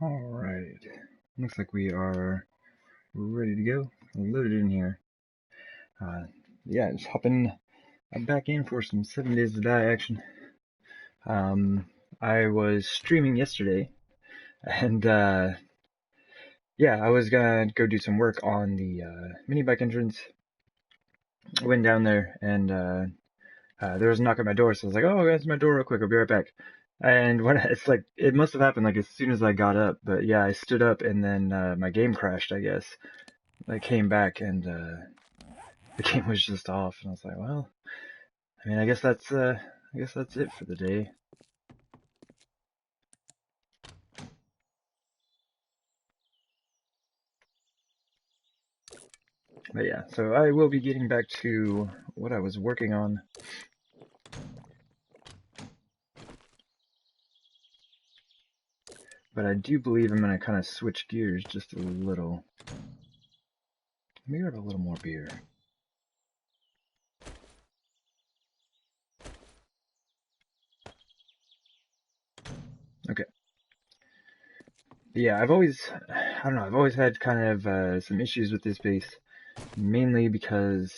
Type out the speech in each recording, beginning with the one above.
Alright, looks like we are ready to go, loaded in here. Yeah, just hopping back in for some 7 Days to Die action. I was streaming yesterday, and yeah, I was gonna go do some work on the mini bike entrance. I went down there, and there was a knock at my door, so I was like, oh, that's my door real quick, I'll be right back. And when it's like, it must have happened like as soon as I got up, but yeah, I stood up and then my game crashed, I guess. I came back and the game was just off, and I was like, well, I mean, I guess that's it for the day. But yeah, so I will be getting back to what I was working on. But I do believe I'm gonna kind of switch gears just a little. Let me grab a little more beer. Okay. Yeah, I've always had kind of some issues with this base, mainly because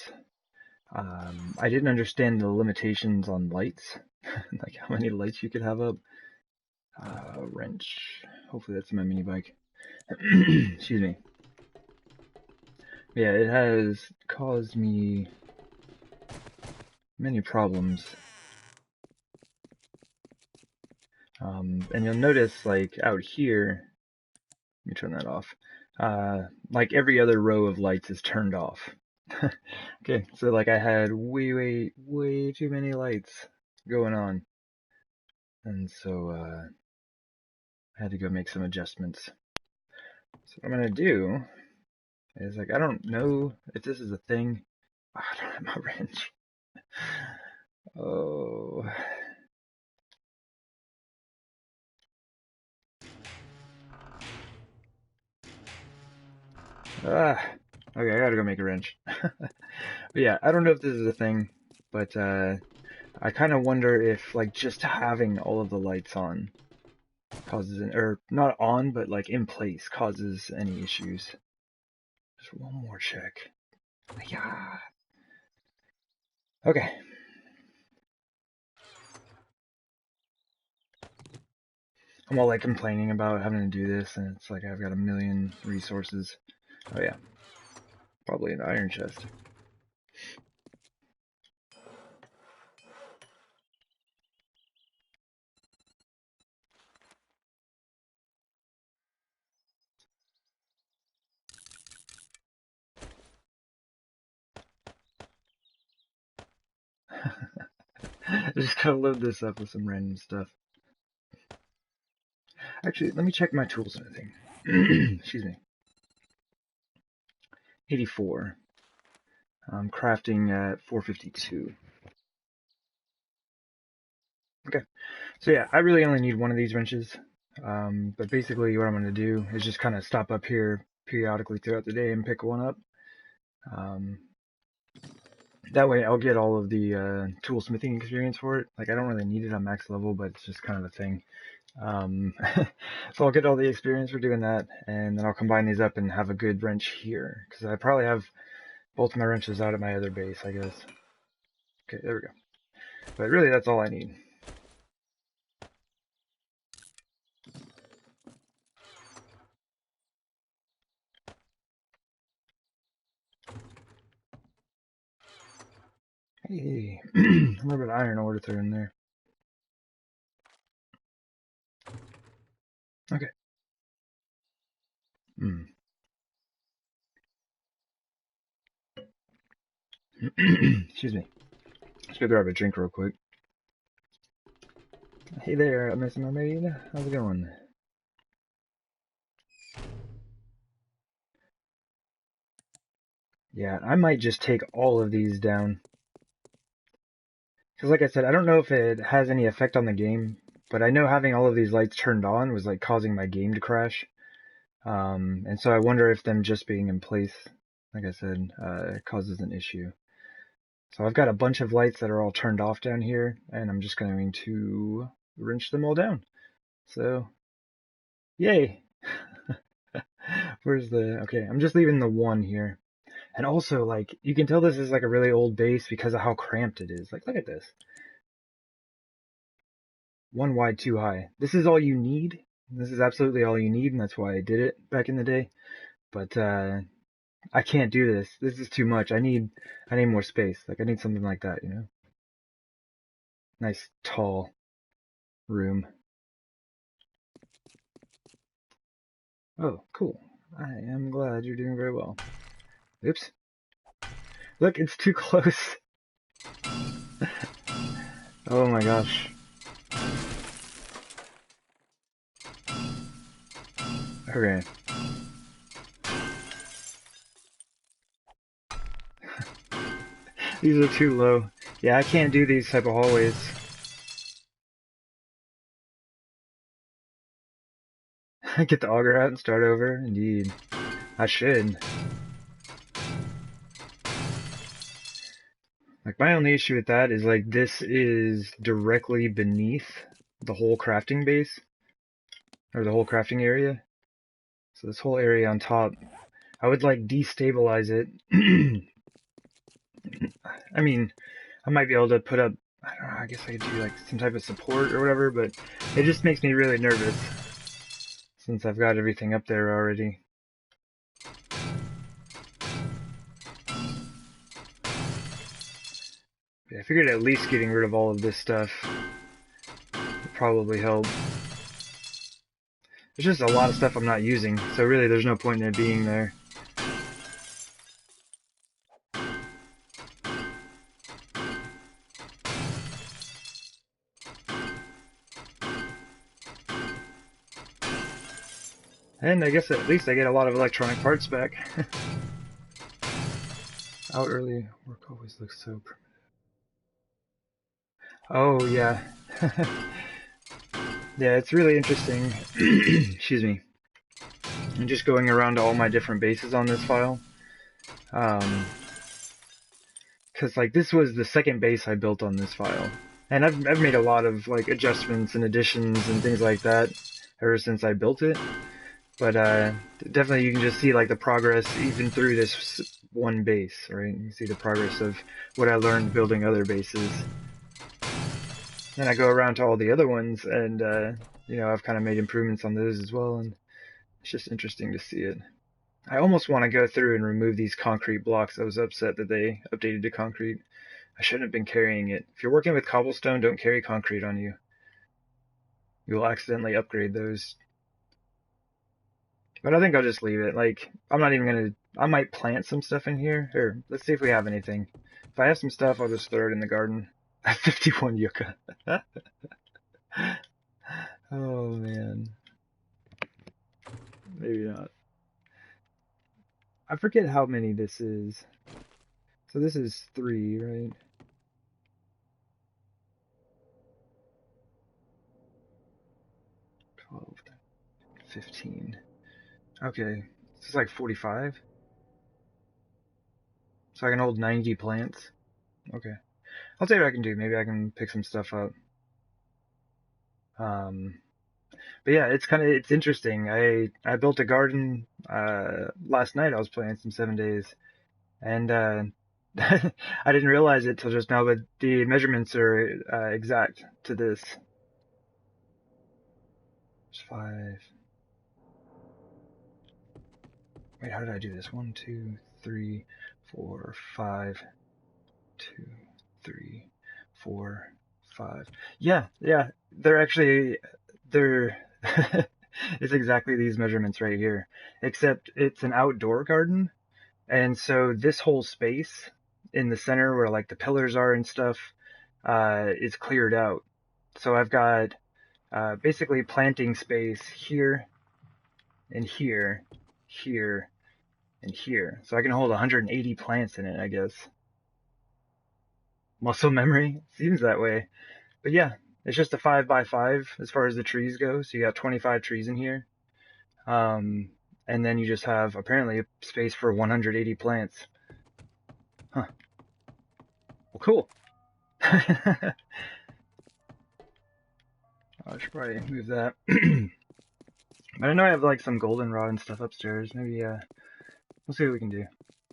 I didn't understand the limitations on lights, like how many lights you could have up. Wrench. Hopefully that's my mini bike. Excuse me. Yeah, it has caused me many problems. And you'll notice, like, out here, let me turn that off, like every other row of lights is turned off. Okay, so like I had way too many lights going on. And so, I had to go make some adjustments. So what I'm gonna do is, like, I don't know if this is a thing. Oh, I don't have my wrench. Oh. Ah. Okay, I gotta go make a wrench. But yeah, I don't know if this is a thing, but I kind of wonder if, like, just having all of the lights on causes or not on, but like in place causes any issues. Just one more check. Yeah. Okay. I'm all like complaining about having to do this, and it's like I've got a million resources. Oh yeah. Probably an iron chest. I just gotta load this up with some random stuff. Actually, let me check my tools and everything. Excuse me. 84. I'm crafting at 452. Okay. So yeah, I really only need one of these wrenches. But basically what I'm going to do is just kind of stop up here periodically throughout the day and pick one up. Um, that way I'll get all of the tool smithing experience for it. Like, I don't really need it on max level, but it's just kind of a thing. So I'll get all the experience for doing that, and then I'll combine these up and have a good wrench here, because I probably have both my wrenches out at my other base, I guess. Okay, there we go. But really, that's all I need. Hey, a little bit of iron ore to throw in there. Okay. Excuse me. Let's go grab a drink real quick. Hey there, Miss Mermaid. How's it going? Yeah, I might just take all of these down. Because like I said, I don't know if it has any effect on the game, but I know having all of these lights turned on was like causing my game to crash. And so I wonder if them just being in place, like I said, causes an issue. So I've got a bunch of lights that are all turned off down here, and I'm just going to wrench them all down. So, yay! Where's the... Okay, I'm just leaving the 1 here. And also, like, you can tell this is like a really old base because of how cramped it is. Like, look at this. 1 wide, 2 high. This is all you need. This is absolutely all you need, and that's why I did it back in the day. But, I can't do this. This is too much. I need more space. Like, I need something like that, you know? Nice, tall room. Oh, cool. I am glad you're doing very well. Oops. Look, it's too close. Oh my gosh. Okay. These are too low. Yeah, I can't do these type of hallways. Get the auger out and start over? Indeed. I should. Like, my only issue with that is, like, this is directly beneath the whole crafting base. Or the whole crafting area. So this whole area on top, I would, like, destabilize it. I mean, I might be able to put up, I don't know, I guess I could do, like, some type of support or whatever, but it just makes me really nervous. Since I've got everything up there already. Yeah, I figured at least getting rid of all of this stuff would probably help. There's just a lot of stuff I'm not using, so really there's no point in it being there. And I guess at least I get a lot of electronic parts back. Out early, work always looks so primitive. Oh, yeah. Yeah, it's really interesting. Excuse me. I'm just going around to all my different bases on this file. Because, like, this was the second base I built on this file. And I've made a lot of, like, adjustments and additions and things like that ever since I built it. But, definitely you can just see, like, the progress even through this one base, right? You can see the progress of what I learned building other bases. Then I go around to all the other ones, and, you know, I've kind of made improvements on those as well, and it's just interesting to see it. I almost want to go through and remove these concrete blocks. I was upset that they updated to concrete. I shouldn't have been carrying it. If you're working with cobblestone, don't carry concrete on you. You'll accidentally upgrade those. But I think I'll just leave it. Like, I'm not even gonna... I might plant some stuff in here. Here, let's see if we have anything. If I have some stuff, I'll just throw it in the garden. 51 yucca. Oh, man. Maybe not. I forget how many this is. So this is 3, right? 12, 15. Okay. This is like 45. So I can hold 90 plants. Okay. I'll see what I can do. Maybe I can pick some stuff up. But yeah, it's interesting. I built a garden last night. I was playing some 7 days, and I didn't realize it till just now, but the measurements are exact to this. There's 5. Wait, how did I do this? 1, 2, 3, 4, 5. 2, 3, 4, 5. Yeah. They're it's exactly these measurements right here, except it's an outdoor garden, and so this whole space in the center where like the pillars are and stuff is cleared out. So I've got basically planting space here and here, here and here. So I can hold 180 plants in it, I guess. Muscle memory seems that way. But yeah, it's just a 5x5 as far as the trees go. So you got 25 trees in here. And then you just have apparently a space for 180 plants. Huh. Well, cool. I should probably move that. I know I have like some goldenrod and stuff upstairs. Maybe we'll see what we can do.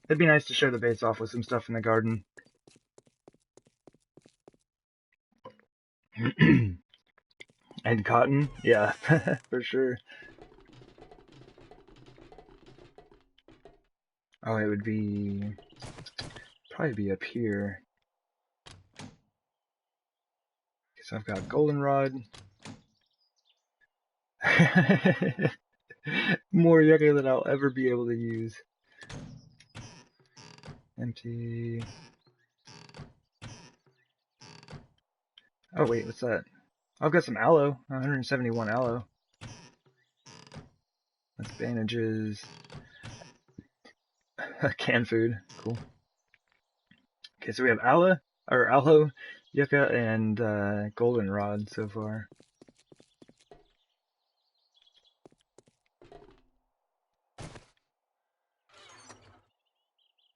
It'd be nice to show the base off with some stuff in the garden. And cotton, yeah, for sure. Oh, it would probably be up here. So I've got goldenrod. More yucca than I'll ever be able to use. Empty. Oh wait, what's that? I've got some aloe. 171 aloe. That's bandages. Canned food. Cool. Okay, so we have aloe, yucca, and goldenrod so far.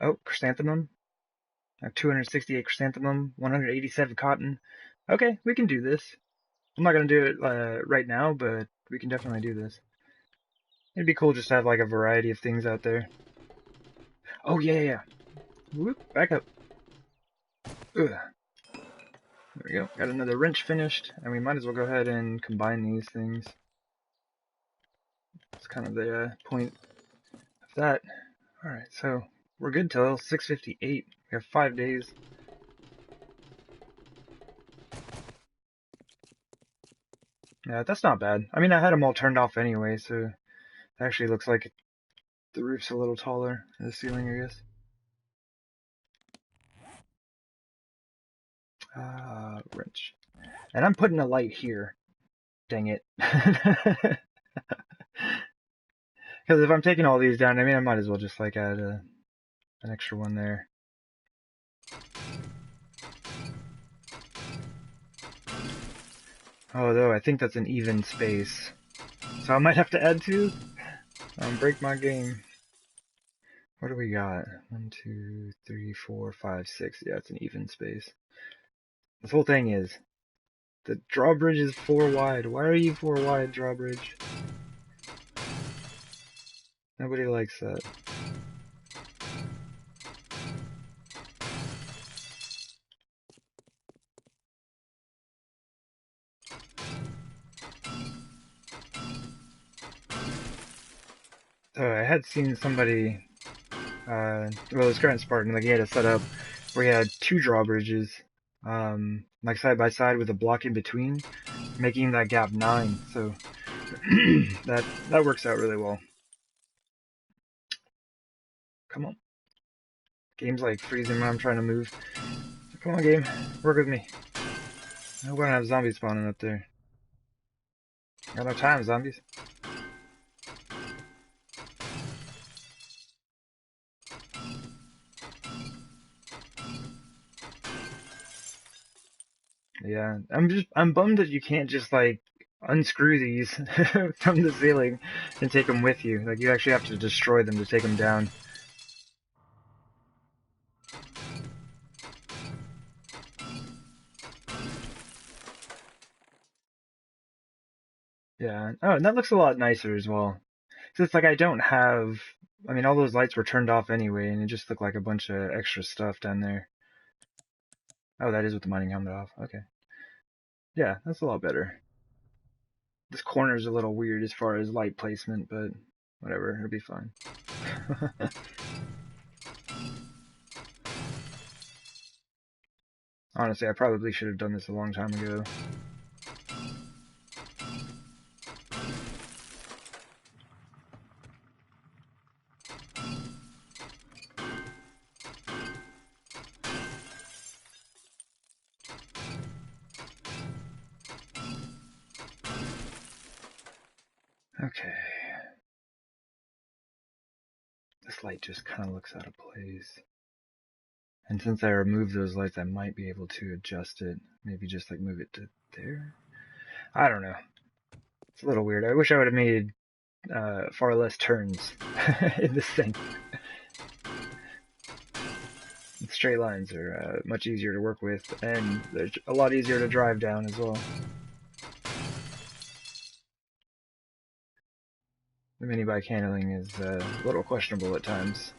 Oh, chrysanthemum. I have 268 chrysanthemum, 187 cotton. Okay, we can do this. I'm not gonna do it right now, but we can definitely do this. It'd be cool just to have like a variety of things out there. Oh yeah. Whoop, back up. Ugh. There we go. Got another wrench finished, and we might as well go ahead and combine these things. That's kind of the point of that. Alright, so we're good till 6:58. We have 5 days. Yeah, that's not bad. I mean, I had them all turned off anyway, so it actually looks like the roof's a little taller than the ceiling, I guess. Wrench. And I'm putting a light here. Dang it. Because if I'm taking all these down, I mean, I might as well just like add an extra one there. Although I think that's an even space. So I might have to add two. Break my game. What do we got? 1, 2, 3, 4, 5, 6. Yeah, it's an even space. This whole thing is the drawbridge is 4 wide. Why are you 4 wide, drawbridge? Nobody likes that. So I had seen somebody, well, it was Current Spartan, like he had a setup where he had 2 drawbridges, like side by side with a block in between, making that gap 9. So that works out really well. Come on. Game's like freezing when I'm trying to move. Come on, game. Work with me. I hope I don't have zombies spawning up there. Got no time, zombies. Yeah, I'm bummed that you can't just like unscrew these from the ceiling and take them with you. Like you actually have to destroy them to take them down. Yeah. Oh, and that looks a lot nicer as well. So it's like I mean, all those lights were turned off anyway, and it just looked like a bunch of extra stuff down there. Oh, that is with the mining helmet off. Okay. Yeah, that's a lot better. This corner's a little weird as far as light placement, but whatever, it'll be fine. Honestly, I probably should have done this a long time ago. Okay. This light just kind of looks out of place. And since I removed those lights, I might be able to adjust it. Maybe just like move it to there? I don't know. It's a little weird. I wish I would have made far less turns in this thing. Straight lines are much easier to work with, and they're a lot easier to drive down as well. The mini bike handling is a little questionable at times.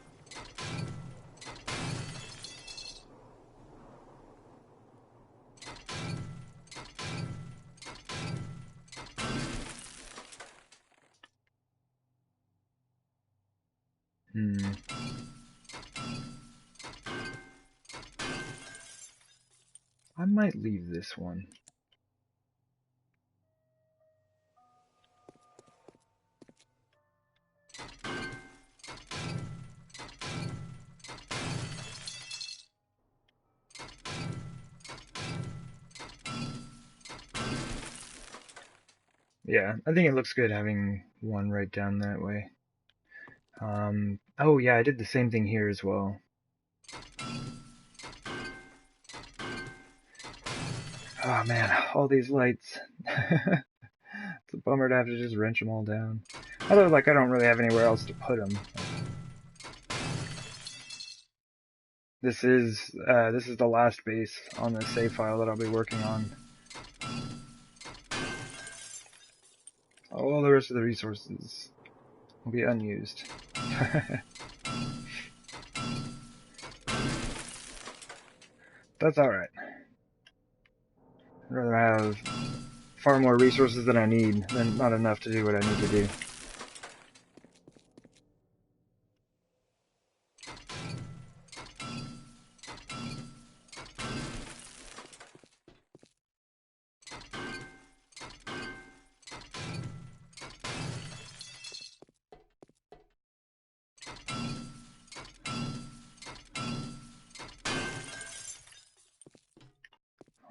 I might leave this one. Yeah, I think it looks good having one right down that way. Oh yeah, I did the same thing here as well. Oh man, all these lights. It's a bummer to have to just wrench them all down. Although, like, I don't really have anywhere else to put them. This is the last base on the save file that I'll be working on. All the rest of the resources will be unused. That's alright. I'd rather have far more resources than I need than not enough to do what I need to do.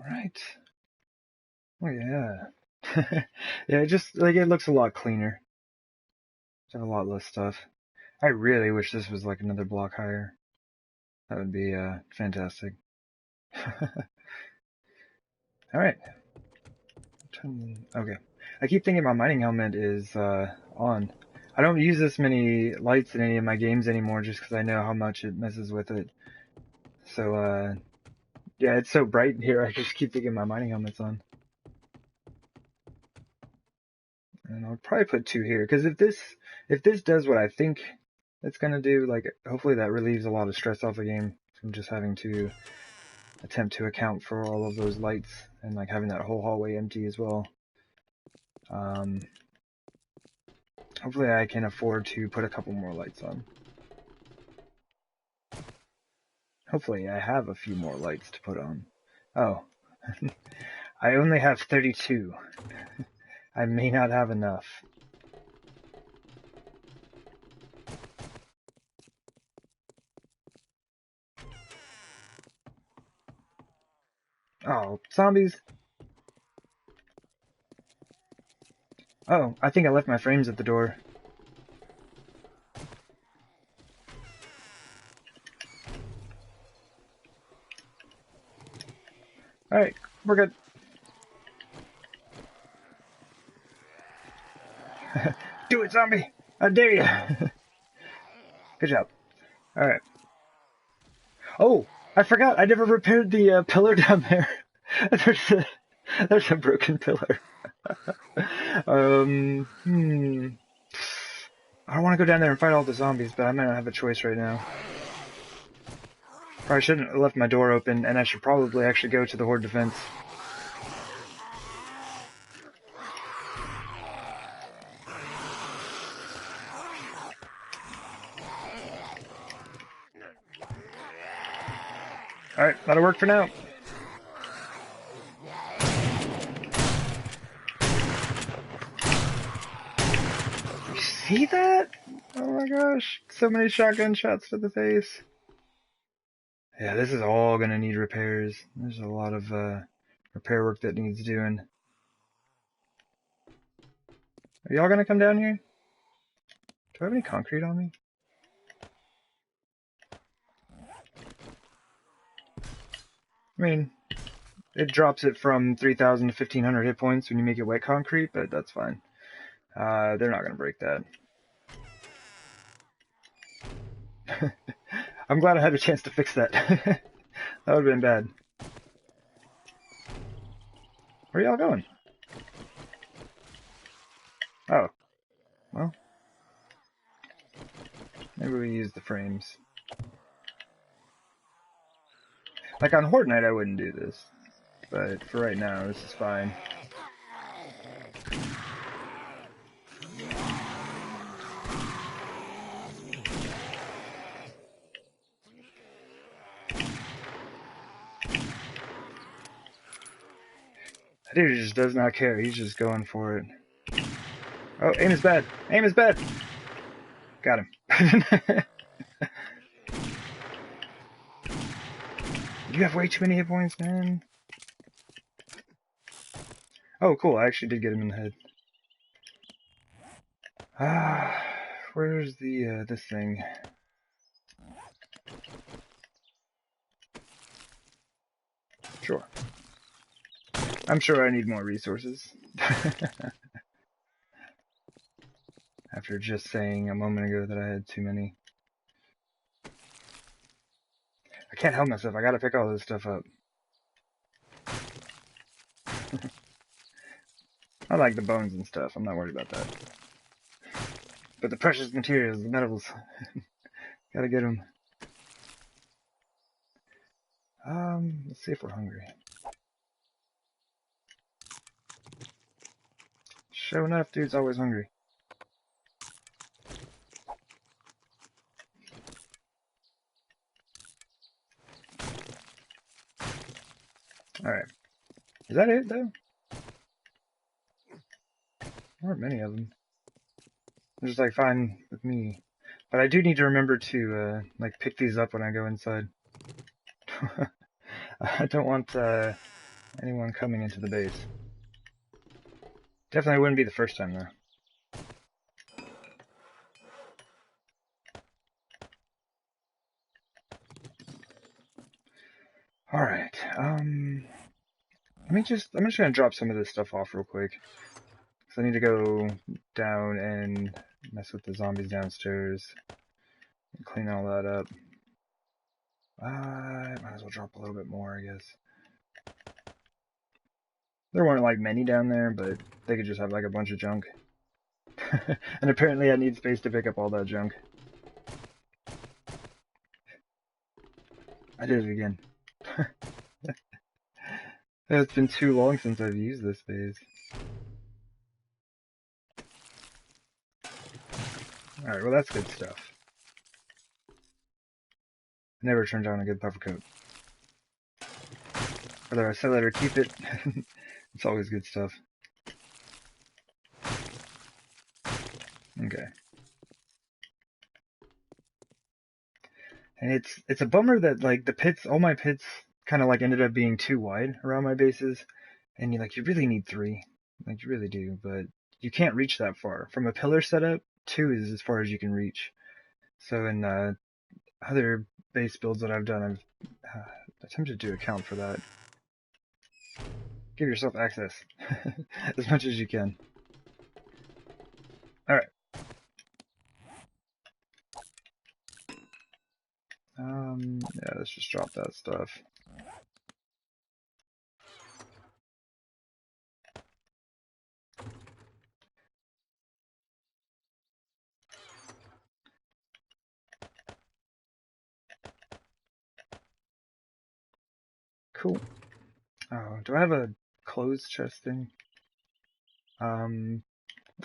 Alright. Oh yeah. Yeah, it looks a lot cleaner. There's a lot less stuff. I really wish this was like another block higher. That would be fantastic. Alright. Okay. I keep thinking my mining helmet is on. I don't use this many lights in any of my games anymore just because I know how much it messes with it. So, yeah, it's so bright in here, I just keep thinking my mining helmet's on. And I'll probably put 2 here, because if this does what I think it's gonna do, like, hopefully that relieves a lot of stress off the game from just having to attempt to account for all of those lights and, like, having that whole hallway empty as well. Hopefully I can afford to put a couple more lights on. Hopefully I have a few more lights to put on. Oh, I only have 32. I may not have enough. Oh, zombies. Oh, I think I left my frames at the door. Alright, we're good. Do it, zombie! I dare you! Good job. Alright. Oh, I forgot. I never repaired the pillar down there. there's a broken pillar. I don't want to go down there and fight all the zombies, but I might not have a choice right now. Probably shouldn't have left my door open, and I should probably actually go to the horde defense. Alright, that'll work for now. You see that? Oh my gosh, so many shotgun shots to the face. Yeah, this is all gonna need repairs. There's a lot of repair work that needs doing. Are y'all gonna come down here? Do I have any concrete on me? I mean, it drops it from 3,000 to 1,500 hit points when you make it wet concrete, but that's fine. They're not gonna break that. I'm glad I had a chance to fix that. That would have been bad. Where y'all going? Oh. Well, Maybe we use the frames. Like on Horde Night I wouldn't do this, but for right now this is fine. That dude just does not care, he's just going for it. Oh, aim is bad! Aim is bad! Got him. You have way too many hit points, man. Oh, cool, I actually did get him in the head. Ah, where's the, this thing? Sure. I'm sure I need more resources. After just saying a moment ago that I had too many. I can't help myself, I gotta pick all this stuff up. I like the bones and stuff, I'm not worried about that. But the precious materials, the metals, gotta get them. Let's see if we're hungry. Sure enough, dude's always hungry. Alright. Is that it, though? There aren't many of them. They're just, like, fine with me. But I do need to remember to, like, pick these up when I go inside. I don't want, anyone coming into the base. Definitely wouldn't be the first time, though. Alright, I'm just gonna drop some of this stuff off real quick. Because I need to go down and mess with the zombies downstairs. And clean all that up. I might as well drop a little bit more, I guess. There weren't like many down there, but they could just have like a bunch of junk. And apparently I need space to pick up all that junk. I did it again. It's been too long since I've used this base. Alright, well that's good stuff. Never turn down a good puffer coat. Whether I sell it or keep it, it's always good stuff. Okay. And it's a bummer that like the pits, all my pits kind of like ended up being too wide around my bases. And you really need 3. Like you really do, but you can't reach that far. From a pillar setup, 2 is as far as you can reach. So in other base builds that I've done, I've attempted to account for that. Give yourself access as much as you can. Alright. Yeah, let's just drop that stuff. Cool. Oh, do I have a closed chest thing? Oh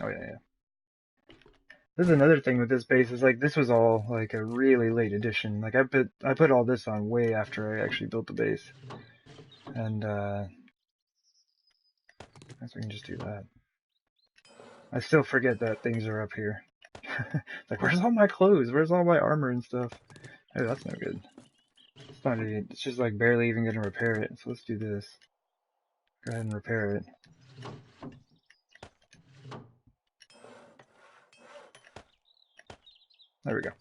yeah. This is another thing with this base, is like this was all like a really late addition. Like I put all this on way after I actually built the base. And I guess we can just do that. I still forget that things are up here. Like where's all my clothes? Where's all my armor and stuff? Oh, that's no good. It's not even, it's just like barely even gonna repair it. So let's do this. Go ahead and repair it. There we go.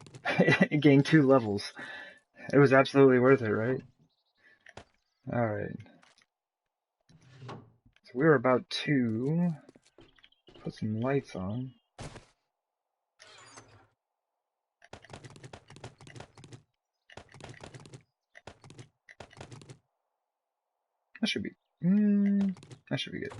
It gained 2 levels. It was absolutely worth it, right? Alright. So we were about to put some lights on. That should be, that should be good.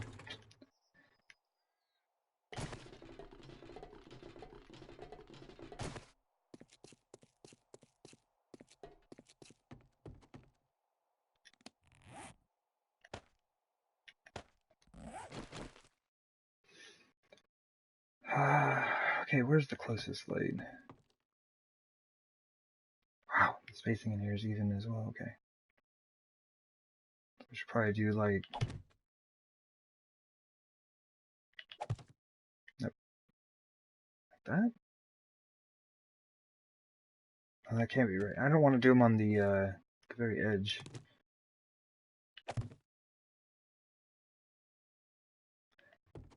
Okay, where's the closest light? Wow, the spacing in here is even as well. Okay. We should probably do like... Nope. Like that? Oh, that can't be right. I don't want to do them on the very edge.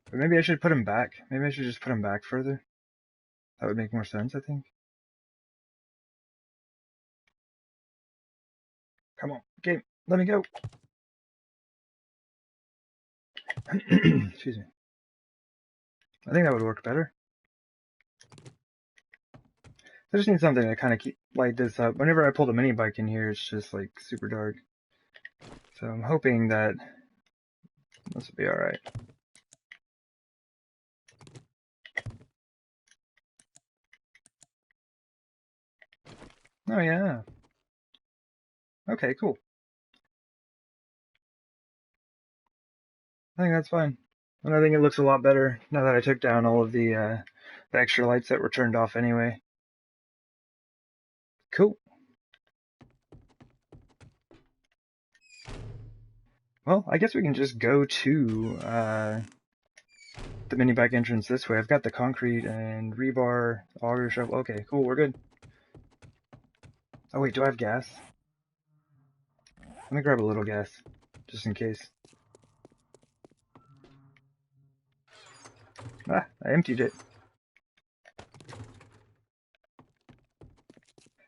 But maybe I should put them back. Maybe I should just put them back further. That would make more sense, I think. Come on, game, let me go. Excuse me. I think that would work better. I just need something to kind of keep light this up. Whenever I pull the mini bike in here, it's just like super dark. So I'm hoping that this will be alright. Oh yeah. Okay, cool. I think that's fine. And I think it looks a lot better now that I took down all of the extra lights that were turned off anyway. Cool. Well, I guess we can just go to the mini bike entrance this way. I've got the concrete and rebar, auger shovel. Okay, cool, we're good. Oh wait, do I have gas? Let me grab a little gas, just in case. Ah, I emptied it.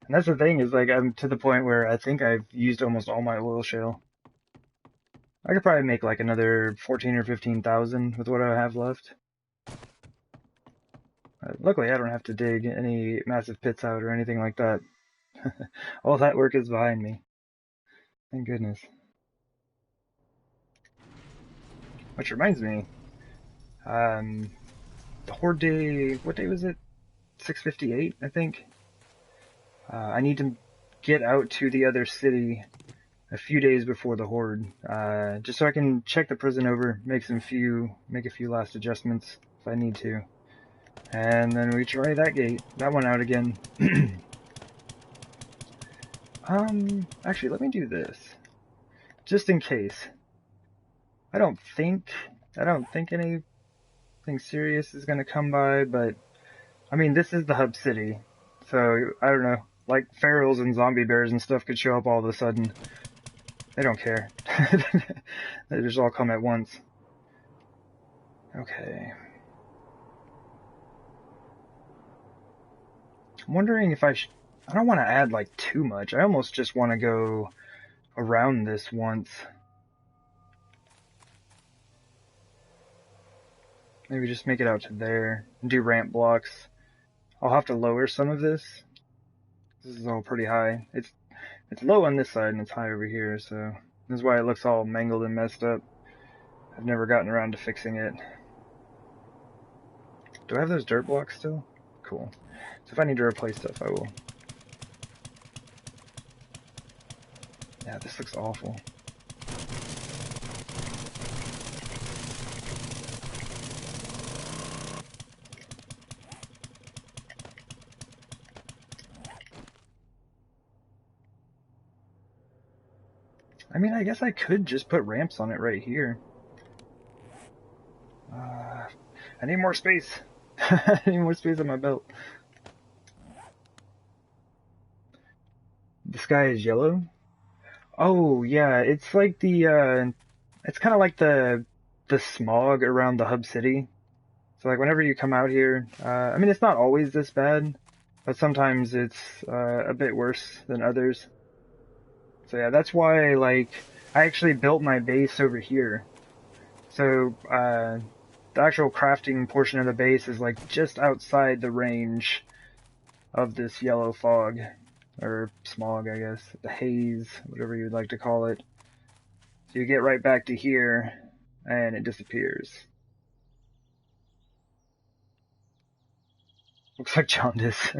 And that's the thing, is like I'm to the point where I think I've used almost all my oil shale. I could probably make like another 14 or 15,000 with what I have left. Luckily, I don't have to dig any massive pits out or anything like that. All that work is behind me. Thank goodness. Which reminds me, the Horde day, what day was it? 658, I think. I need to get out to the other city a few days before the Horde, just so I can check the prison over, make a few last adjustments if I need to. And then we try that one out again. Actually, let me do this. Just in case. I don't think anything serious is gonna come by, but I mean, this is the hub city, so I don't know. Like ferals and zombie bears and stuff could show up all of a sudden. They don't care. They just all come at once. Okay. I'm wondering if I don't want to add like too much. I almost just want to go around this once. Maybe just make it out to there and do ramp blocks. I'll have to lower some of this. This is all pretty high. It's low on this side and it's high over here, so this is why it looks all mangled and messed up. I've never gotten around to fixing it. Do I have those dirt blocks still? Cool. So if I need to replace stuff, I will. Yeah, this looks awful. I mean, I guess I could just put ramps on it right here. I need more space. I need more space on my belt. The sky is yellow? Oh, yeah, it's like it's kind of like the smog around the hub city. So like whenever you come out here, I mean, it's not always this bad, but sometimes it's a bit worse than others. So yeah, that's why like I actually built my base over here. So the actual crafting portion of the base is like just outside the range of this yellow fog, or smog, I guess, the haze, whatever you'd like to call it. So you get right back to here, and it disappears. Looks like jaundice.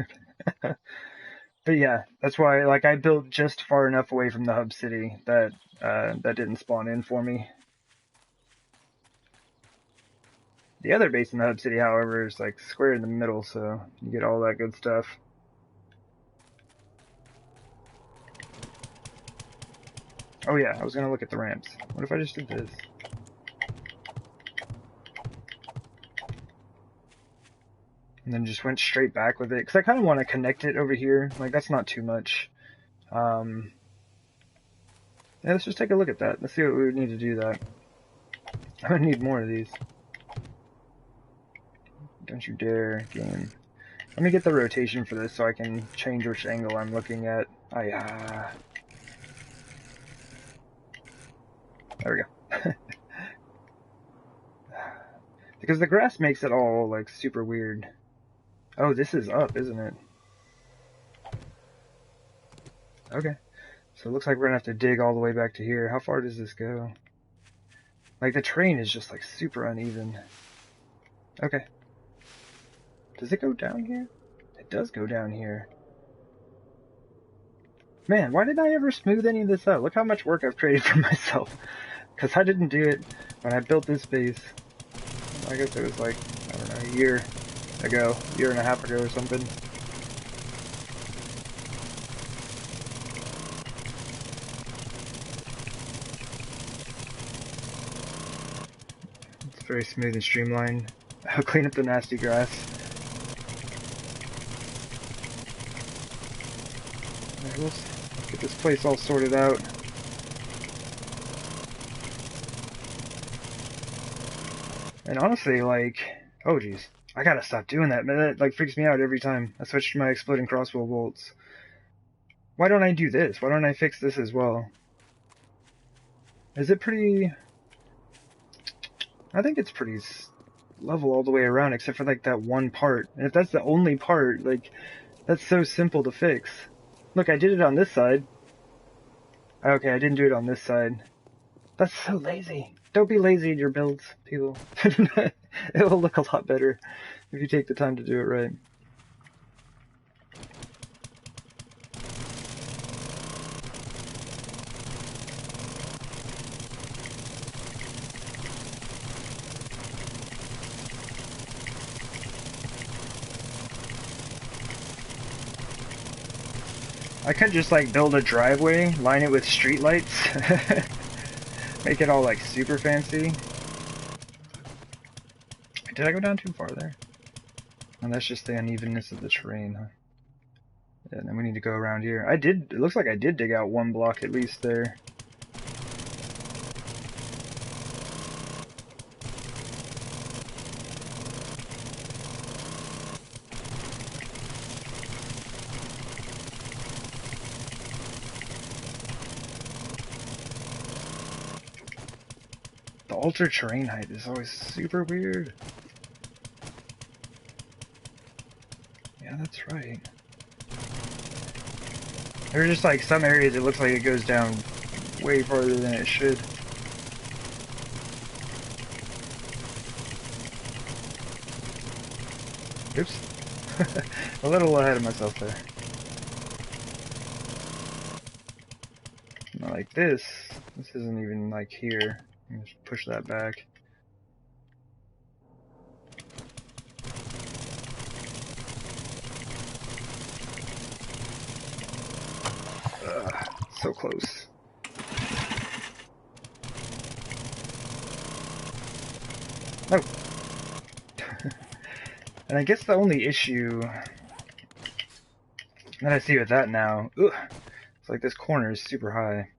But yeah, that's why, like, I built just far enough away from the hub city that that didn't spawn in for me. The other base in the hub city, however, is like square in the middle, so you get all that good stuff. Oh yeah, I was gonna look at the ramps. What if I just did this? And then just went straight back with it, because I kind of want to connect it over here. Like, that's not too much. Yeah, let's just take a look at that. Let's see what we would need to do that. I'm gonna need more of these. Don't you dare, game. Let me get the rotation for this so I can change which angle I'm looking at. There we go. Because the grass makes it all, like, super weird. Oh, this is up, isn't it? Okay. So it looks like we're gonna have to dig all the way back to here. How far does this go? Like, the terrain is just, like, super uneven. Okay. Does it go down here? It does go down here. Man, why didn't I ever smooth any of this out? Look how much work I've created for myself. Because I didn't do it when I built this base. I guess it was like, I don't know, a year and a half ago or something. It's very smooth and streamlined. I'll clean up the nasty grass. Alright, let's get this place all sorted out. And honestly, like, oh geez, I gotta stop doing that, man. That like freaks me out every time I switch to my exploding crossbow bolts. Why don't I do this? Why don't I fix this as well? Is it pretty... I think it's pretty level all the way around, except for like that one part. And if that's the only part, like, that's so simple to fix. Look, I did it on this side. Okay, I didn't do it on this side. That's so lazy. Don't be lazy in your builds, people. It will look a lot better if you take the time to do it right. I could just like build a driveway, line it with street lights, make it all like super fancy. Did I go down too far there? And that's just the unevenness of the terrain, huh? Yeah, then we need to go around here. It looks like I did dig out one block at least there. The altered terrain height is always super weird. Yeah, that's right. There are just like some areas it looks like it goes down way farther than it should. Oops. A little ahead of myself there. Not like this. This isn't even like here. Just push that back. So close. No. And I guess the only issue that I see with that now, it's like this corner is super high.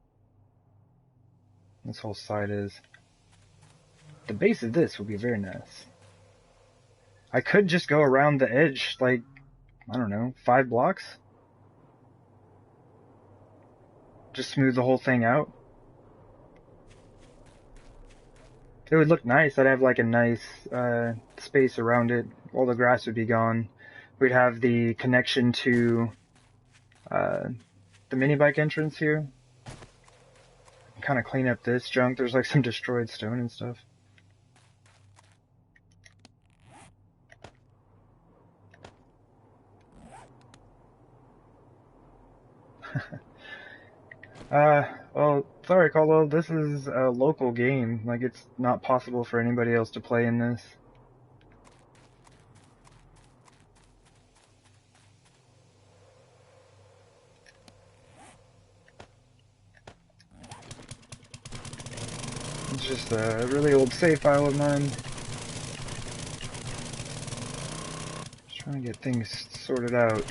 This whole side is. The base of this would be very nice. I could just go around the edge, like, I don't know, 5 blocks? Just smooth the whole thing out. It would look nice. I'd have like a nice space around it. All the grass would be gone. We'd have the connection to the mini bike entrance here. Kind of clean up this junk. There's like some destroyed stone and stuff. Well, sorry, Caldwell. This is a local game. Like, it's not possible for anybody else to play in this. just a really old save file of mine. Just trying to get things sorted out.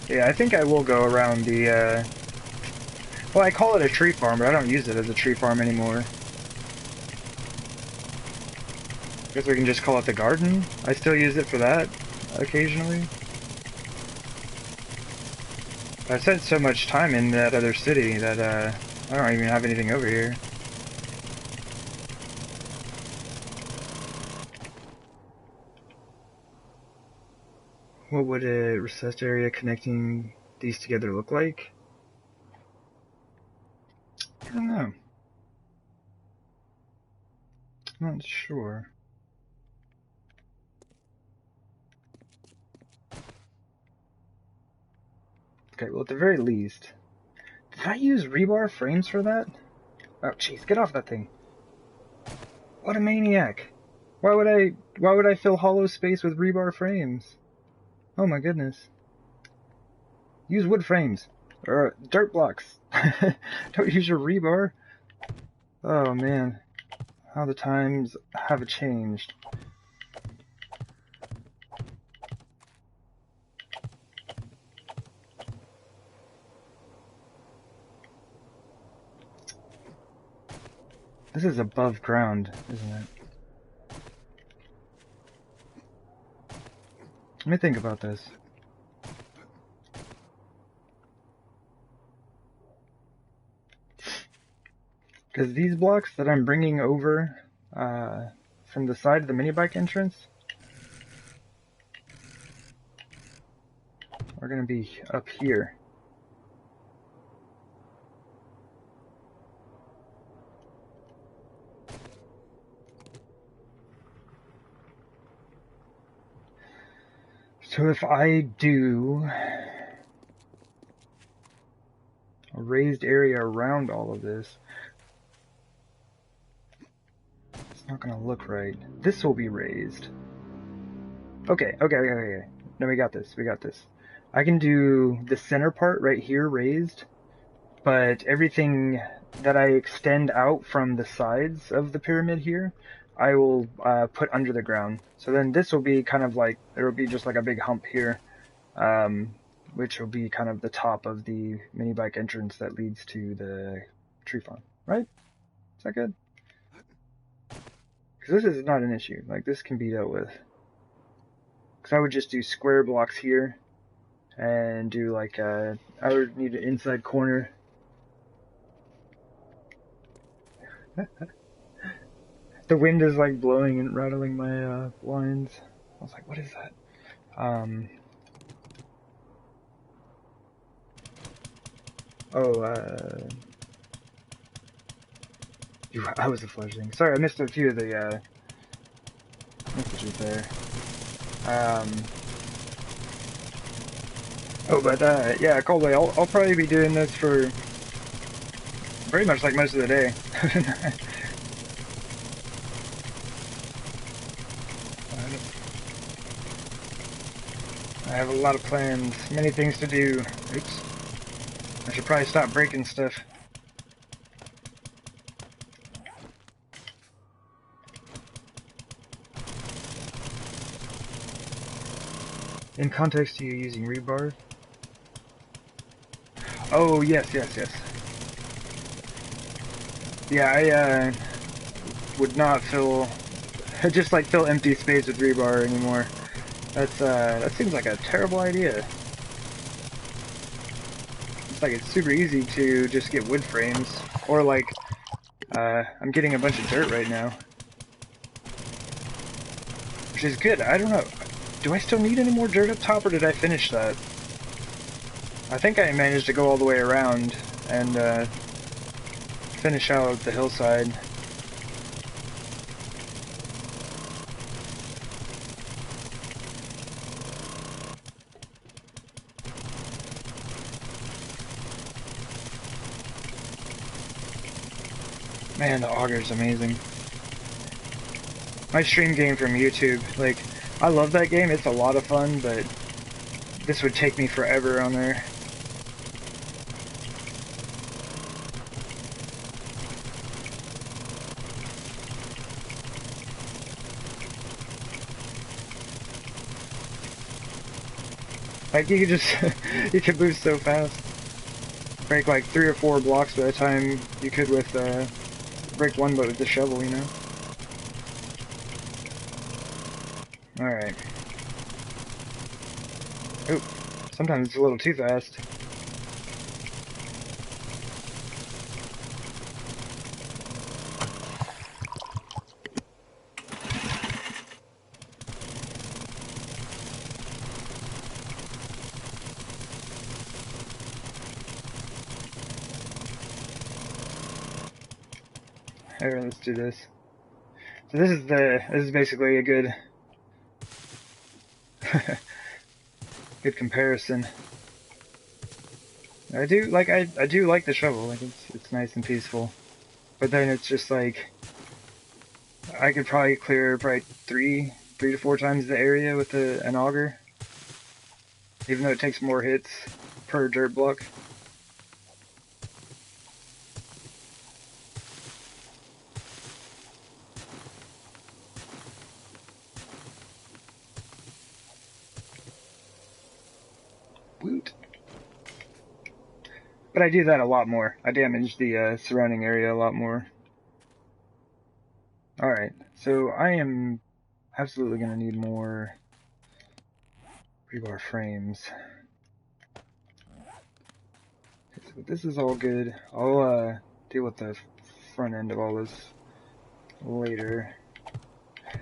Yeah, I think I will go around the, well, I call it a tree farm, but I don't use it as a tree farm anymore. I guess we can just call it the garden. I still use it for that, occasionally. I spent so much time in that other city that, I don't even have anything over here. What would a recessed area connecting these together look like? I don't know. I'm not sure. Okay, well at the very least... Did I use rebar frames for that? Oh jeez, get off that thing. What a maniac. Why would I fill hollow space with rebar frames? Oh my goodness. Use wood frames. Or dirt blocks. Don't use your rebar. Oh man. How the times have changed. This is above ground, isn't it? Let me think about this. Because these blocks that I'm bringing over from the side of the mini bike entrance are going to be up here. So if I do a raised area around all of this, it's not going to look right. This will be raised. Okay. No, we got this. I can do the center part right here raised, but everything that I extend out from the sides of the pyramid here, I will put under the ground. So then this will be kind of like, there will be just like a big hump here, which will be kind of the top of the mini bike entrance that leads to the tree farm, right? Is that good? Because this is not an issue. Like, this can be dealt with. Because I would just do square blocks here, and do like, I would need an inside corner. The wind is like blowing and rattling my blinds. I was like, what is that? I was a fledgling. Sorry, I missed a few of the messages there. Yeah, Coldplay, I'll probably be doing this for pretty much like most of the day. I have a lot of plans, many things to do. Oops. I should probably stop breaking stuff. In context to you using rebar? Oh, yes. Yeah, I would not fill empty space with rebar anymore. That seems like a terrible idea. It's like it's super easy to just get wood frames, or like, I'm getting a bunch of dirt right now. Which is good, I don't know. Do I still need any more dirt up top, or did I finish that? I think I managed to go all the way around and finish out the hillside. Man, the auger's amazing. My stream game from YouTube, like, I love that game, it's a lot of fun, but This would take me forever on there. Like, you could just, you could move so fast. Break like 3 or 4 blocks by the time you could with, break one boat with the shovel, you know? Alright. Oop. Sometimes it's a little too fast. Alright, let's do this. So this is basically a good good comparison. I do like the shovel, like it's nice and peaceful. But then it's just like I could probably clear three to 4 times the area with an auger. Even though it takes more hits per dirt block. Woot. But I do that a lot more. I damage the surrounding area a lot more. Alright, so I am absolutely going to need more rebar frames. So this is all good. I'll deal with the front end of all this later.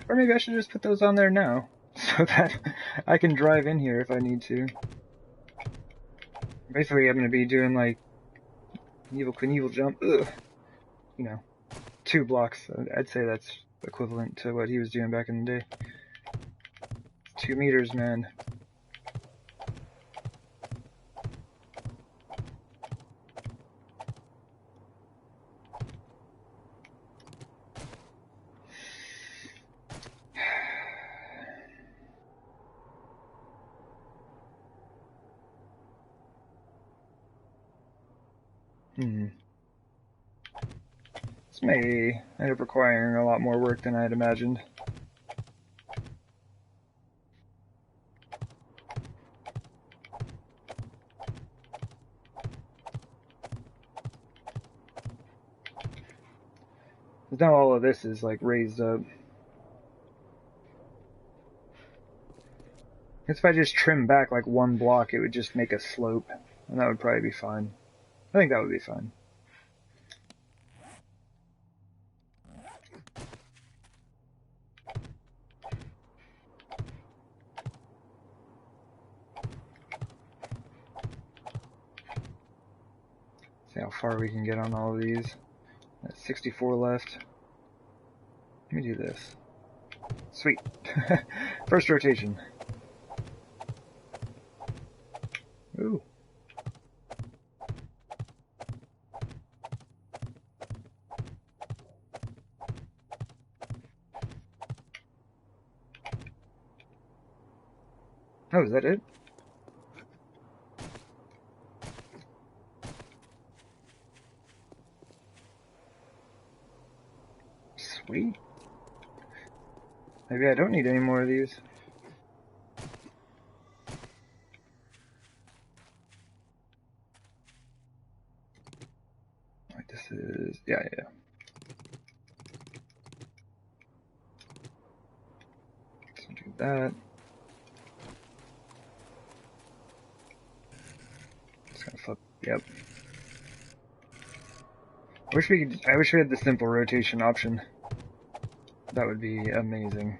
Or maybe I should just put those on there now, so that I can drive in here if I need to. Basically, I'm going to be doing like Evil Knievel jump, ugh, you know, 2 blocks. I'd say that's equivalent to what he was doing back in the day. 2 meters, man. This may end up requiring a lot more work than I had imagined. Because now all of this is like raised up. If I just trim back like 1 block, it would just make a slope, and that would probably be fine. I think that would be fine. See how far we can get on all of these. That's 64 left. Let me do this. Sweet. First rotation. Ooh. Oh, is that it? Sweet. Maybe I don't need any more of these. Like this is, yeah. So do that. Just gonna flip, yep. I wish we had the simple rotation option. That would be amazing.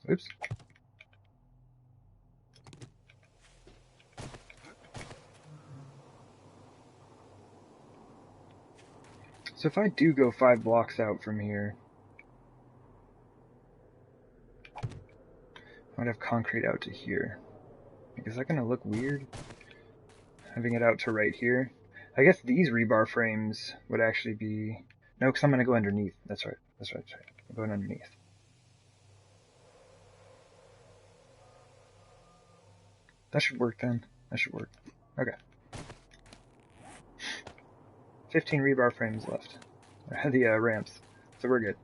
Oops. So if I do go 5 blocks out from here, I'd have concrete out to here. Is that gonna look weird? Having it out to right here? I guess these rebar frames would actually be... No, because I'm going to go underneath. That's right. That's right. That's right. I'm going underneath. That should work then. That should work. Okay. 15 rebar frames left. The ramps. So we're good.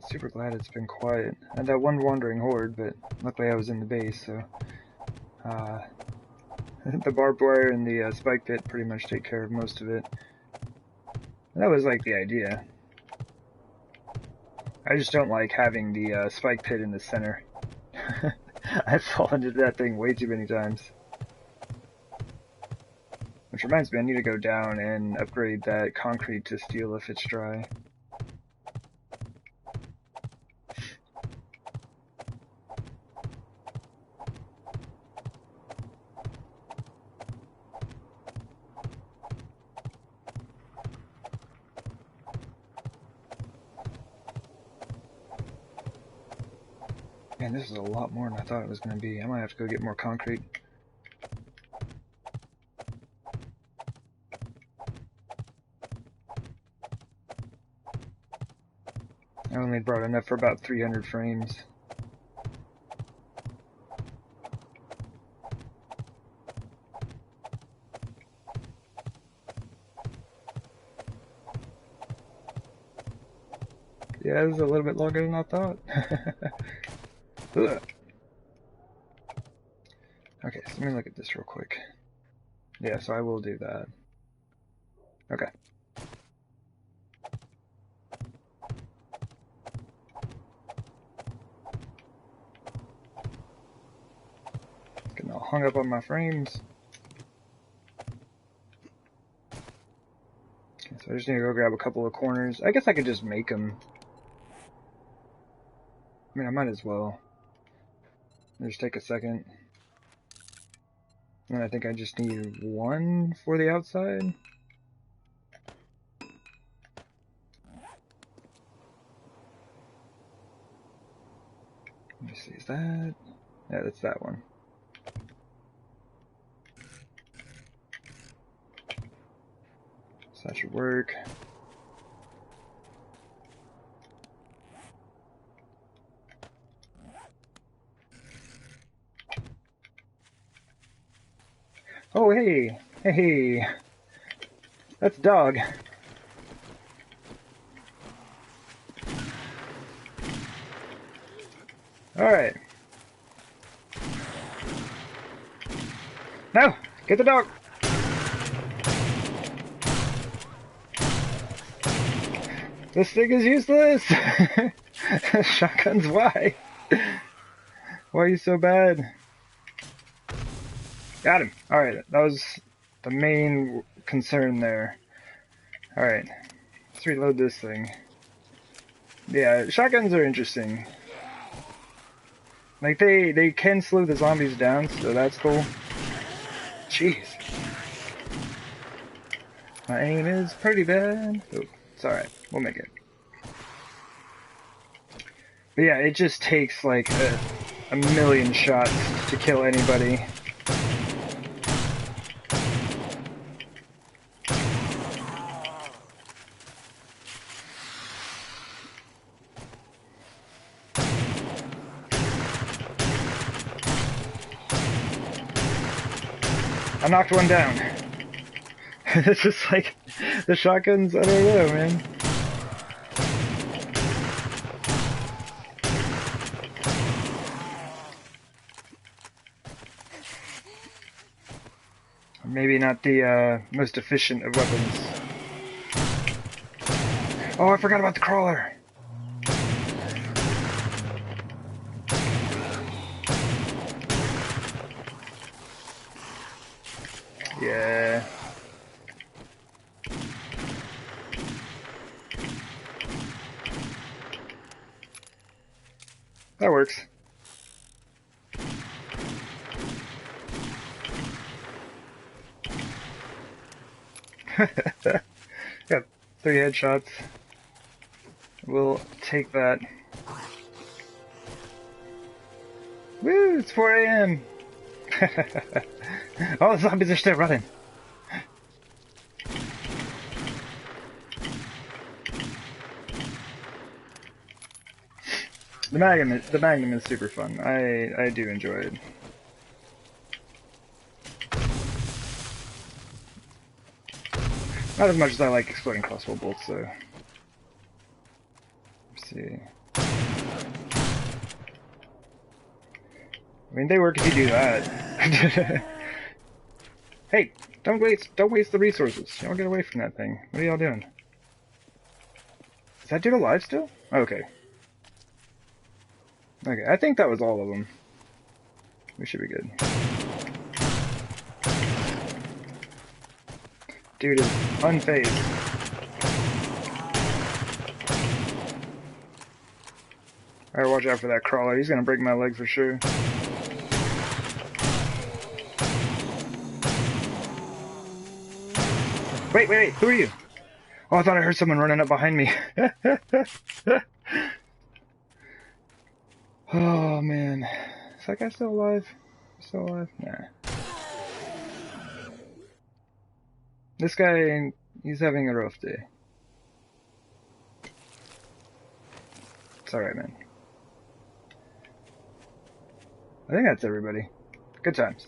Super glad it's been quiet. I had that one wandering horde, but luckily I was in the base, so the barbed wire and the spike pit pretty much take care of most of it. That was like the idea. I just don't like having the spike pit in the center. I've fallen into that thing way too many times. Which reminds me, I need to go down and upgrade that concrete to steel if it's dry. Man, this is a lot more than I thought it was going to be. I might have to go get more concrete. I only brought enough for about 300 frames. Yeah, this is a little bit longer than I thought. Okay, so let me look at this real quick. Yeah, so I will do that. Okay. Getting all hung up on my frames. Okay, so I just need to go grab a couple of corners. I guess I could just make them. I mean, I might as well. Just take a second. And I think I just need one for the outside. Let me see, is that? Yeah, that's that one. So that should work. Oh, hey! Hey! That's a dog. Alright. No! Get the dog! This thing is useless! Shotguns, why? Why are you so bad? Got him! Alright, that was the main concern there. Alright, let's reload this thing. Yeah, shotguns are interesting. Like, they can slow the zombies down, so that's cool. Jeez. My aim is pretty bad. Oh, it's alright. We'll make it. But yeah, it just takes like a million shots to kill anybody. I knocked one down. It's just like the shotguns, I don't know, man. Maybe not the most efficient of weapons. Oh, I forgot about the crawler. Yeah. That works. Got 3 headshots. We'll take that. Woo! It's 4 a.m. Oh, the zombies are still running. The Magnum is super fun. I do enjoy it. Not as much as I like exploding crossbow bolts, though. Let's see. I mean, they work if you do that. Hey, don't waste the resources. Y'all get away from that thing. What are y'all doing? Is that dude alive still? Okay. Okay, I think that was all of them. We should be good. Dude is unfazed. Alright, watch out for that crawler. He's gonna break my leg for sure. Wait, who are you? Oh, I thought I heard someone running up behind me. Oh, man. Is that guy still alive? Still alive? Nah. This guy, he's having a rough day. It's alright, man. I think that's everybody. Good times.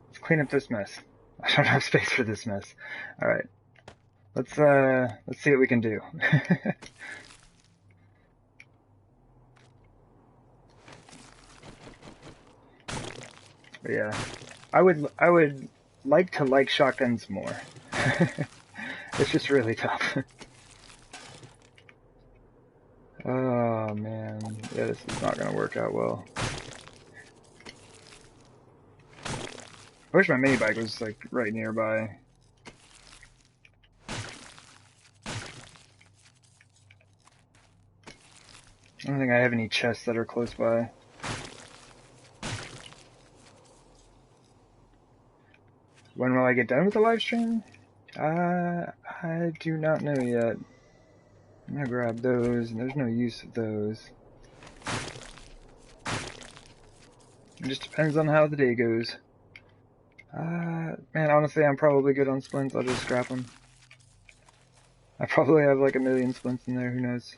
Let's clean up this mess. I don't have space for this mess. Alright. Let's see what we can do. But yeah. I would like to like shotguns more. It's just really tough. Oh man. Yeah, this is not gonna work out well. I wish my mini bike was like right nearby. I don't think I have any chests that are close by. When will I get done with the live stream? I do not know yet. I'm gonna grab those, and there's no use of those. It just depends on how the day goes. Man, honestly, I'm probably good on splints. I'll just scrap them. I probably have like 1,000,000 splints in there, who knows.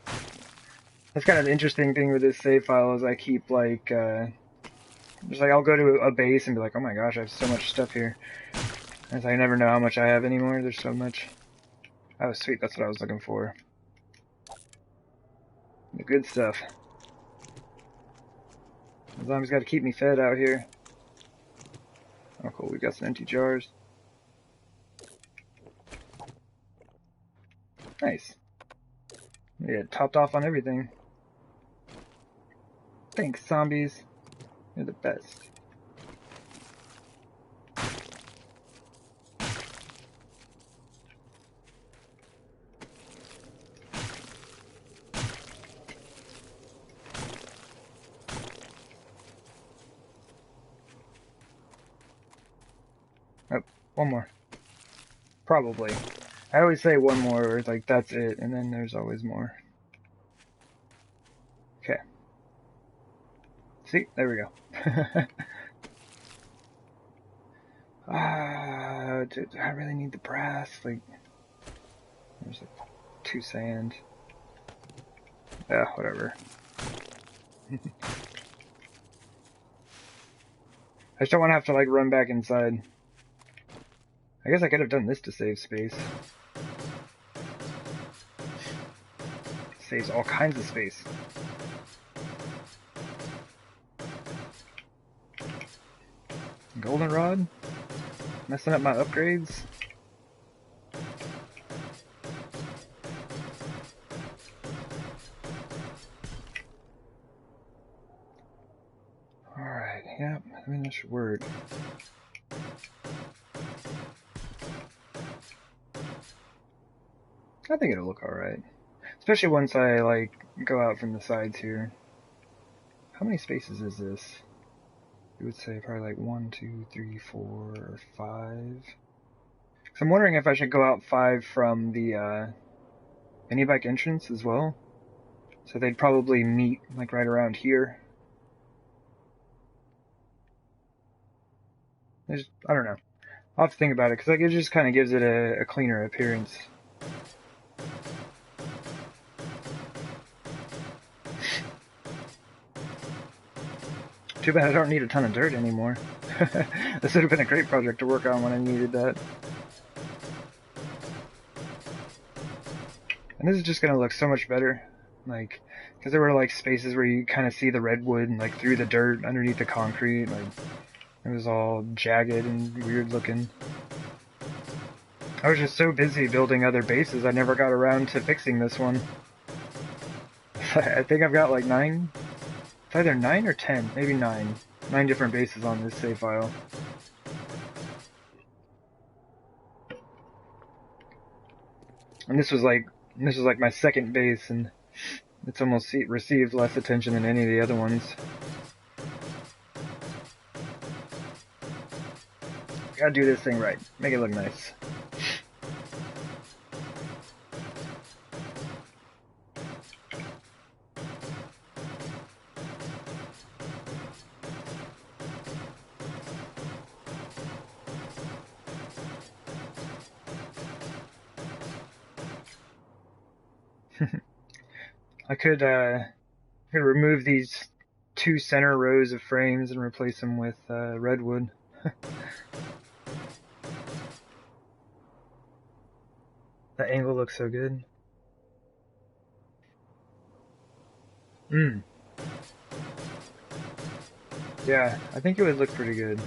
That's kind of the interesting thing with this save file is I keep like, just like I'll go to a base and be like, oh my gosh, I have so much stuff here. And I never know how much I have anymore, there's so much. Oh sweet, that's what I was looking for. The good stuff. The zombies gotta keep me fed out here. Oh cool, we got some empty jars. Nice. Yeah, topped off on everything. Thanks, zombies. You're the best. Oh, one more. Probably. I always say one more, or like that's it, and then there's always more. Okay. See, there we go. Dude, I really need the brass. Like, there's like 2 sand. Yeah, whatever. I just don't want to have to like run back inside. I guess I could have done this to save space. Saves all kinds of space. Goldenrod? Messing up my upgrades? Alright, yeah, I mean that should work. I think it'll look alright. Especially once I, like, go out from the sides here. How many spaces is this? You would say probably like 1, 2, 3, 4, 5. So I'm wondering if I should go out 5 from the mini bike entrance as well. So they'd probably meet like right around here. I don't know. I'll have to think about it because like it just kind of gives it a cleaner appearance. Too bad I don't need a ton of dirt anymore. This would have been a great project to work on when I needed that. And this is just gonna look so much better, like, because there were like spaces where you kind of see the redwood and like through the dirt underneath the concrete, like it was all jagged and weird looking. I was just so busy building other bases, I never got around to fixing this one. I think I've got like 9. It's either 9 or 10, maybe 9. 9 different bases on this save file. And this was like my second base, and it's almost received less attention than any of the other ones. Gotta do this thing right. Make it look nice. I could remove these 2 center rows of frames and replace them with redwood. That angle looks so good. Yeah, I think it would look pretty good.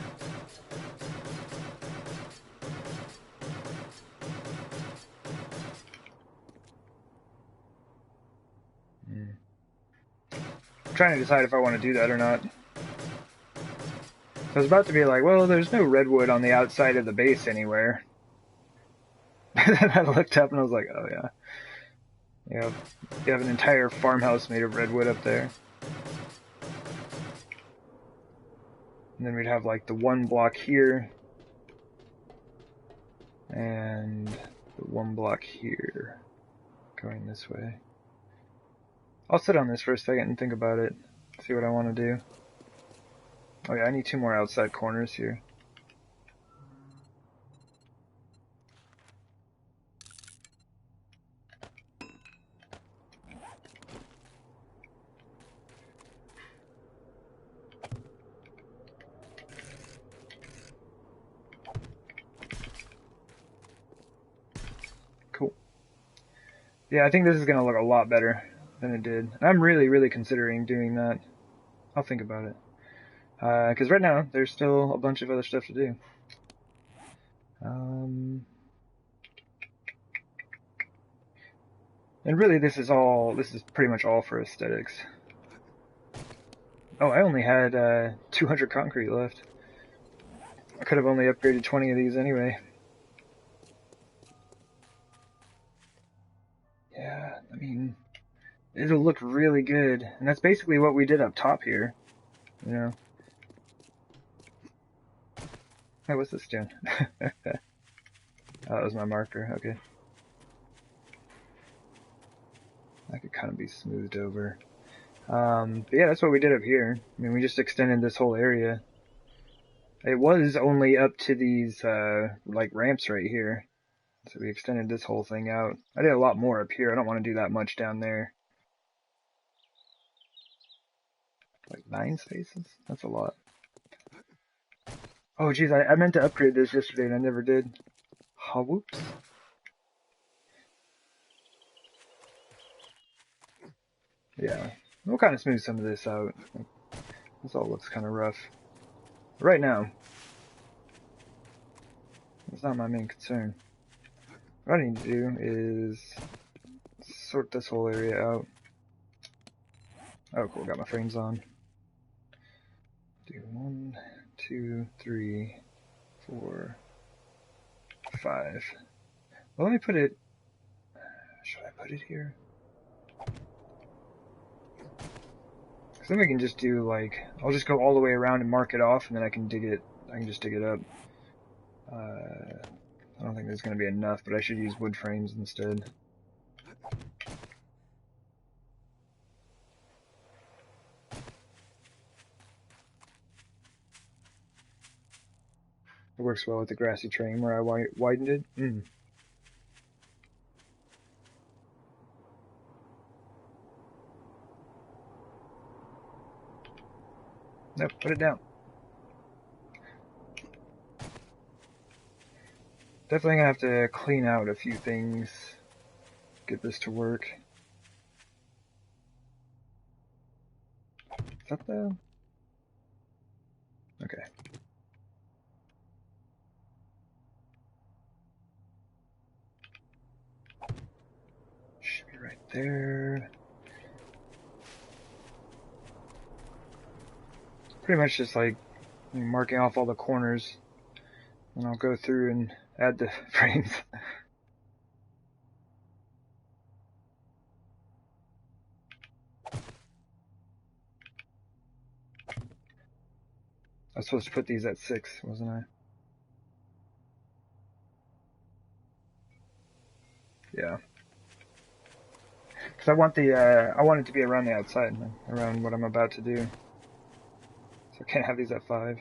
I'm trying to decide if I want to do that or not. I was about to be like, well, there's no redwood on the outside of the base anywhere. Then I looked up and I was like, oh yeah. You have an entire farmhouse made of redwood up there. And then we'd have like the 1 block here. And the 1 block here. Going this way. I'll sit on this for a second and think about it. See what I want to do. Oh yeah, I need 2 more outside corners here. Cool. Yeah, I think this is going to look a lot better than it did. I'm really, really considering doing that. I'll think about it. Because right now, there's still a bunch of other stuff to do. And really, this is pretty much all for aesthetics. Oh, I only had 200 concrete left. I could have only upgraded 20 of these anyway. Yeah, I mean, it'll look really good. And that's basically what we did up top here. You know. Hey, what's this doing? Oh, that was my marker, okay. That could kind of be smoothed over. But yeah, that's what we did up here. I mean, we just extended this whole area. It was only up to these, like, ramps right here. So we extended this whole thing out. I did a lot more up here. I don't want to do that much down there. Like 9 spaces? That's a lot. Oh, geez, I meant to upgrade this yesterday and I never did. Oh, whoops. Yeah, we'll kind of smooth some of this out. This all looks kind of rough. But right now, it's not my main concern. What I need to do is sort this whole area out. Oh, cool, got my frames on. Do 1, 2, 3, 4, 5. Well, let me put it. Should I put it here? Because then we can just do like, I'll just go all the way around and mark it off, and then I can dig it. I can just dig it up. I don't think there's going to be enough, but I should use wood frames instead. It works well with the grassy terrain where I widened it. Nope, put it down. Definitely gonna have to clean out a few things, get this to work. Is that the... Okay. Should be right there. Pretty much just like marking off all the corners, and I'll go through and add the frames. I was supposed to put these at 6, wasn't I? Yeah. Because I want it to be around the outside, around what I'm about to do. So I can't have these at 5.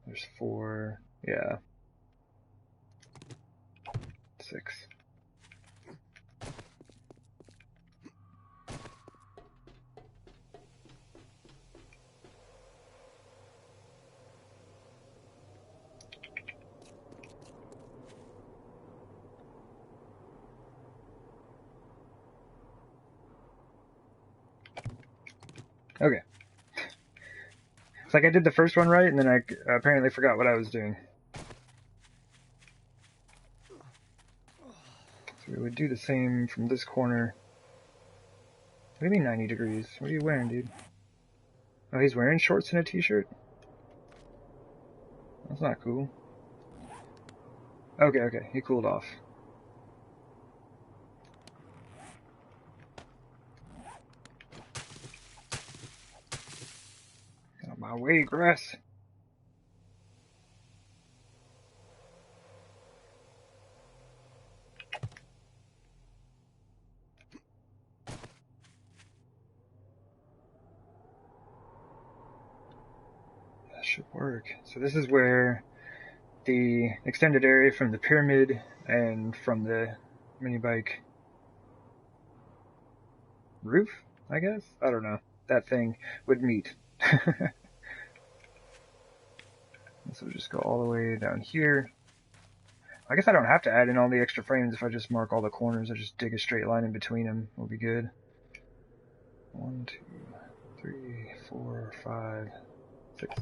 There's 4, yeah. 6. Okay. It's like I did the first one right, and then I apparently forgot what I was doing. So we would do the same from this corner. What do you mean 90 degrees? What are you wearing, dude? Oh, he's wearing shorts and a t-shirt? That's not cool. Okay, okay, he cooled off. Get out of my way, grass. That should work. So this is where the extended area from the pyramid and from the mini bike roof, I guess? I don't know. That thing would meet. So we'll just go all the way down here. I guess I don't have to add in all the extra frames if I just mark all the corners. I just dig a straight line in between them. Will be good. 1, 2, 3, 4, 5, 6.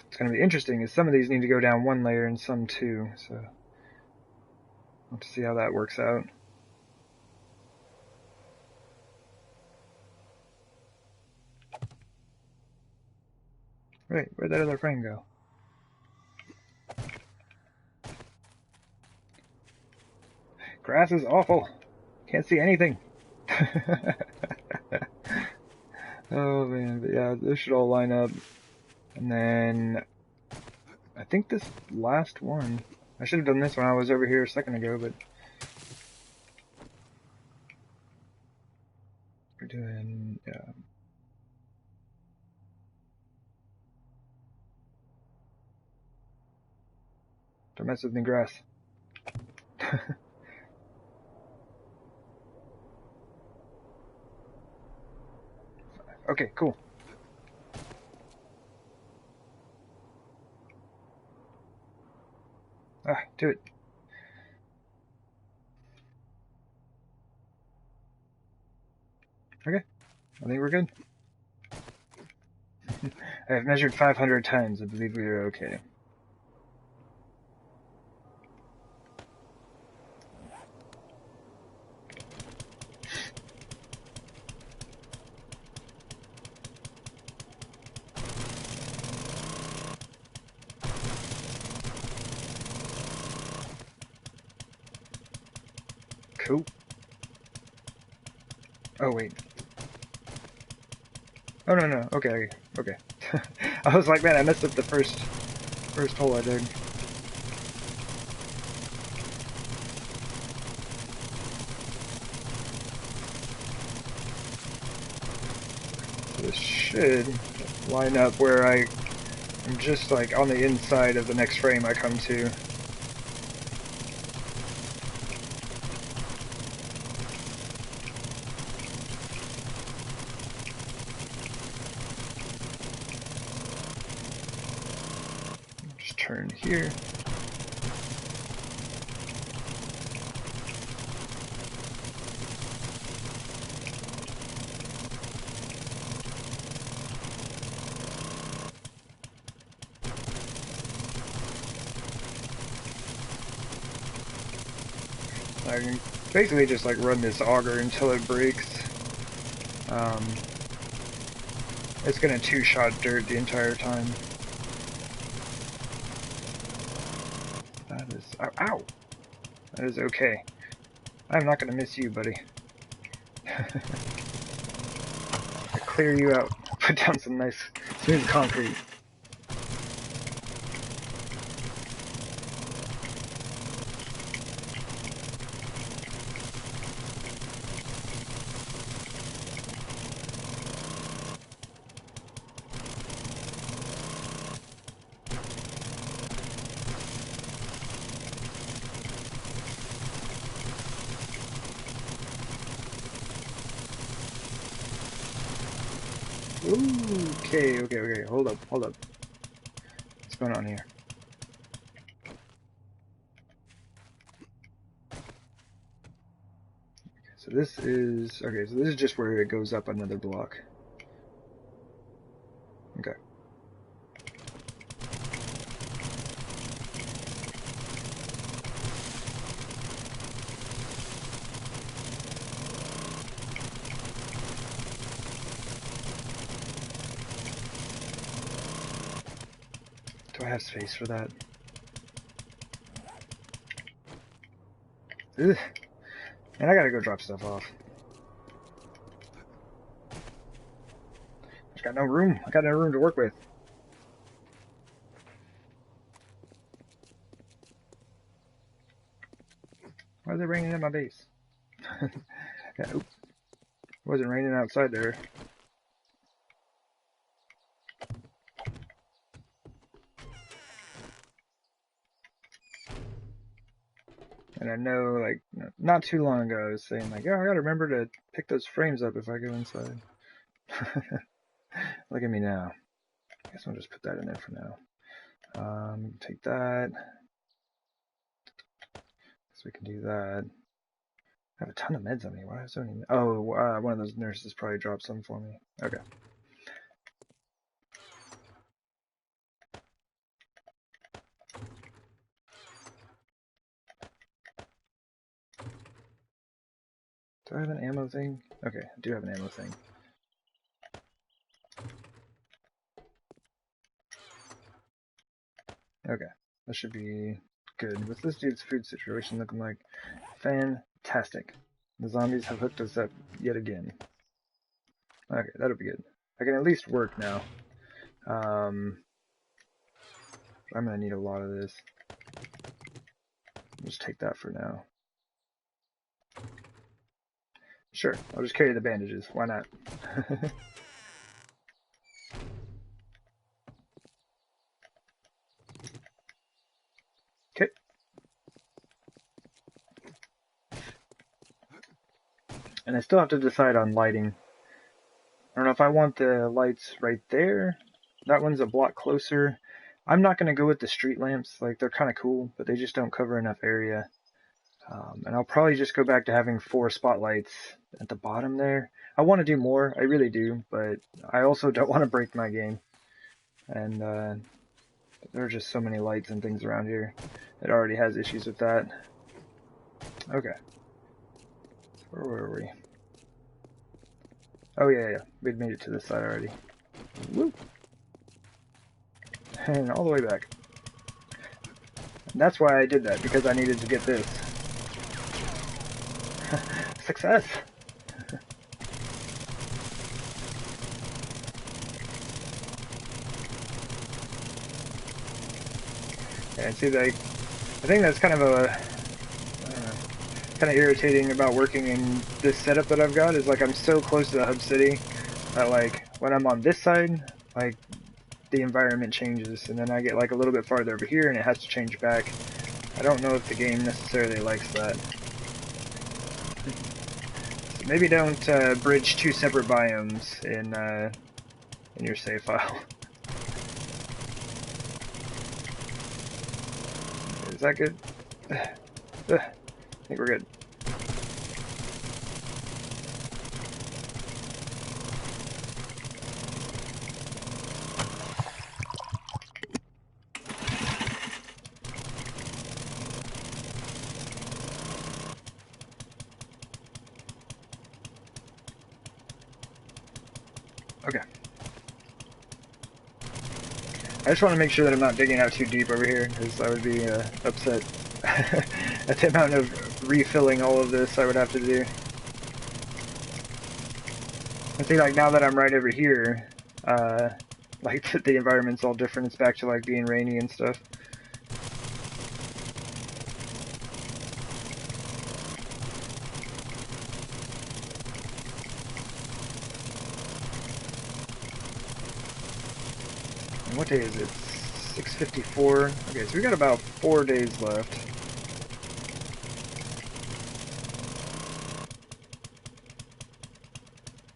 What's going to be interesting is some of these need to go down 1 layer and some 2. So we'll have to see how that works out. Wait, where'd that other frame go? Grass is awful. Can't see anything. Oh man, but yeah, this should all line up. And then I think this last one, I should have done this when I was over here a second ago, but we're doing, yeah. Don't mess with me, grass. Okay, cool. Ah, do it. Okay, I think we're good. I have measured 500 times. I believe we are okay. Cool. Oh, wait. Oh no no. Okay okay. I was like, man, I messed up the first hole I dug. So this should line up where I'm just like on the inside of the next frame I come to. Just turn here. I can basically just like run this auger until it breaks. It's gonna two-shot dirt the entire time. That is, ow, ow! That is okay. I'm not gonna miss you, buddy. I clear you out. Put down some nice smooth concrete. Ooh, okay. Hold up. What's going on here? So this is just where it goes up another block. Okay. Do I have space for that? Ugh. And I gotta go drop stuff off. I got no room. I got no room to work with. Why is it raining at my base? Yeah, oops. It wasn't raining outside there. And I know, like, not too long ago, I was saying, like, yeah, I gotta remember to pick those frames up if I go inside. Look at me now. I guess I'll just put that in there for now. Take that. So we can do that. I have a ton of meds on me. Why is so many? Oh, one of those nurses probably dropped some for me. Okay. Do I have an ammo thing? Okay, I do have an ammo thing. Okay, that should be good. What's this dude's food situation looking like? Fantastic. The zombies have hooked us up yet again. Okay, that'll be good. I can at least work now. I'm gonna need a lot of this. Just take that for now. Sure, I'll just carry the bandages. Why not? Okay. And I still have to decide on lighting. I don't know if I want the lights right there. That one's a block closer. I'm not going to go with the street lamps. Like, they're kind of cool, but they just don't cover enough area. And I'll probably just go back to having 4 spotlights at the bottom there. I want to do more, I really do, but I also don't want to break my game. And there are just so many lights and things around here. It already has issues with that. Okay. Where were we? Oh yeah, we'd made it to this side already. Woo! And all the way back. And that's why I did that, because I needed to get this. Success! And see, like, I think that's kind of kind of irritating about working in this setup that I've got is like I'm so close to the hub city that like when I'm on this side, like the environment changes, and then I get like a little bit farther over here and it has to change back. I don't know if the game necessarily likes that. So maybe don't bridge two separate biomes in your save file. Is that good? I think we're good. Okay. I just want to make sure that I'm not digging out too deep over here, because I would be upset at the amount of refilling all of this I would have to do. I think like now that I'm right over here, like the environment's all different. It's back to like being rainy and stuff. And what day is it? 6:54. Okay, so we got about 4 days left.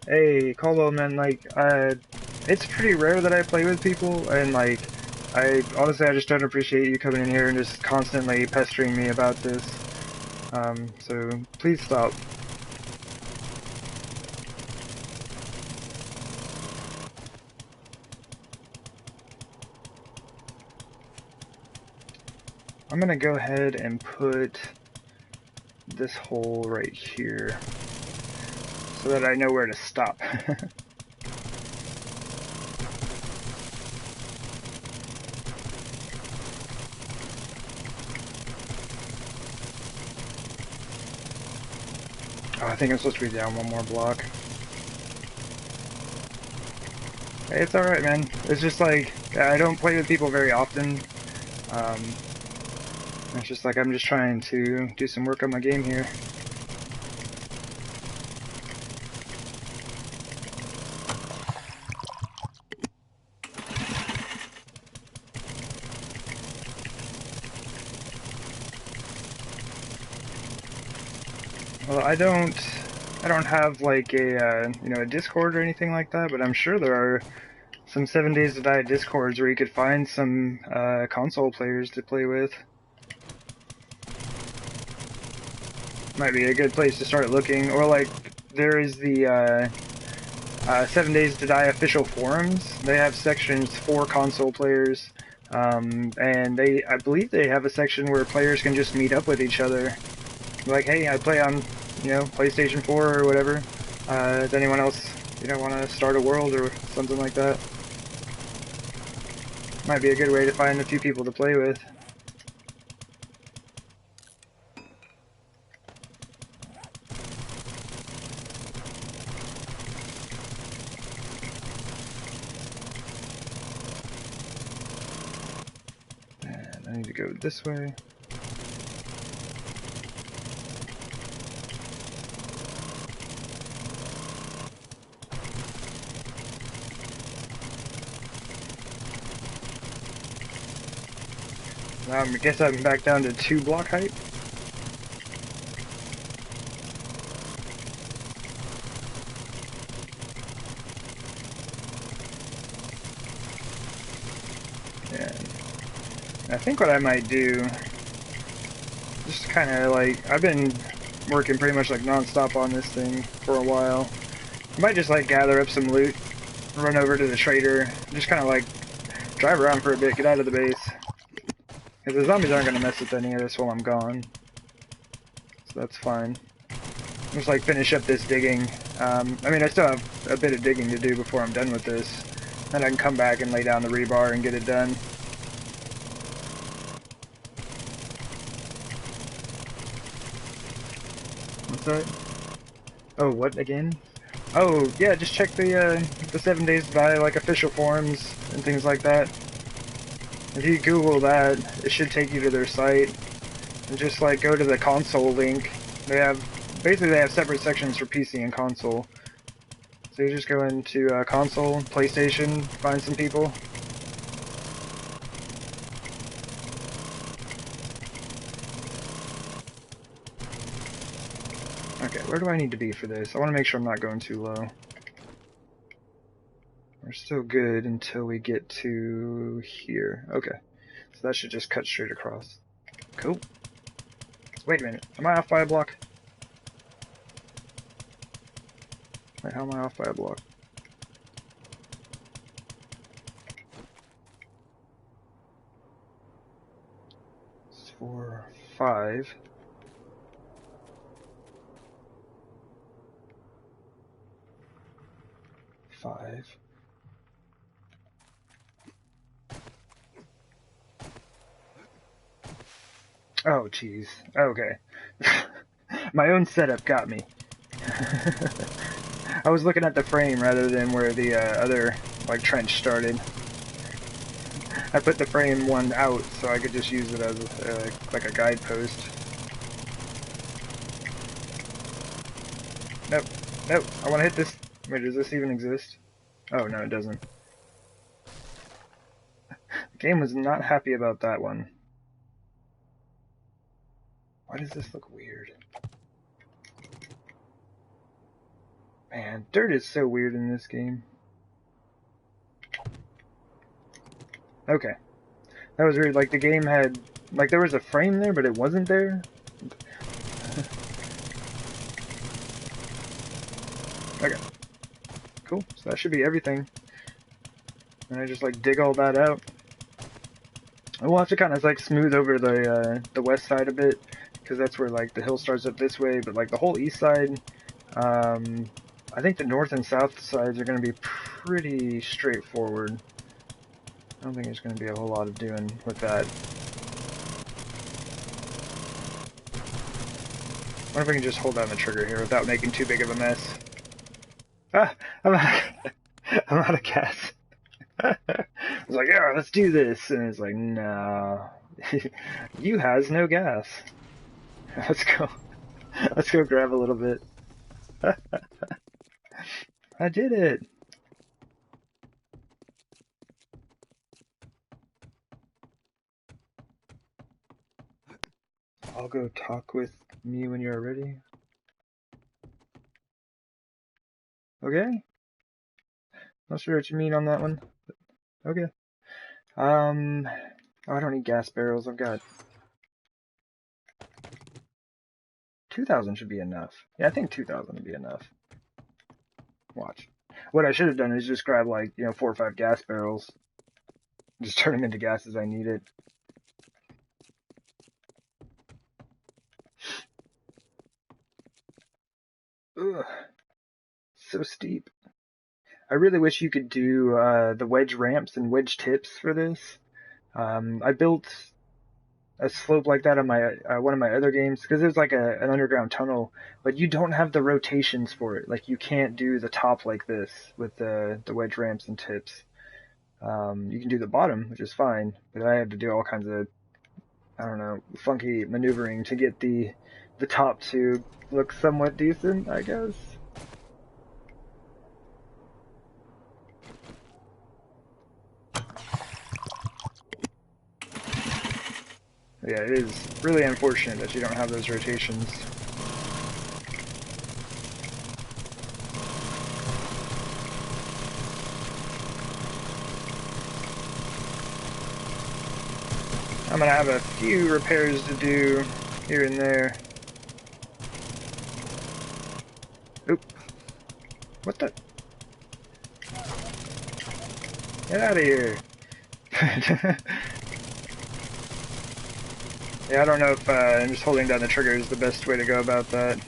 Hey, Caldwell, man, like, it's pretty rare that I play with people, and like, honestly, I just don't appreciate you coming in here and just constantly pestering me about this. So please stop. I'm gonna go ahead and put this hole right here so that I know where to stop. Oh, I think I'm supposed to be down one more block. Hey, it's alright, man. It's just like, I don't play with people very often. It's just like I'm just trying to do some work on my game here. Well, I don't have like a you know, a Discord or anything like that, but I'm sure there are some 7 Days to Die Discords where you could find some console players to play with. Might be a good place to start looking. Or like, there is the 7 Days to Die official forums. They have sections for console players, and I believe they have a section where players can just meet up with each other. Like, hey, I play on, you know, PlayStation 4 or whatever. Does anyone else, you know, want to start a world or something like that? Might be a good way to find a few people to play with. And I need to go this way. I guess I'm back down to 2 block height. And I think what I might do, just kind of like, I've been working pretty much like non-stop on this thing for a while. I might just like gather up some loot, run over to the trader, just kind of like drive around for a bit, get out of the base. Because the zombies aren't going to mess with any of this while I'm gone. So that's fine. Just like finish up this digging. I mean, I still have a bit of digging to do before I'm done with this. Then I can come back and lay down the rebar and get it done. What's that? Oh, what again? Oh, yeah, just check the 7 Days to Die, like, official forums and things like that. If you Google that, it should take you to their site. And just like go to the console link. They have separate sections for PC and console. So you just go into console, PlayStation, find some people. Okay, where do I need to be for this? I want to make sure I'm not going too low. We're still good until we get to here. Okay, so that should just cut straight across. Cool. So wait a minute, am I off by a block? Wait, how am I off by a block? It's 4, 5. Oh, jeez. Okay. My own setup got me. I was looking at the frame rather than where the other like trench started. I put the frame one out so I could just use it as like a guidepost. Nope. Nope. I want to hit this. Wait, does this even exist? Oh, no, it doesn't. The game was not happy about that one. Why does this look weird? Man, dirt is so weird in this game. Okay. That was weird. Like, the game had... Like, there was a frame there, but it wasn't there. Okay. Cool. So that should be everything. And I just, like, dig all that out. And we'll have to kind of, like, smooth over the west side a bit, because that's where, like, the hill starts up this way, but, like, the whole east side, I think the north and south sides are going to be pretty straightforward. I don't think there's going to be a whole lot of doing with that. I wonder if I can just hold down the trigger here without making too big of a mess. Ah! I'm out of gas. I was like, yeah, let's do this. And it's like, no. You has no gas. Let's go. Let's go grab a little bit. I did it. I'll go talk with me when you're ready. Okay. Not sure what you mean on that one. Okay. Oh, I don't need gas barrels. I've got 2,000 should be enough. Yeah, I think 2,000 would be enough. Watch. What I should have done is just grab like, 4 or 5 gas barrels. Just turn them into gas as I need it. Ugh. So steep. I really wish you could do the wedge ramps and wedge tips for this. I built a slope like that on my one of my other games because there's like an underground tunnel, but you don't have the rotations for it. Like you can't do the top like this with the wedge ramps and tips. You can do the bottom, which is fine, but I had to do all kinds of, I don't know, funky maneuvering to get the top to look somewhat decent, I guess. Yeah, it is really unfortunate that you don't have those rotations. I'm gonna have a few repairs to do here and there. Oop. What the? Get out of here. Yeah, I don't know if just holding down the trigger is the best way to go about that.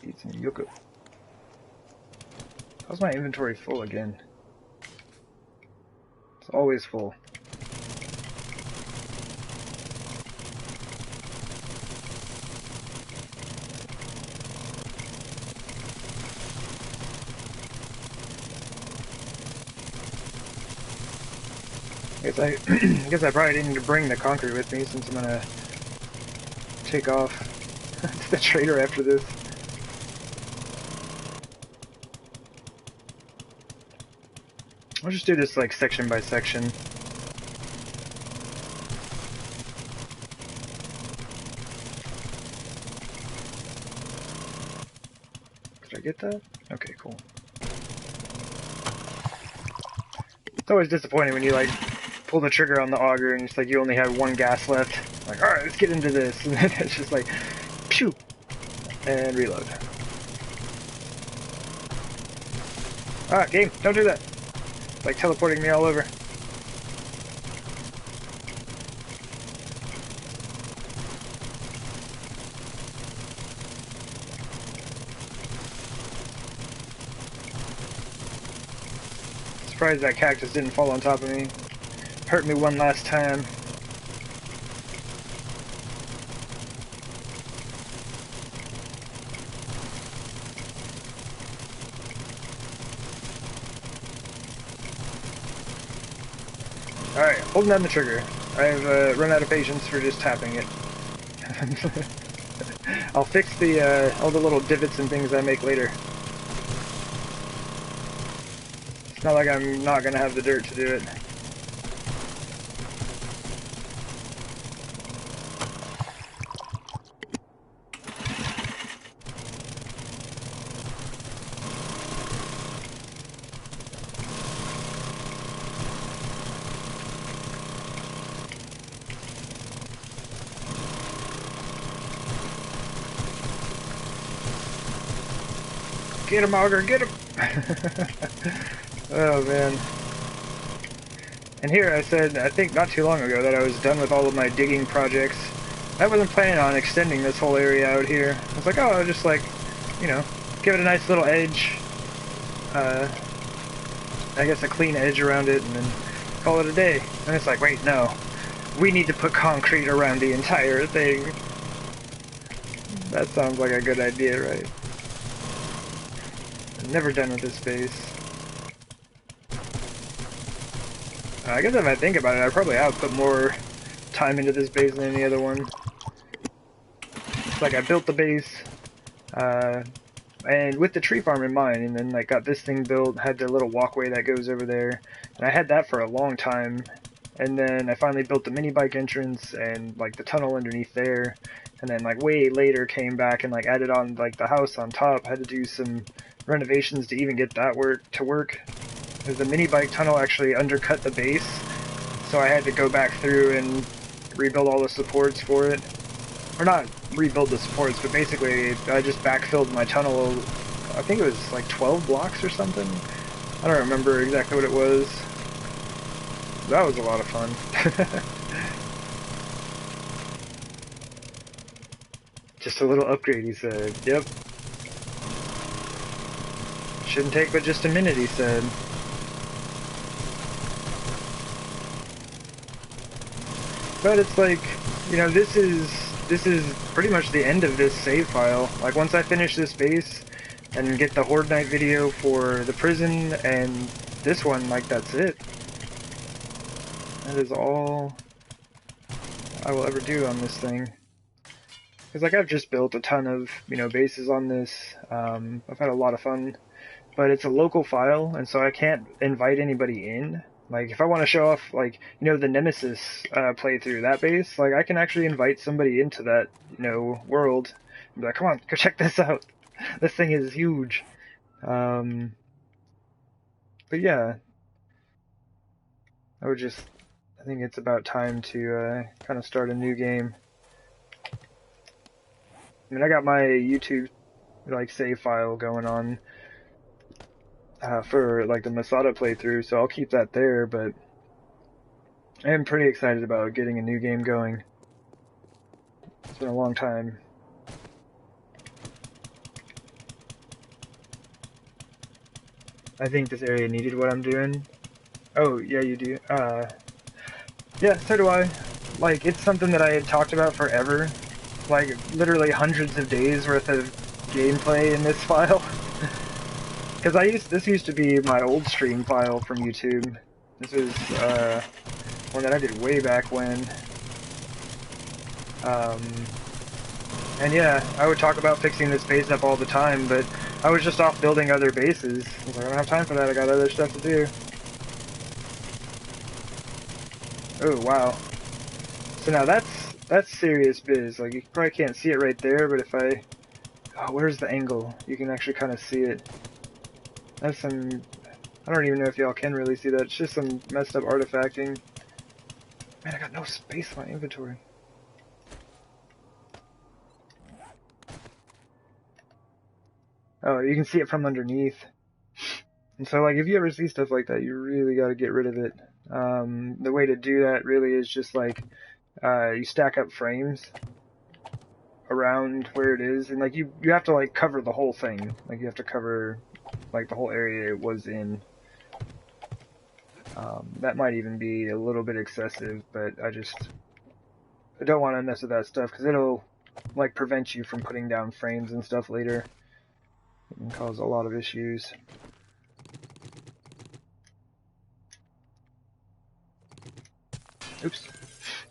Eat some yogurt. How's my inventory full again? It's always full. I guess I probably didn't need to bring the concrete with me since I'm gonna take off to the trader after this. I'll just do this like section by section. Did I get that? Okay, cool. It's always disappointing when you like pull the trigger on the auger and it's like you only have one gas left. Like, alright, let's get into this. And then it's just like, pew! And reload. Ah, game, don't do that. It's like teleporting me all over. Surprised that cactus didn't fall on top of me. Hurt me one last time. Alright, holding down the trigger. I've run out of patience for just tapping it. I'll fix the all the little divots and things I make later. It's not like I'm not gonna have the dirt to do it. Get him, Auger, get him! Oh man. And here I said, I think not too long ago, that I was done with all of my digging projects. I wasn't planning on extending this whole area out here. I was like, oh, I'll just like, you know, give it a nice little edge. I guess a clean edge around it and then call it a day. And it's like, wait, no. We need to put concrete around the entire thing. That sounds like a good idea, right? Never done with this base. I guess if I think about it, I probably have put more time into this base than any other one. It's like I built the base, and with the tree farm in mind, and then like got this thing built, had the little walkway that goes over there, and I had that for a long time. And then I finally built the mini bike entrance and like the tunnel underneath there, and then like way later came back and like added on like the house on top. Had to do some renovations to even get that to work. Because the mini bike tunnel actually undercut the base, so I had to go back through and rebuild all the supports for it. Or not rebuild the supports, but basically I just backfilled my tunnel. I think it was like 12 blocks or something. I don't remember exactly what it was. That was a lot of fun. Just a little upgrade, he said. Yep. Shouldn't take but just a minute, he said. But it's like, you know, this is pretty much the end of this save file. Like, once I finish this base and get the Horde Night video for the prison and this one, like, that's it. That is all I will ever do on this thing. Because, like, I've just built a ton of, you know, bases on this. I've had a lot of fun. But it's a local file, and so I can't invite anybody in. Like, if I want to show off, like, you know, the Nemesis playthrough, that base, like, I can actually invite somebody into that, you know, world. And be like, come on, go check this out. This thing is huge. But yeah. I think it's about time to kind of start a new game. I mean, I got my YouTube, like, save file going on. For like the Masada playthrough, so I'll keep that there, but I am pretty excited about getting a new game going. It's been a long time. I think this area needed what I'm doing. Oh, yeah, you do. Yeah, so do I. Like, it's something that I had talked about forever. Like, literally hundreds of days worth of gameplay in this file. Because this used to be my old stream file from YouTube. This was, one that I did way back when. And yeah, I would talk about fixing this base up all the time, but I was just off building other bases. I was like, I don't have time for that, I got other stuff to do. Oh, wow. So now that's serious biz. Like, you probably can't see it right there, but if I... Oh, where's the angle? You can actually kind of see it. That's some... I don't even know if y'all can really see that. It's just some messed up artifacting. Man, I got no space in my inventory. Oh, you can see it from underneath. And so, like, if you ever see stuff like that, you really got to get rid of it. The way to do that really is just, like, you stack up frames around where it is, and, like, you have to, like, cover the whole thing. Like, you have to cover, like, the whole area it was in. That might even be a little bit excessive, but I don't want to mess with that stuff, because it'll, like, prevent you from putting down frames and stuff later. It can cause a lot of issues. Oops.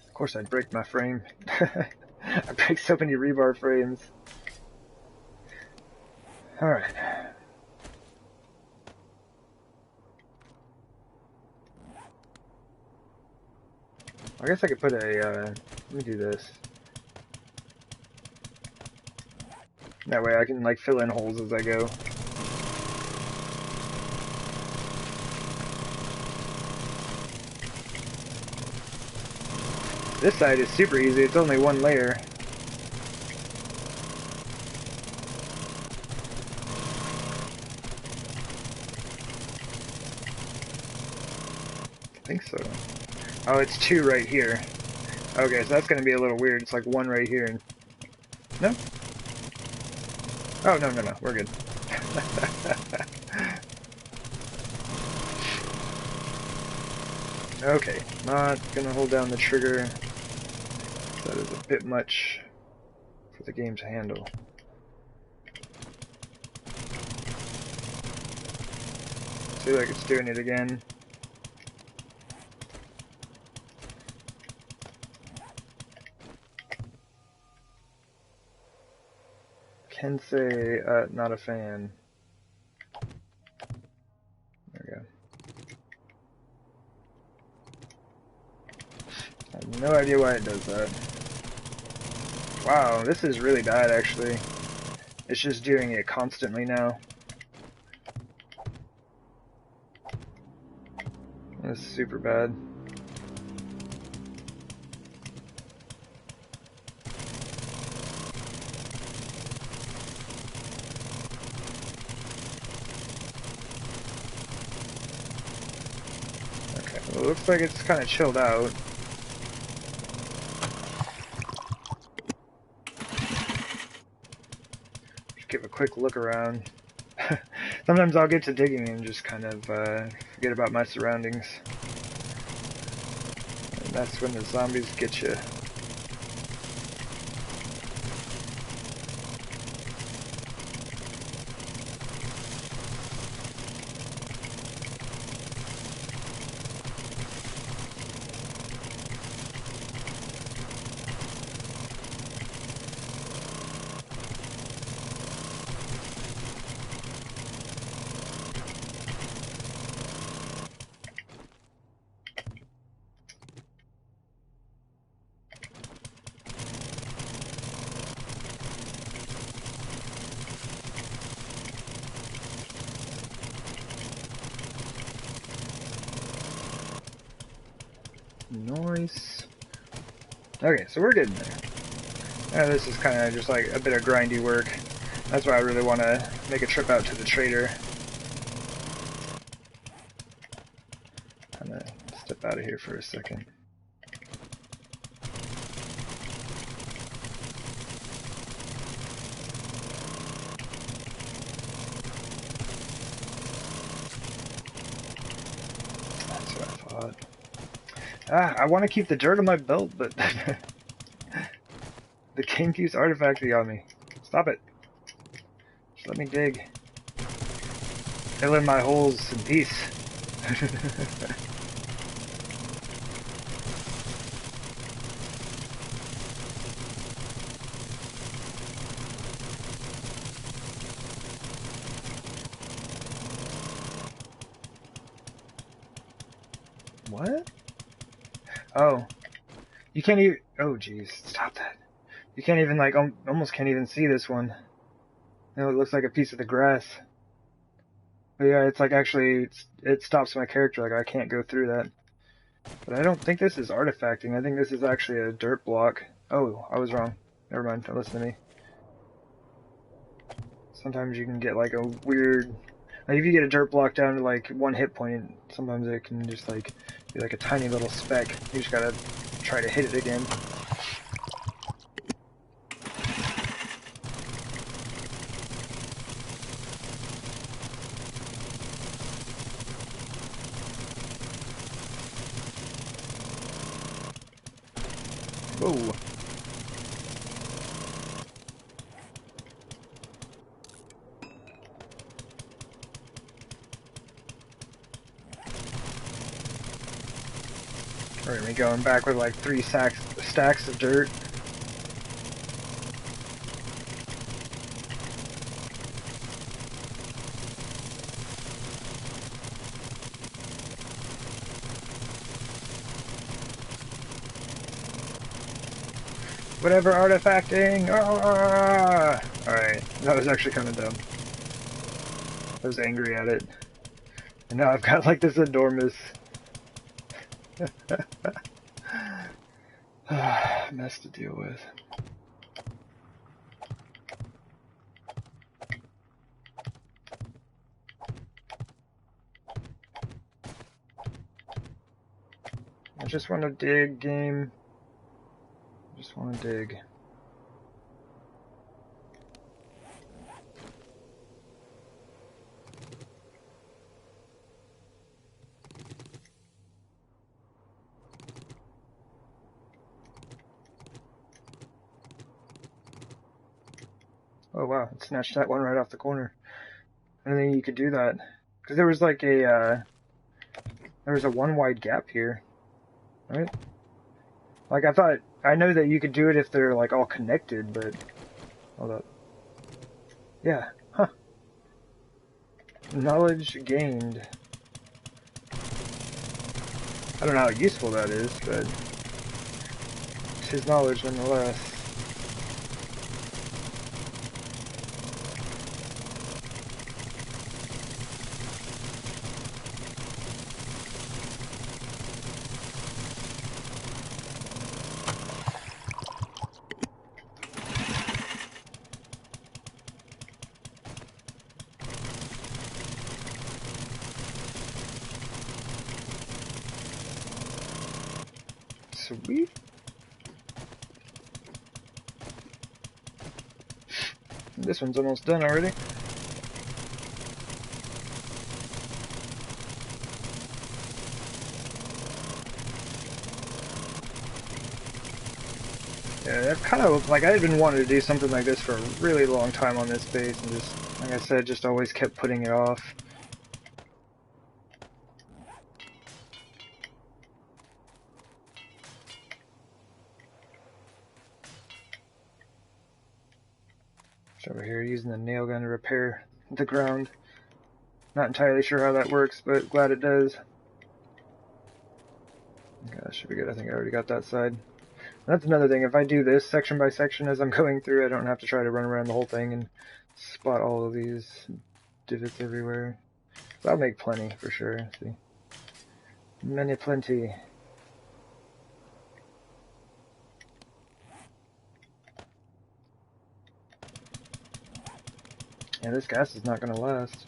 Of course I'd break my frame. I break so many rebar frames. Alright. I guess I could put a, let me do this. That way I can, like, fill in holes as I go. This side is super easy, it's only one layer. I think so. Oh, it's two right here. Okay, so that's gonna be a little weird. It's like one right here and... No? Oh, no, we're good. Okay, not gonna hold down the trigger. That is a bit much for the game to handle. See, like it's doing it again. Can say, not a fan. There we go. I have no idea why it does that. Wow, this is really bad actually. It's just doing it constantly now. This is super bad. Okay, well, it looks like it's kind of chilled out. Just give a quick look around. Sometimes I'll get to digging and just kind of forget about my surroundings. And that's when the zombies get you. Nice. Okay, so we're getting there. This is kind of just like a bit of grindy work. That's why I really want to make a trip out to the trader. I'm gonna step out of here for a second. That's what I thought. I want to keep the dirt on my belt, but the game keeps artifacting on me. Stop it. Just let me dig. Fill in my holes in peace. What? Oh. You can't even... Oh, jeez. Stop that. You can't even, like, almost can't even see this one. You know, it looks like a piece of the grass. But yeah, it's like actually... it stops my character. Like, I can't go through that. But I don't think this is artifacting. I think this is actually a dirt block. Oh, I was wrong. Never mind. Don't listen to me. Sometimes you can get, like, a weird... Like, if you get a dirt block down to, like, 1 hit point, sometimes it can just, like, be like a tiny little speck. You just gotta try to hit it again. Whoa. We're gonna be going back with like 3 stacks of dirt. Whatever artifacting! Ah! Alright, that was actually kind of dumb. I was angry at it. And now I've got like this enormous mess to deal with. I just want to dig, game. I just want to dig. Oh wow, it snatched that one right off the corner. I didn't think you could do that. Because there was like a, there was a 1 wide gap here. Right? Like I know that you could do it if they're like all connected, but... Hold up. Yeah, huh. Knowledge gained. I don't know how useful that is, but... it's his knowledge nonetheless. Sweet. This one's almost done already. Yeah, I've kind of, like, I've been wanting to do something like this for a really long time on this base, and just, like I said, just always kept putting it off. Over here using the nail gun to repair the ground. Not entirely sure how that works, but glad it does. Okay, that should be good. I think I already got that side. That's another thing. If I do this section by section as I'm going through, I don't have to try to run around the whole thing and spot all of these divots everywhere. So I'll make plenty for sure. Let's see. Many plenty. Yeah, this gas is not going to last.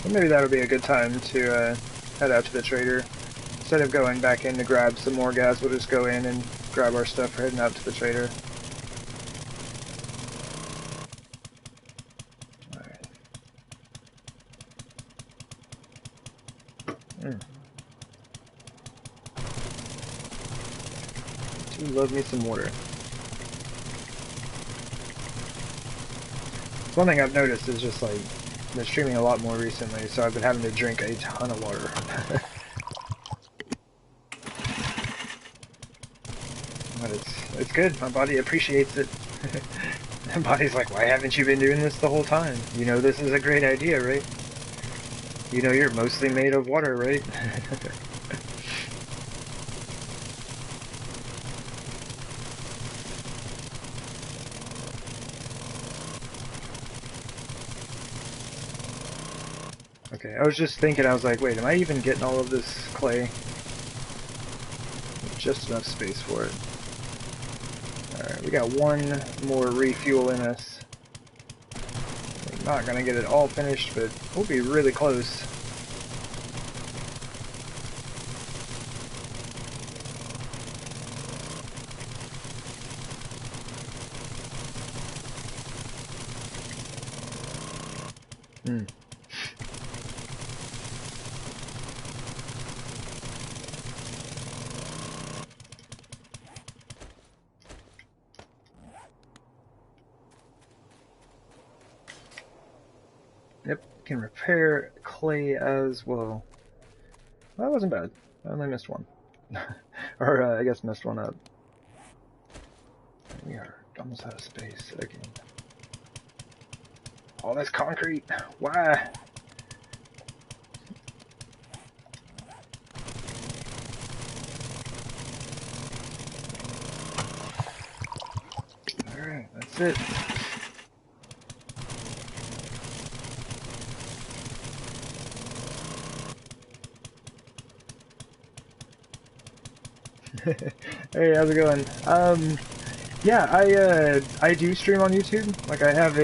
Well, maybe that'll be a good time to head out to the trader. Instead of going back in to grab some more gas, we'll just go in and grab our stuff for heading out to the trader. Alright. Do love me some water. One thing I've noticed is just like, I've been streaming a lot more recently, so I've been having to drink a ton of water. but it's good. My body appreciates it. My body's like, why haven't you been doing this the whole time? You know this is a great idea, right? You know you're mostly made of water, right? Okay, I was just thinking, I was like, wait, am I even getting all of this clay? Just enough space for it. Alright, we got one more refuel in us. We're not gonna get it all finished, but we'll be really close. Hmm. Yep, can repair clay as well. Well, that wasn't bad. I only missed one. Or, I guess messed one up. We are almost out of space again. All this concrete. Why? Alright, that's it. Hey, how's it going? Yeah, I do stream on YouTube. Like I have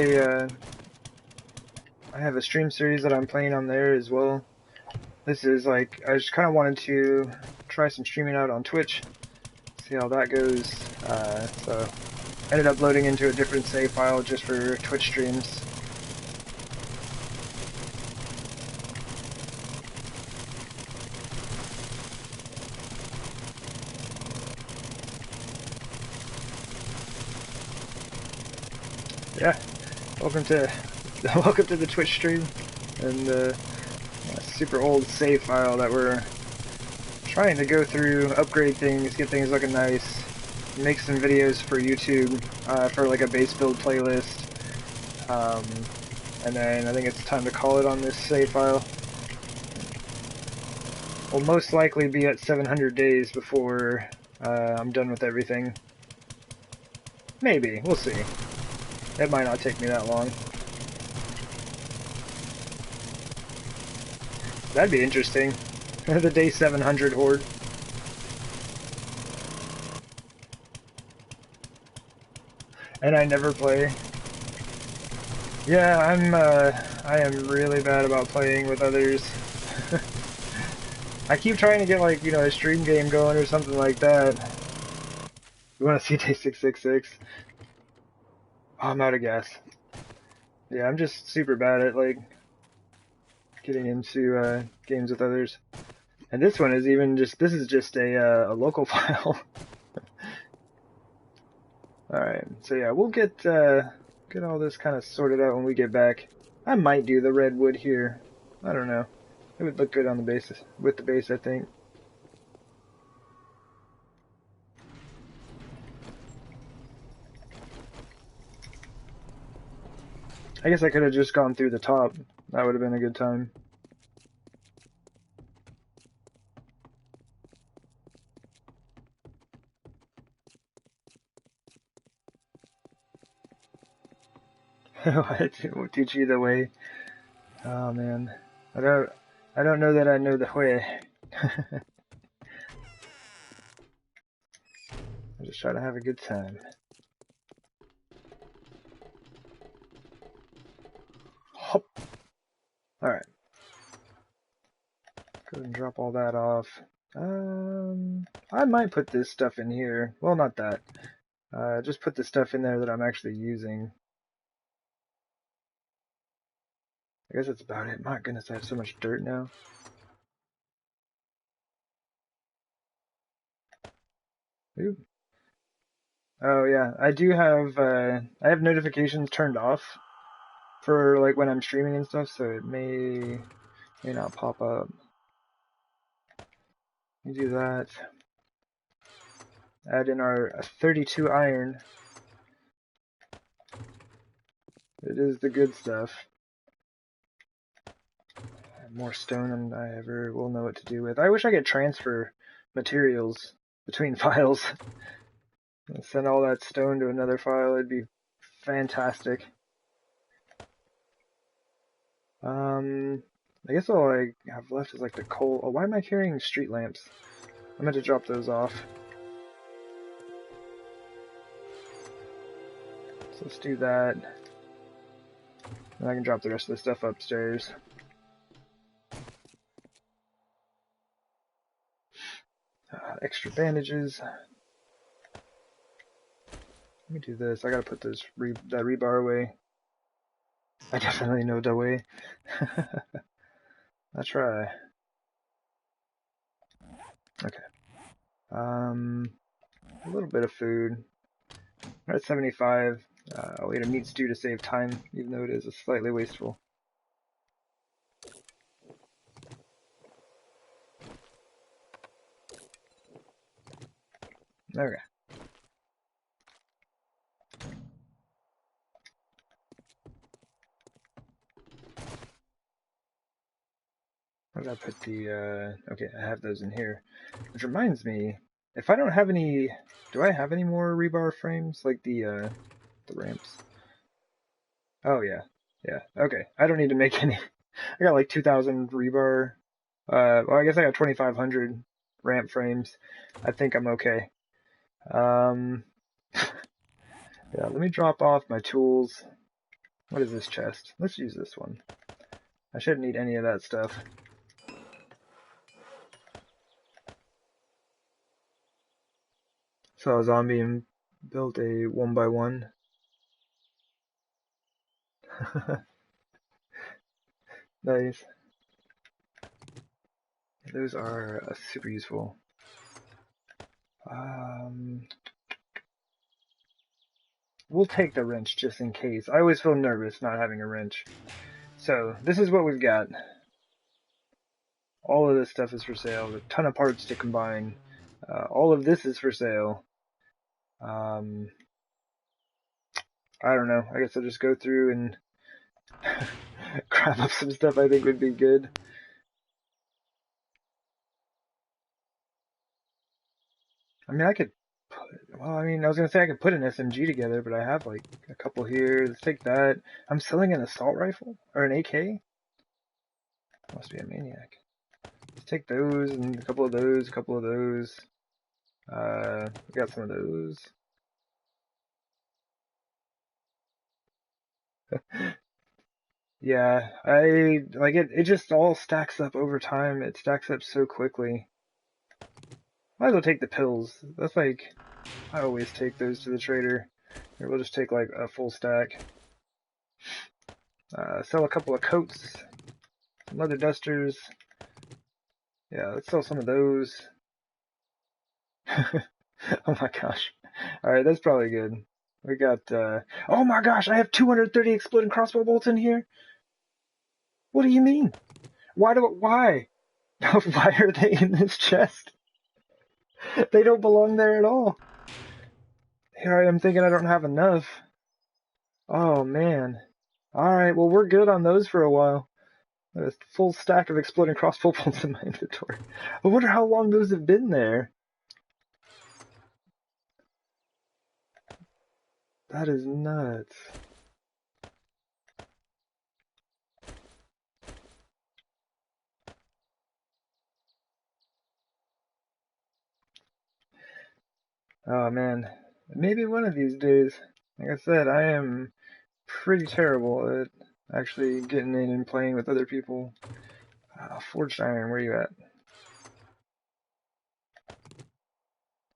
a stream series that I'm playing on there as well. This is like, I just kind of wanted to try some streaming out on Twitch, see how that goes. So ended up loading into a different save file just for Twitch streams. Yeah, welcome to welcome to the Twitch stream and a super old save file that we're trying to go through, upgrade things, get things looking nice, make some videos for YouTube for like a base build playlist, and then I think it's time to call it on this save file. We'll most likely be at 700 days before I'm done with everything. Maybe, we'll see. It might not take me that long. That'd be interesting. The day 700 horde. And I never play. Yeah, I am really bad about playing with others. I keep trying to get like, you know, a stream game going or something like that. You wanna see day 666? Oh, I'm out of gas. Yeah, I'm just super bad at like getting into games with others. And this one is even just, this is just a local file. Alright, so yeah, we'll get all this kind of sorted out when we get back. I might do the redwood here. I don't know. It would look good on the base, with the base, I think. I guess I could have just gone through the top. That would have been a good time. What? We'll teach you the way. Oh man, I don't know that I know the way. I just try to have a good time. Hop. All right. Go ahead and drop all that off. I might put this stuff in here. Well, not that. Just put the stuff in there that I'm actually using. I guess that's about it. My goodness, I have so much dirt now. Ooh. Oh yeah, I do have I have notifications turned off for like when I'm streaming and stuff, so it may not pop up. You do that. Add in our 32 iron. It is the good stuff. More stone than I ever will know what to do with. I wish I could transfer materials between files. And send all that stone to another file. It'd be fantastic. I guess all I have left is like the coal. Oh, why am I carrying street lamps? I meant to drop those off. So let's do that. And I can drop the rest of the stuff upstairs. Extra bandages. Let me do this. I gotta put this that rebar away. I definitely know the way. I'll try. Okay. A little bit of food. We're at 75. I'll eat a meat stew to save time, even though it is slightly wasteful. Okay. Where did I put the, okay, I have those in here. Which reminds me, if I don't have any, do I have any more rebar frames? Like the ramps? Oh, yeah. Yeah, okay. I don't need to make any. I got like 2,000 rebar. Well, I guess I got 2,500 ramp frames. I think I'm okay. Yeah, let me drop off my tools. What is this chest? Let's use this one. I shouldn't need any of that stuff. Saw a zombie and built a 1x1. Nice. Those are super useful. We'll take the wrench just in case. I always feel nervous not having a wrench. So, this is what we've got. All of this stuff is for sale. A ton of parts to combine. All of this is for sale. I don't know. I guess I'll just go through and grab up some stuff I think would be good. I mean, I could put, well, I mean, I was going to say I could put an SMG together, but I have like a couple here. Let's take that. I'm selling an assault rifle? Or an AK? Must be a maniac. Let's take those and a couple of those, a couple of those. We got some of those. Yeah, I like it. It just all stacks up over time. It stacks up so quickly. Might as well take the pills. That's like, I always take those to the trader. Here, we'll just take like a full stack. Sell a couple of coats, some leather dusters. Yeah, let's sell some of those. Oh my gosh. Alright, that's probably good. We got, oh my gosh, I have 230 exploding crossbow bolts in here? What do you mean? Why? Why are they in this chest? They don't belong there at all. Here I am thinking I don't have enough. Oh man. Alright, well we're good on those for a while. There's a full stack of exploding crossbow bolts in my inventory. I wonder how long those have been there. That is nuts. Oh man, maybe one of these days. Like I said, I am pretty terrible at actually getting in and playing with other people. Forged iron, where are you at?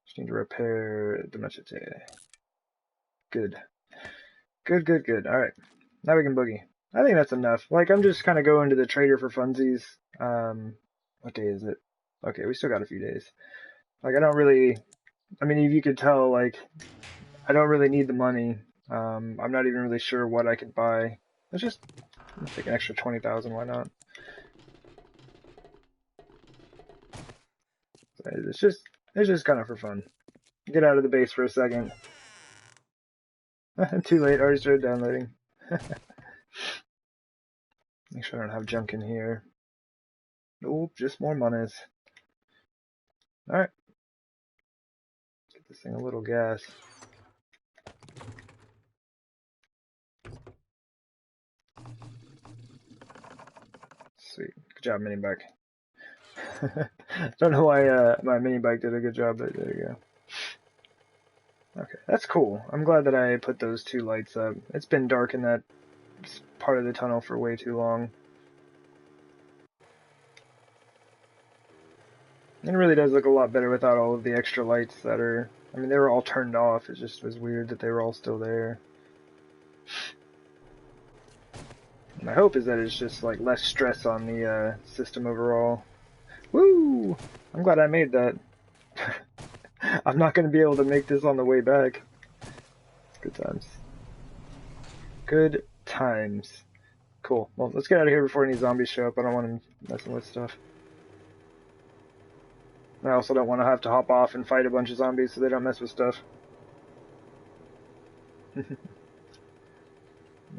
Just need to repair the machete. Good. Good. Alright. Now we can boogie. I think that's enough. Like, I'm just kind of going to the trader for funsies. What day is it? Okay, we still got a few days. Like, I don't really... I mean, if you could tell, like, I don't really need the money. I'm not even really sure what I could buy. Let's take an extra 20,000, why not? It's just kind of for fun. get out of the base for a second. Too late, already started downloading. Make sure I don't have junk in here. Nope, just more monies. Alright. Get this thing a little gas. Sweet. Good job, mini bike. Don't know why my mini bike did a good job, but there you go. Okay, that's cool. I'm glad that I put those two lights up. It's been dark in that part of the tunnel for way too long. It really does look a lot better without all of the extra lights that are... I mean, they were all turned off. It just was weird that they were all still there. My hope is that it's just like less stress on the system overall. Woo! I'm glad I made that. I'm not going to be able to make this on the way back. Good times. Good times. Cool. Well, let's get out of here before any zombies show up. I don't want them messing with stuff. I also don't want to have to hop off and fight a bunch of zombies so they don't mess with stuff.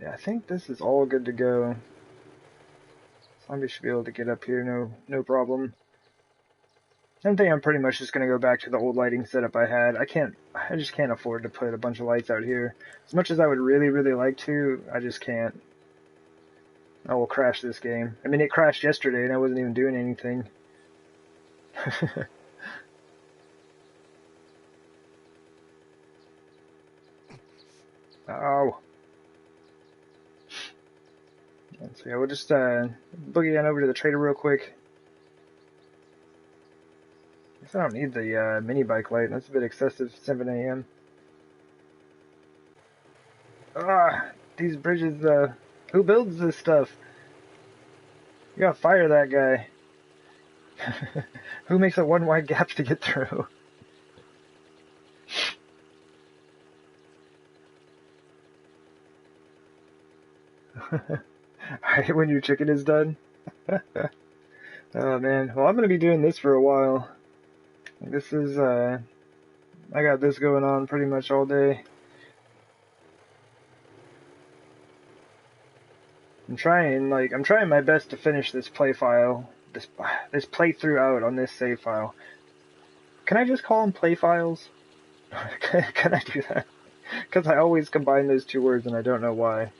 Yeah, I think this is all good to go. Zombies should be able to get up here, no problem. I think I'm pretty much just gonna go back to the old lighting setup I had. I just can't afford to put a bunch of lights out here. As much as I would really, really like to, I just can't. I will crash this game. I mean, it crashed yesterday and I wasn't even doing anything. Oh. So yeah, we'll just boogie on over to the trader real quick. I guess I don't need the mini bike light. That's a bit excessive. 7 a.m. Ah, these bridges. Who builds this stuff? You gotta fire that guy. Who makes a one wide gap to get through? I hate when your chicken is done. Oh man, well I'm gonna be doing this for a while. This is I got this going on pretty much all day. I'm trying my best to finish this play file, this playthrough out on this save file. Can I just call them play files? Can I do that? Because I always combine those two words and I don't know why.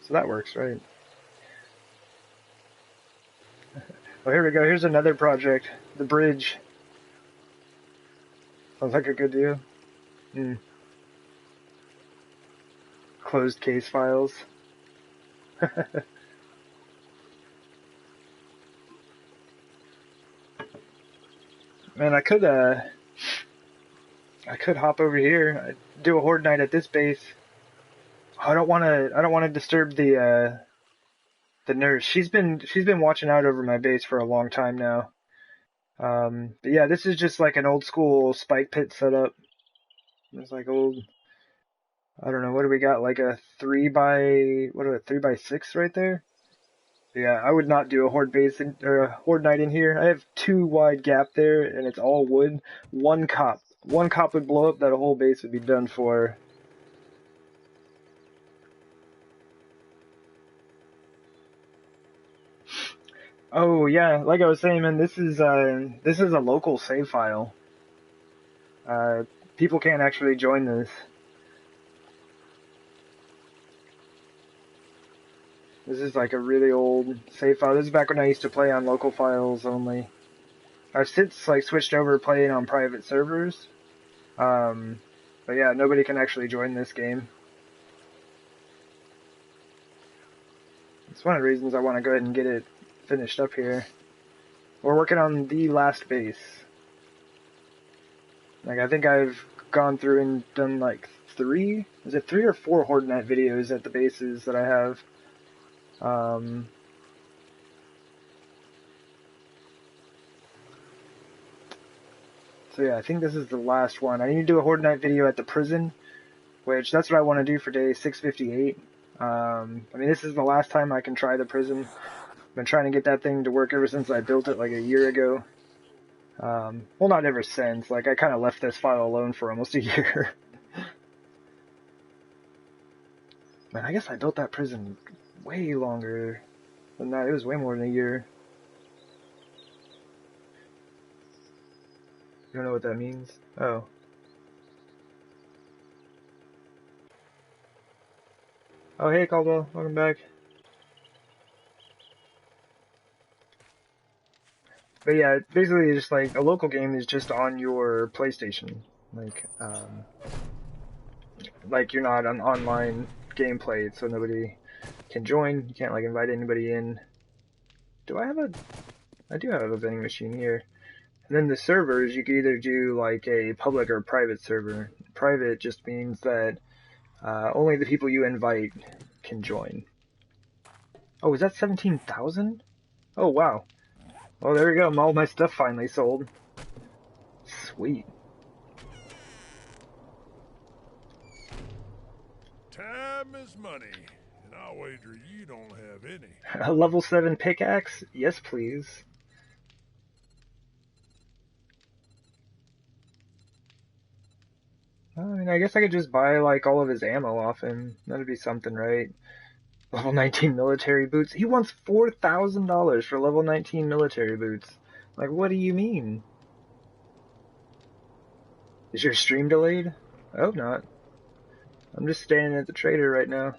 So that works, right? Well, here we go. Here's another project. The bridge. Sounds like a good deal. Closed case files. Man, I could hop over here. I'd do a horde night at this base. I don't want to disturb the nurse. She's been watching out over my base for a long time now. But yeah, this is just like an old school spike pit setup. It's like old. I don't know, what do we got? Like a 3x6 right there? Yeah, I would not do a horde base or a horde night in here. I have 2 wide gap there, and it's all wood. One cop would blow up. That whole base would be done for. Oh yeah, like I was saying, man, this is a local save file. People can't actually join this. This is like a really old save file. This is back when I used to play on local files only. I've since like switched over to playing on private servers. But yeah, nobody can actually join this game. It's one of the reasons I want to go ahead and get it finished up here. We're working on the last base. Like, I think I've gone through and done like 3 or 4 Horde Night videos at the bases that I have. So yeah, I think this is the last one. I need to do a Horde Night video at the prison, which that's what I want to do for day 658. I mean, this is the last time I can try the prison. I've been trying to get that thing to work ever since I built it like a year ago. Well, not ever since. Like, I kind of left this file alone for almost a year. Man, I guess I built that prison way longer than that. It was way more than a year. You don't know what that means? Oh. Oh, hey, Caldwell. Welcome back. But yeah, basically, just like a local game is just on your PlayStation. Like you're not on online gameplay, so nobody can join. You can't like invite anybody in. I do have a vending machine here. And then the servers, you can either do like a public or private server. Private just means that only the people you invite can join. Oh, is that 17,000? Oh, wow. Well, there we go. All my stuff finally sold. Sweet. Time is money, and I'll wager you don't have any. A level 7 pickaxe? Yes, please. I mean, I guess I could just buy, like, all of his ammo off him. That'd be something, right? Level 19 military boots. He wants $4,000 for level 19 military boots. Like, what do you mean? Is your stream delayed? I hope not. I'm just standing at the trader right now.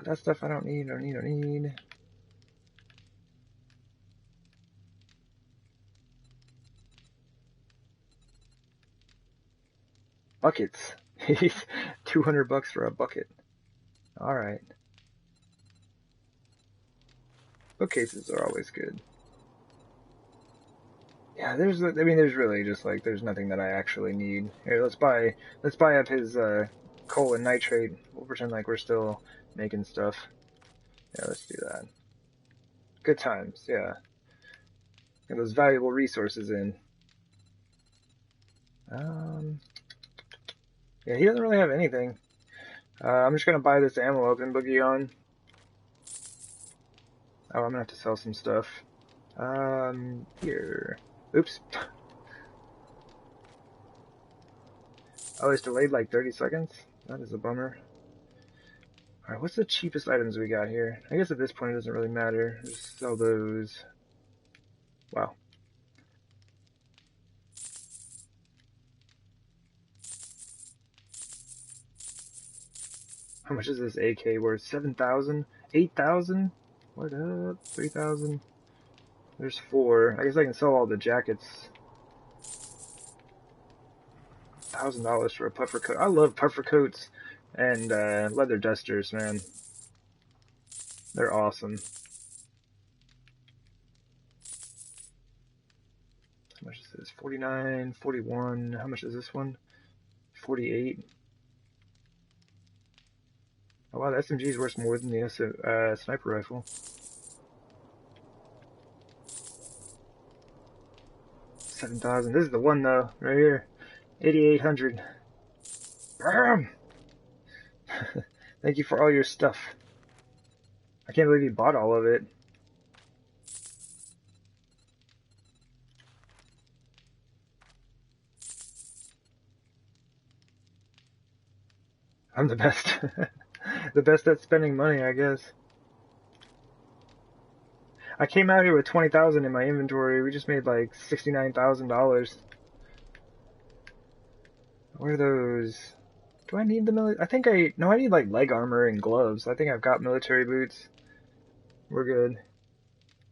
That stuff I don't need. Buckets. He's $200 for a bucket. Alright. Bookcases are always good. Yeah, there's really just like, there's nothing that I actually need. Here, let's buy up his, coal and nitrate. We'll pretend like we're still making stuff. Yeah, let's do that. Good times, yeah. Get those valuable resources in. Yeah, he doesn't really have anything. I'm just gonna buy this ammo up in Boogie on. Oh, I'm gonna have to sell some stuff. Here. Oops. Oh, it's delayed like 30 seconds? That is a bummer. Alright, what's the cheapest items we got here? I guess at this point it doesn't really matter. Just sell those. Wow. How much is this AK worth? 7,000? 8,000? What up? 3,000? There's 4. I guess I can sell all the jackets. $1,000 for a puffer coat. I love puffer coats and leather dusters, man. They're awesome. How much is this? 49, 41. How much is this one? 48. Oh wow, the SMG is worth more than the sniper rifle. 7,000. This is the one though, right here. 8,800. Bam! Thank you for all your stuff. I can't believe you bought all of it. I'm the best. The best at spending money, I guess. I came out here with 20,000 in my inventory. We just made like $69,000. Where are those? Do I need the military? No, I need like leg armor and gloves. I think I've got military boots. We're good.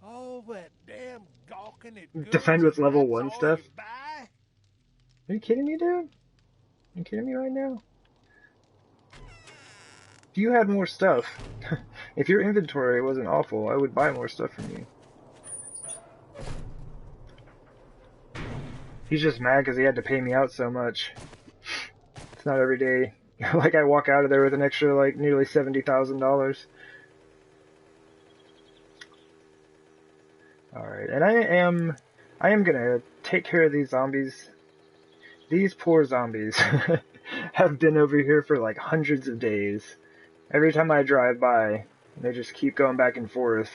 Oh, that damn gawking at Defend with level 1 stuff? Are you kidding me, dude? Are you kidding me right now? If you had more stuff, if your inventory wasn't awful, I would buy more stuff from you. He's just mad because he had to pay me out so much. It's not every day. Like I walk out of there with an extra like nearly $70,000. Alright, and I am gonna take care of these zombies. These poor zombies have been over here for like hundreds of days. Every time I drive by, they just keep going back and forth.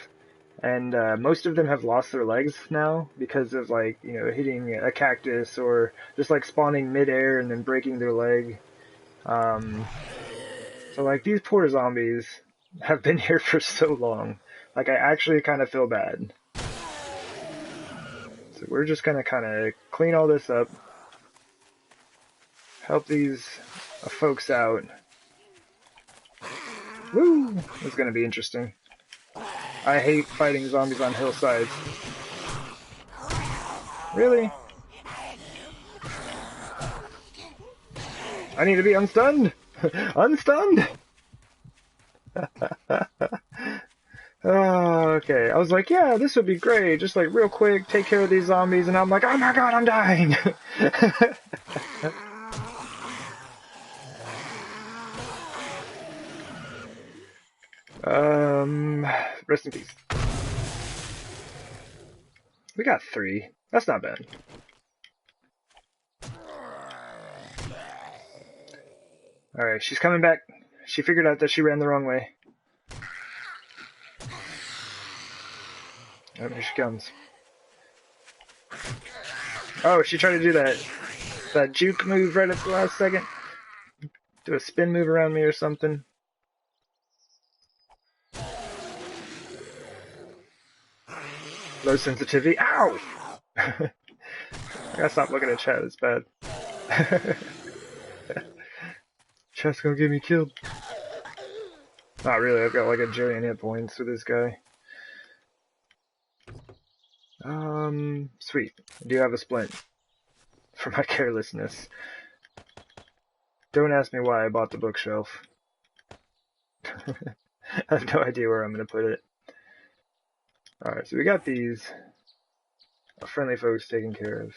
and most of them have lost their legs now because of like, you know, hitting a cactus or just like spawning midair and then breaking their leg. So like these poor zombies have been here for so long. Like I actually kind of feel bad. So we're just gonna kind of clean all this up, help these folks out. Woo! It's gonna be interesting. I hate fighting zombies on hillsides. Really? I need to be unstunned! Unstunned! Oh, okay. I was like, yeah, this would be great. Just like real quick, take care of these zombies, and I'm like, oh my god, I'm dying! Rest in peace. We got 3. That's not bad. Alright, she's coming back. She figured out that she ran the wrong way. Oh, here she comes. Oh, she tried to do that juke move right at the last second. Do a spin move around me or something. Low sensitivity. Ow! I gotta stop looking at chat, it's bad. Chat's gonna get me killed. Not really, I've got like a jillion hit points with this guy. Sweet. I do have a splint. For my carelessness. Don't ask me why I bought the bookshelf. I have no idea where I'm gonna put it. Alright, so we got these. Our friendly folks taken care of.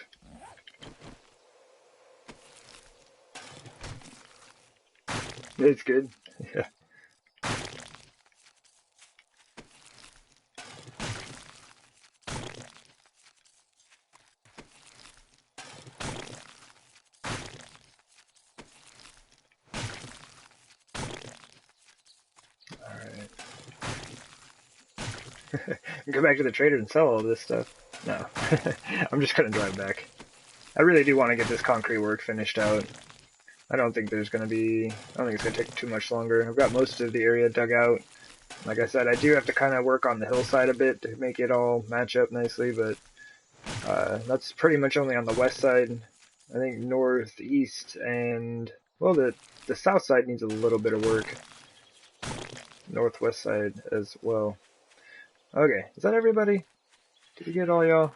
It's good. Yeah. Alright. Go back to the trader and sell all this stuff. No. I'm just gonna drive back. I really do want to get this concrete work finished out. I don't think it's gonna take too much longer. I've got most of the area dug out. Like I said, I do have to kind of work on the hillside a bit to make it all match up nicely, but that's pretty much only on the west side. I think northeast and, well, the south side needs a little bit of work. Northwest side as well. Okay, is that everybody? Did we get all y'all?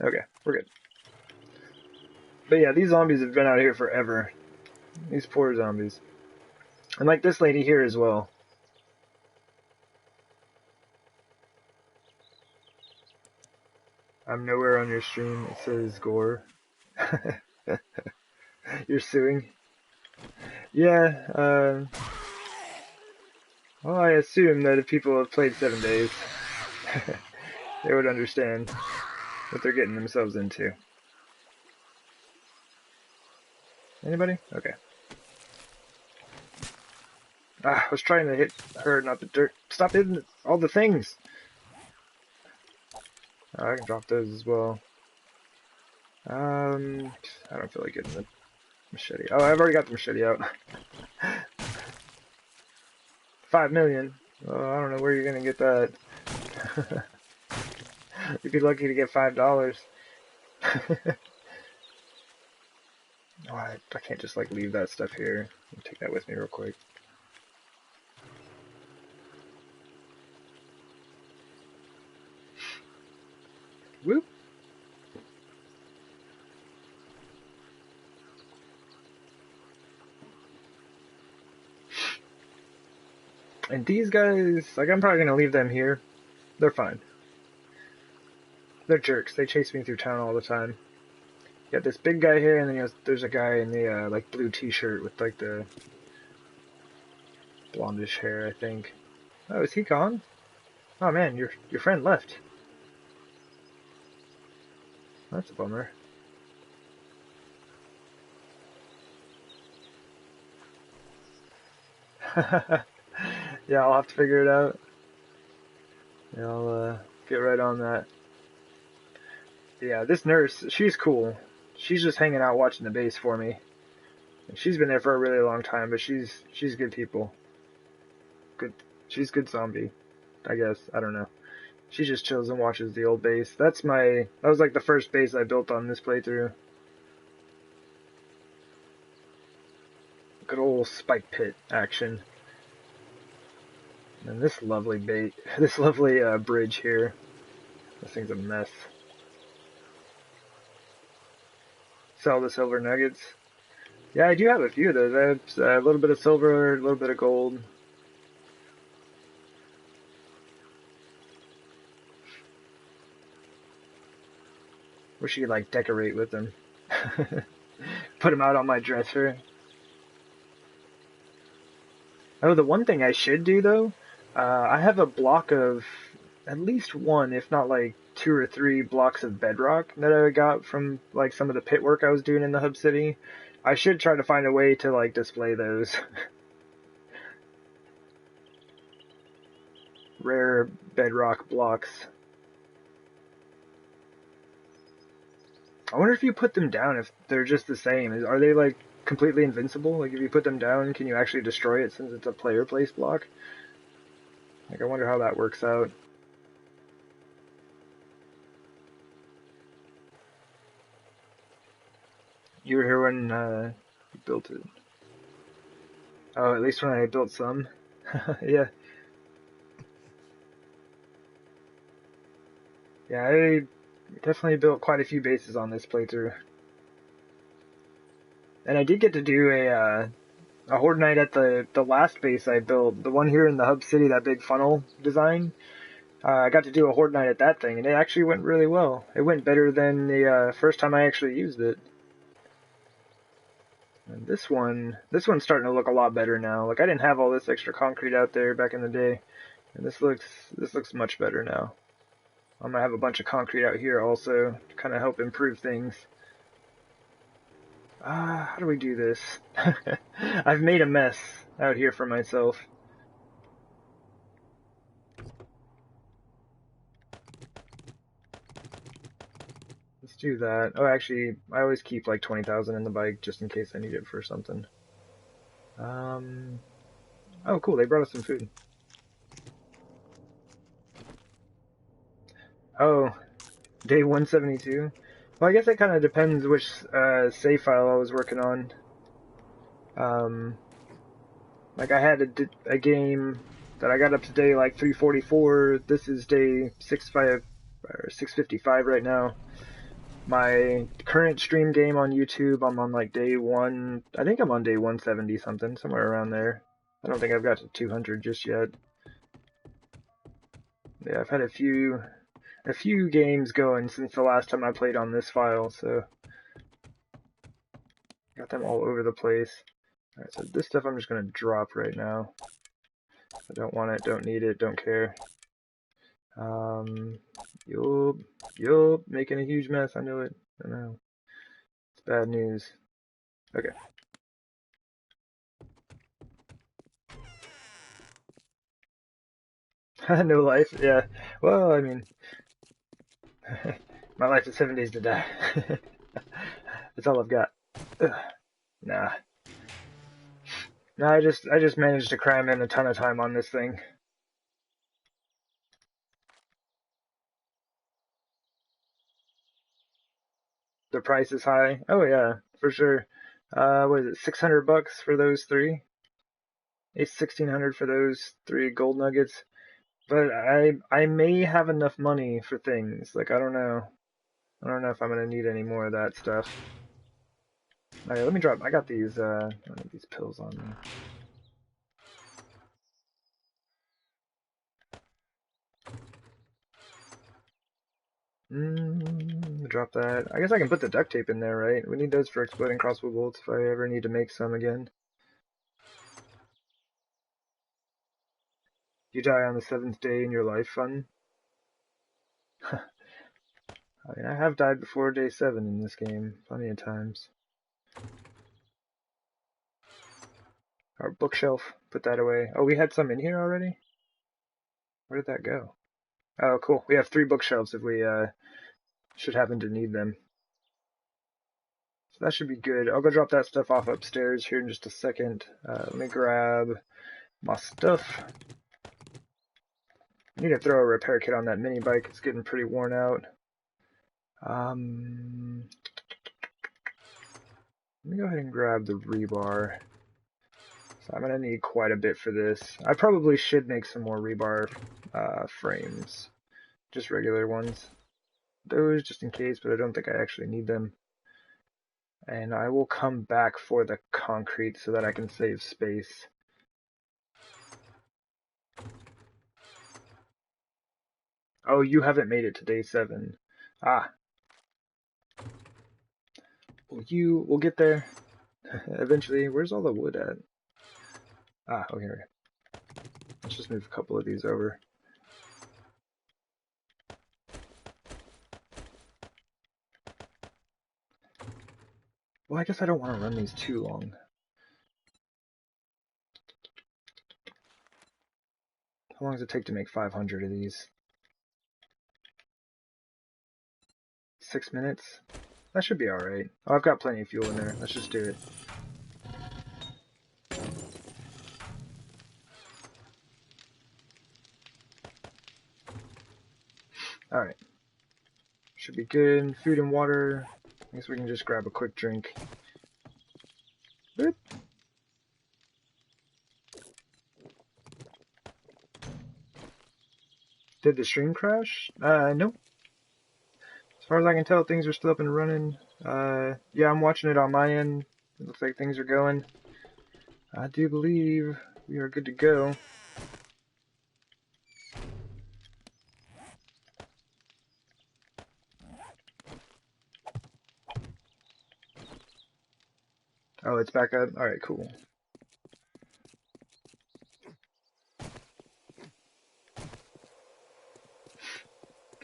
Okay, we're good. But yeah, these zombies have been out here forever. These poor zombies. And like this lady here as well. I'm nowhere on your stream. It says gore. You're suing? Yeah, well, I assume that if people have played 7 days, they would understand what they're getting themselves into. Anybody? Okay. I was trying to hit her, not the dirt. Stop hitting all the things! I can drop those as well. I don't feel like getting the machete. Oh, I've already got the machete out. 5 million. Well, I don't know where you're gonna get that. You'd be lucky to get $5. Oh, I can't just like leave that stuff here. I'll take that with me real quick. Whoop. And these guys, like, I'm probably gonna leave them here. They're fine. They're jerks. They chase me through town all the time. You got this big guy here, and then there's a guy in the like blue T-shirt with like the blondish hair, I think. Oh, is he gone? Oh man, your friend left. That's a bummer. Yeah, I'll have to figure it out. Yeah, I'll get right on that. Yeah, this nurse, she's cool. She's just hanging out watching the base for me. And she's been there for a really long time, but she's good people. Good, she's good zombie, I guess. I don't know. She just chills and watches the old base. That was like the first base I built on this playthrough. Good old spike pit action. And this lovely this lovely bridge here. This thing's a mess. Sell the silver nuggets. Yeah, I do have a few of those. I have a little bit of silver, a little bit of gold. Wish you could like decorate with them. Put them out on my dresser. Oh, the one thing I should do though, I have a block of at least one, if not like two or three blocks of bedrock that I got from like some of the pit work I was doing in the hub city. I should try to find a way to like display those rare bedrock blocks. I wonder if you put them down, if they're just the same. Are they like completely invincible? Like if you put them down, can you actually destroy it since it's a player place block? Like I wonder how that works out. You were here when you built it. Oh, at least when I built some. Yeah. Yeah, I definitely built quite a few bases on this playthrough. And I did get to do a horde night at the last base I built, the one here in the hub city, that big funnel design. I got to do a horde night at that thing, and it actually went really well. It went better than the first time I actually used it. And this one's starting to look a lot better now. Like I didn't have all this extra concrete out there back in the day, and this looks much better now. I'm gonna have a bunch of concrete out here also to kind of help improve things. How do we do this? I've made a mess out here for myself. Let's do that. Oh, actually, I always keep like 20,000 in the bike just in case I need it for something. Um, oh, cool. They brought us some food. Oh, day 172. Well, I guess it kind of depends which save file I was working on. Um, like I had a game that I got up to day like 344. This is day 65 or 655 right now. My current stream game on YouTube, I'm on like day one. I think I'm on day 170 something, somewhere around there. I don't think I've got to 200 just yet. Yeah, I've had a few games going since the last time I played on this file, so got them all over the place. Alright, so this stuff I'm just gonna drop right now. I don't want it, don't need it, don't care. Yup, making a huge mess, I know it. I know. It's bad news. Okay. No life, yeah. Well, I mean, my life is 7 days to die. That's all I've got. Ugh. Nah. No, I just managed to cram in a ton of time on this thing. The price is high. Oh yeah, for sure. What is it? 600 bucks for those three? It's 1600 for those three gold nuggets. But I may have enough money for things. Like I don't know. I don't know if I'm gonna need any more of that stuff. Alright, let me drop. I got these pills on me. Drop that. I guess I can put the duct tape in there, right? We need those for exploding crossbow bolts if I ever need to make some again. You die on the 7th day in your life, fun? I mean, I have died before day 7 in this game, plenty of times. Our bookshelf, put that away. Oh, we had some in here already? Where did that go? Oh, cool. We have 3 bookshelves if we should happen to need them. So that should be good. I'll go drop that stuff off upstairs here in just a second. Let me grab my stuff. I need to throw a repair kit on that mini bike. It's getting pretty worn out. Let me go ahead and grab the rebar. So I'm going to need quite a bit for this. I probably should make some more rebar frames. Just regular ones. Those just in case, but I don't think I actually need them. And I will come back for the concrete so that I can save space. Oh, you haven't made it to day 7. Ah. We'll get there. Eventually. Where's all the wood at? Ah, okay, here we go. Let's just move a couple of these over. Well, I guess I don't want to run these too long. How long does it take to make 500 of these? 6 minutes? That should be alright. Oh, I've got plenty of fuel in there. Let's just do it. Alright. Should be good. Food and water. I guess we can just grab a quick drink. Boop. Did the stream crash? Nope. As far as I can tell, things are still up and running. Yeah, I'm watching it on my end. It looks like things are going. I do believe we are good to go. Oh, it's back up? Alright, cool.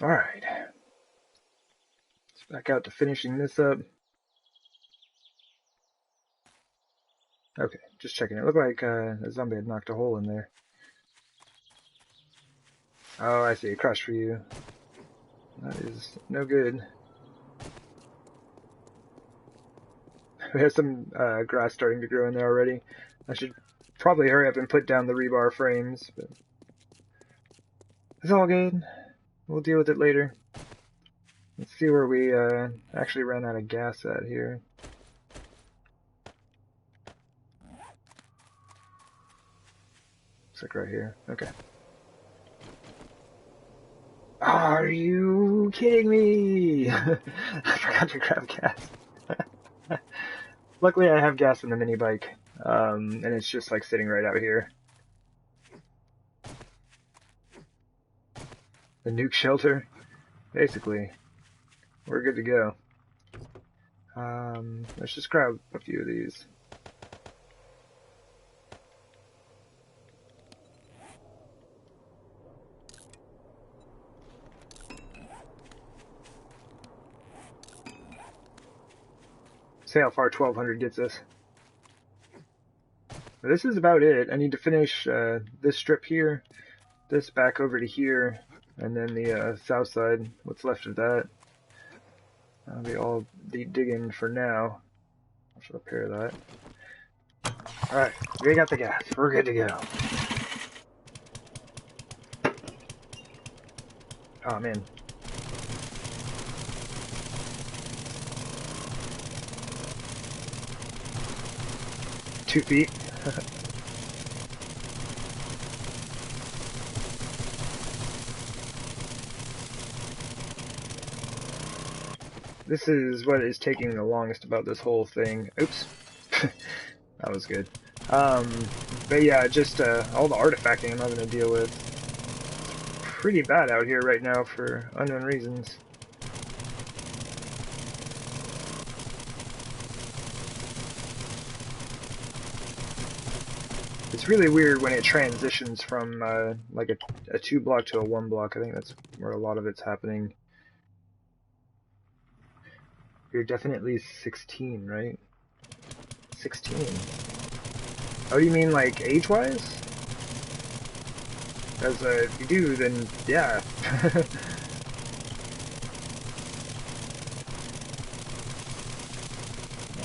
Alright. Let's back out to finishing this up. Okay, just checking. It looked like a zombie had knocked a hole in there. Oh, I see. It crashed for you. That is no good. We have some grass starting to grow in there already. I should probably hurry up and put down the rebar frames, but it's all good. We'll deal with it later. Let's see where we actually ran out of gas at here. Looks like right here. Okay. Are you kidding me? I forgot to grab gas. Luckily, I have gas in the mini bike, and it's just like sitting right out here. The nuke shelter, basically, we're good to go. Let's just grab a few of these. See how far 1200 gets us. But this is about it. I need to finish this strip here, this back over to here, and then the south side, what's left of that. That'll be all the digging for now. I should repair that. Alright, we got the gas. We're good to go. Oh man. Two feet. This is what is taking the longest about this whole thing. Oops. That was good. But yeah, just all the artifacting I'm having to deal with. Pretty bad out here right now for unknown reasons. It's really weird when it transitions from like a 2 block to a 1 block. I think that's where a lot of it's happening. You're definitely 16, right? 16. Oh, you mean like age-wise? As if you do, then yeah.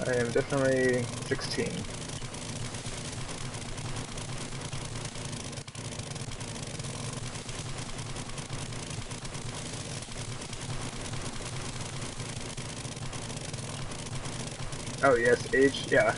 I am definitely 16. Oh yes, age, yeah.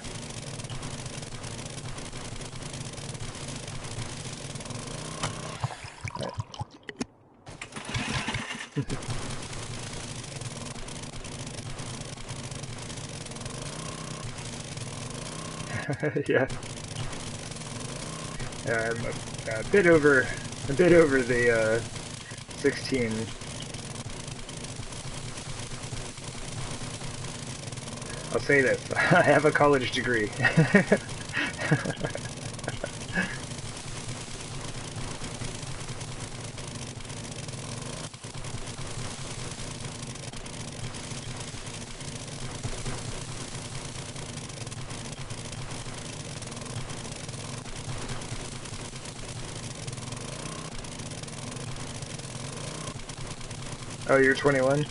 Yeah. I'm a bit over the 16. I'll say this: I have a college degree. Oh, you're 21?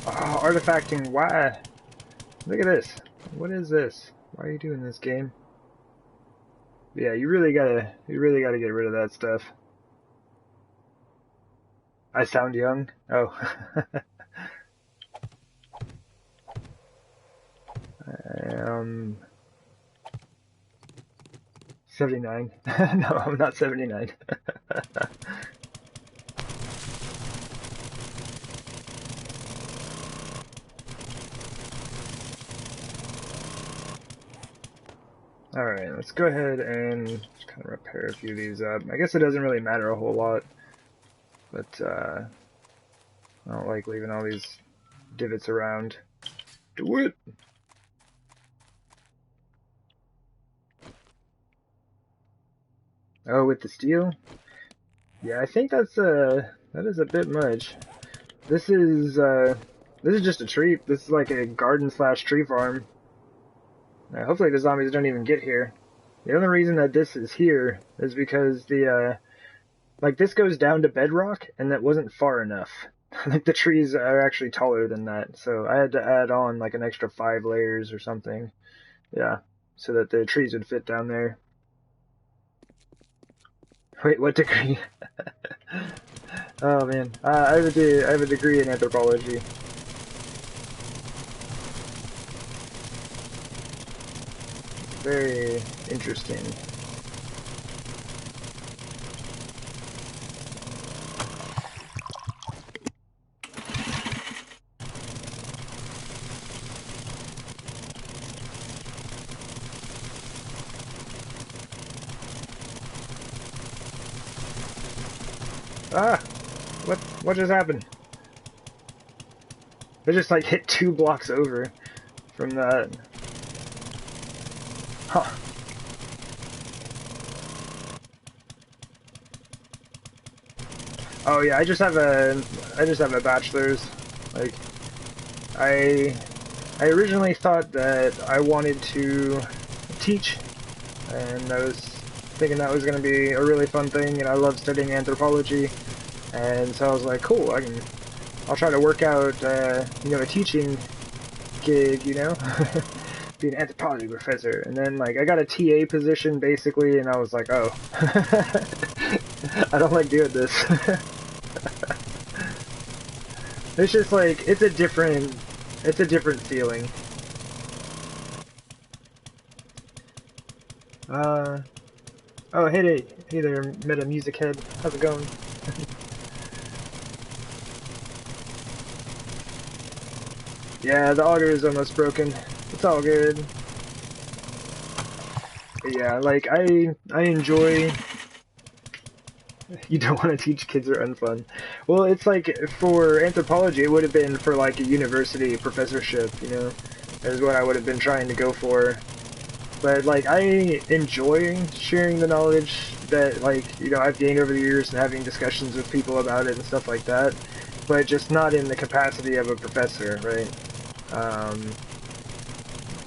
Oh, artifacting, why? Look at this. What is this? Why are you doing this, game? Yeah, you really gotta get rid of that stuff. I sound young? Oh. 79. No, I'm not 79. Alright, let's go ahead and just kind of repair a few of these up. I guess it doesn't really matter a whole lot, but I don't like leaving all these divots around. Do it! Oh, with the steel? Yeah, I think that is a bit much. This is just a tree. This is like a garden slash tree farm. Hopefully the zombies don't even get here. The only reason that this is here is because the like this goes down to bedrock and that wasn't far enough. Like the trees are actually taller than that, so I had to add on like an extra 5 layers or something. Yeah, so that the trees would fit down there. Wait, what degree? Oh man, I have a degree in anthropology. Very interesting. Ah! What just happened? I just like hit 2 blocks over from that. Huh. Oh yeah, I just have a bachelor's. Like I I originally thought that I wanted to teach, and I was thinking that was going to be a really fun thing, and I love studying anthropology, and so I was like, cool, I'll try to work out, you know, a teaching gig, you know, be an anthropology professor, and then like I got a TA position basically, and I was like, oh, I don't like doing this. It's just like it's a different feeling. Oh, hey there, Meta Music Head. How's it going? Yeah, the auger is almost broken. It's all good. But yeah, like I enjoy. You don't want to teach kids are unfun. Well, it's like for anthropology, it would have been for like a university professorship, you know, is what I would have been trying to go for. But like I enjoy sharing the knowledge that like you know I've gained over the years and having discussions with people about it and stuff like that, but just not in the capacity of a professor, right? Um,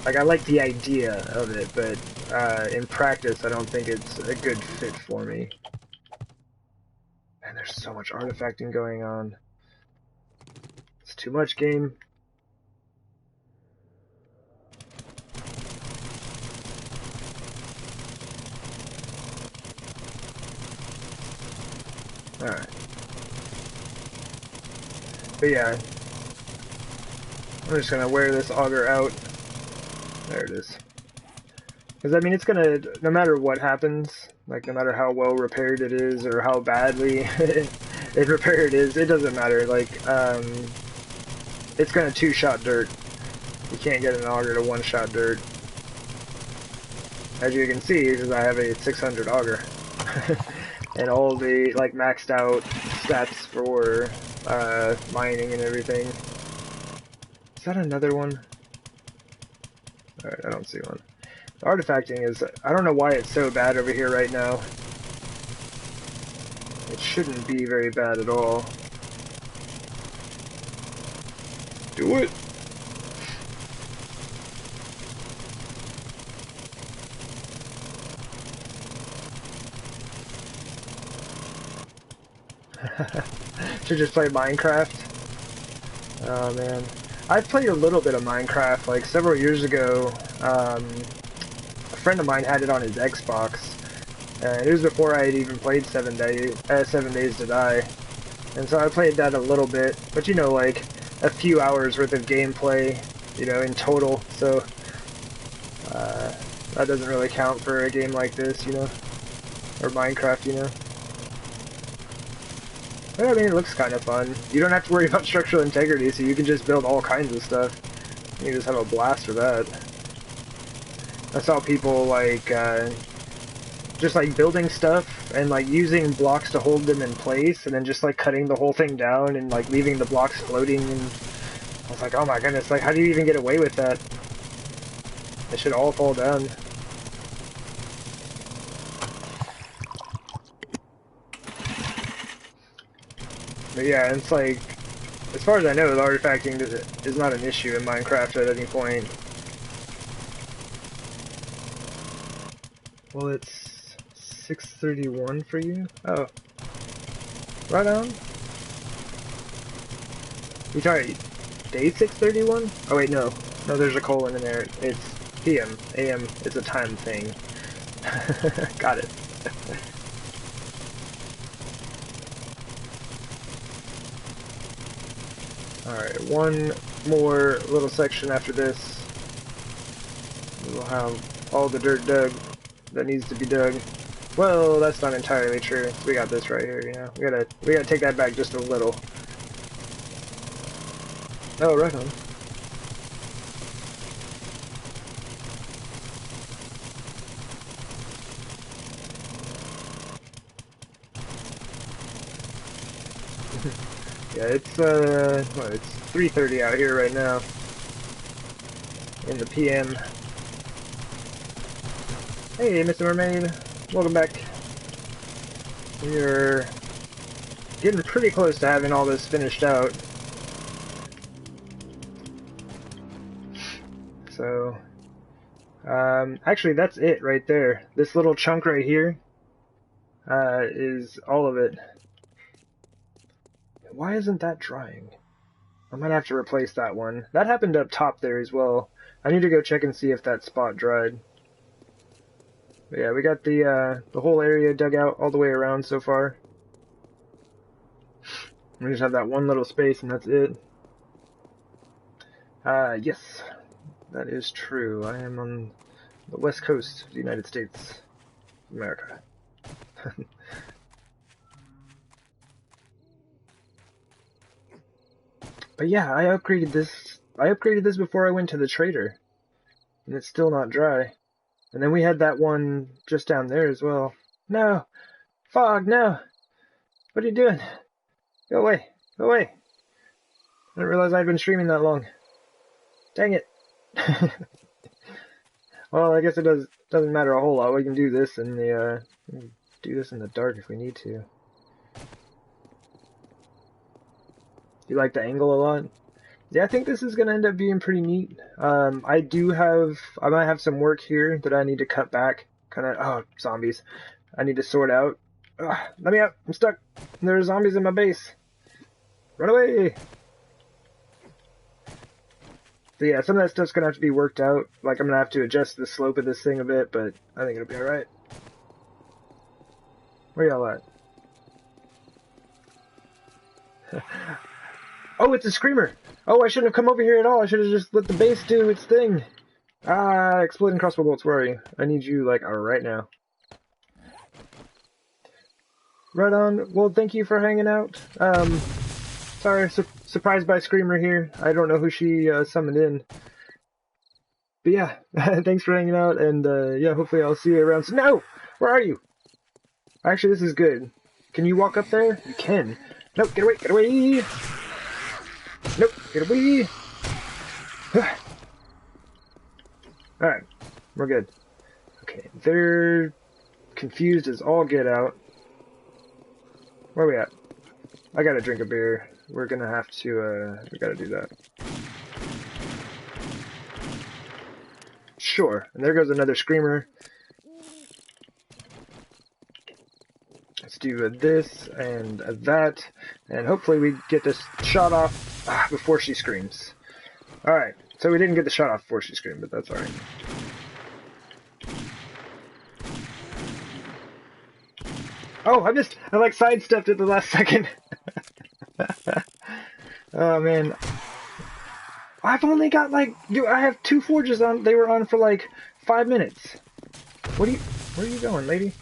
like I like the idea of it, but in practice, I don't think it's a good fit for me. And there's so much artifacting going on. It's too much, game. Alright. But yeah, I'm just gonna wear this auger out. There it is. Because, I mean, it's gonna, no matter what happens, like, no matter how well repaired it is, or how badly it repaired is, it doesn't matter. Like, it's gonna two-shot dirt. You can't get an auger to one-shot dirt. As you can see, because I have a 600 auger. And all the, like, maxed out stats for, mining and everything. Is that another one? Alright, I don't see one. The artifacting is, I don't know why it's so bad over here right now. It shouldn't be very bad at all. Do it! Should just play Minecraft? Oh man. I've played a little bit of Minecraft, like several years ago. A friend of mine had it on his Xbox. And it was before I had even played 7 Days to Die. And so I played that a little bit, but you know, like a few hours worth of gameplay, you know, in total. So that doesn't really count for a game like this, you know, or Minecraft, you know. But I mean, it looks kind of fun. You don't have to worry about structural integrity, so you can just build all kinds of stuff. You can just have a blast for that. I saw people like just like building stuff and like using blocks to hold them in place, and then just like cutting the whole thing down and like leaving the blocks floating. And I was like, oh my goodness, like how do you even get away with that? They should all fall down. But yeah, it's like, as far as I know, the artifacting is not an issue in Minecraft at any point. Well, it's 6:31 for you? Oh. Right on. You talking day 6:31? Oh wait, no. No, there's a colon in there. It's PM. AM, it's a time thing. Got it. Alright, one more little section after this. We'll have all the dirt dug that needs to be dug. Well, that's not entirely true. We got this right here, you know. We gotta take that back just a little. Oh, right on. Yeah, it's what, it's 3:30 out here right now. In the PM. Hey, Mr. Mermaid. Welcome back. We're getting pretty close to having all this finished out. So, actually that's it right there. This little chunk right here, is all of it. Why isn't that drying? I might have to replace that one. That happened up top there as well. I need to go check and see if that spot dried. But yeah, we got the whole area dug out all the way around so far. We just have that one little space and that's it. Yes, that is true. I am on the west coast of the United States of America. But yeah, I upgraded this. I upgraded this before I went to the trader, and it's still not dry. And then we had that one just down there as well. No, fog, no. What are you doing? Go away, go away. I didn't realize I'd been streaming that long. Dang it. Well, I guess it doesn't matter a whole lot. We can do this in the dark if we need to. You like the angle a lot? Yeah, I think this is gonna end up being pretty neat. I might have some work here that I need to cut back. Oh, zombies. I need to sort out. Ugh, let me out. I'm stuck. There are zombies in my base. Run away. So yeah, some of that stuff's gonna have to be worked out. Like, I'm gonna have to adjust the slope of this thing a bit, but I think it'll be alright. Where y'all at? Oh, it's a screamer! Oh, I shouldn't have come over here at all. I should have just let the base do its thing. Ah, exploding crossbow bolts, where are you? I need you, like, right now. Right on. Well, thank you for hanging out. Sorry, surprised by Screamer here. I don't know who she summoned in. But yeah, thanks for hanging out, and yeah, hopefully I'll see you around. No! Where are you? Actually, this is good. Can you walk up there? You can. Nope, get away, get away! Nope, get away! Alright, we're good. Okay, they're confused as all get out. Where are we at? I gotta drink a beer. We're gonna have to, we gotta do that. Sure, and there goes another screamer. Let's do this and that, and hopefully we get this shot off before she screams. Alright, so we didn't get the shot off before she screamed, but that's alright. Oh, I like sidestepped at the last second. Oh man. I've only got like, dude, I have 2 forges on, they were on for like 5 minutes. Where are you going, lady?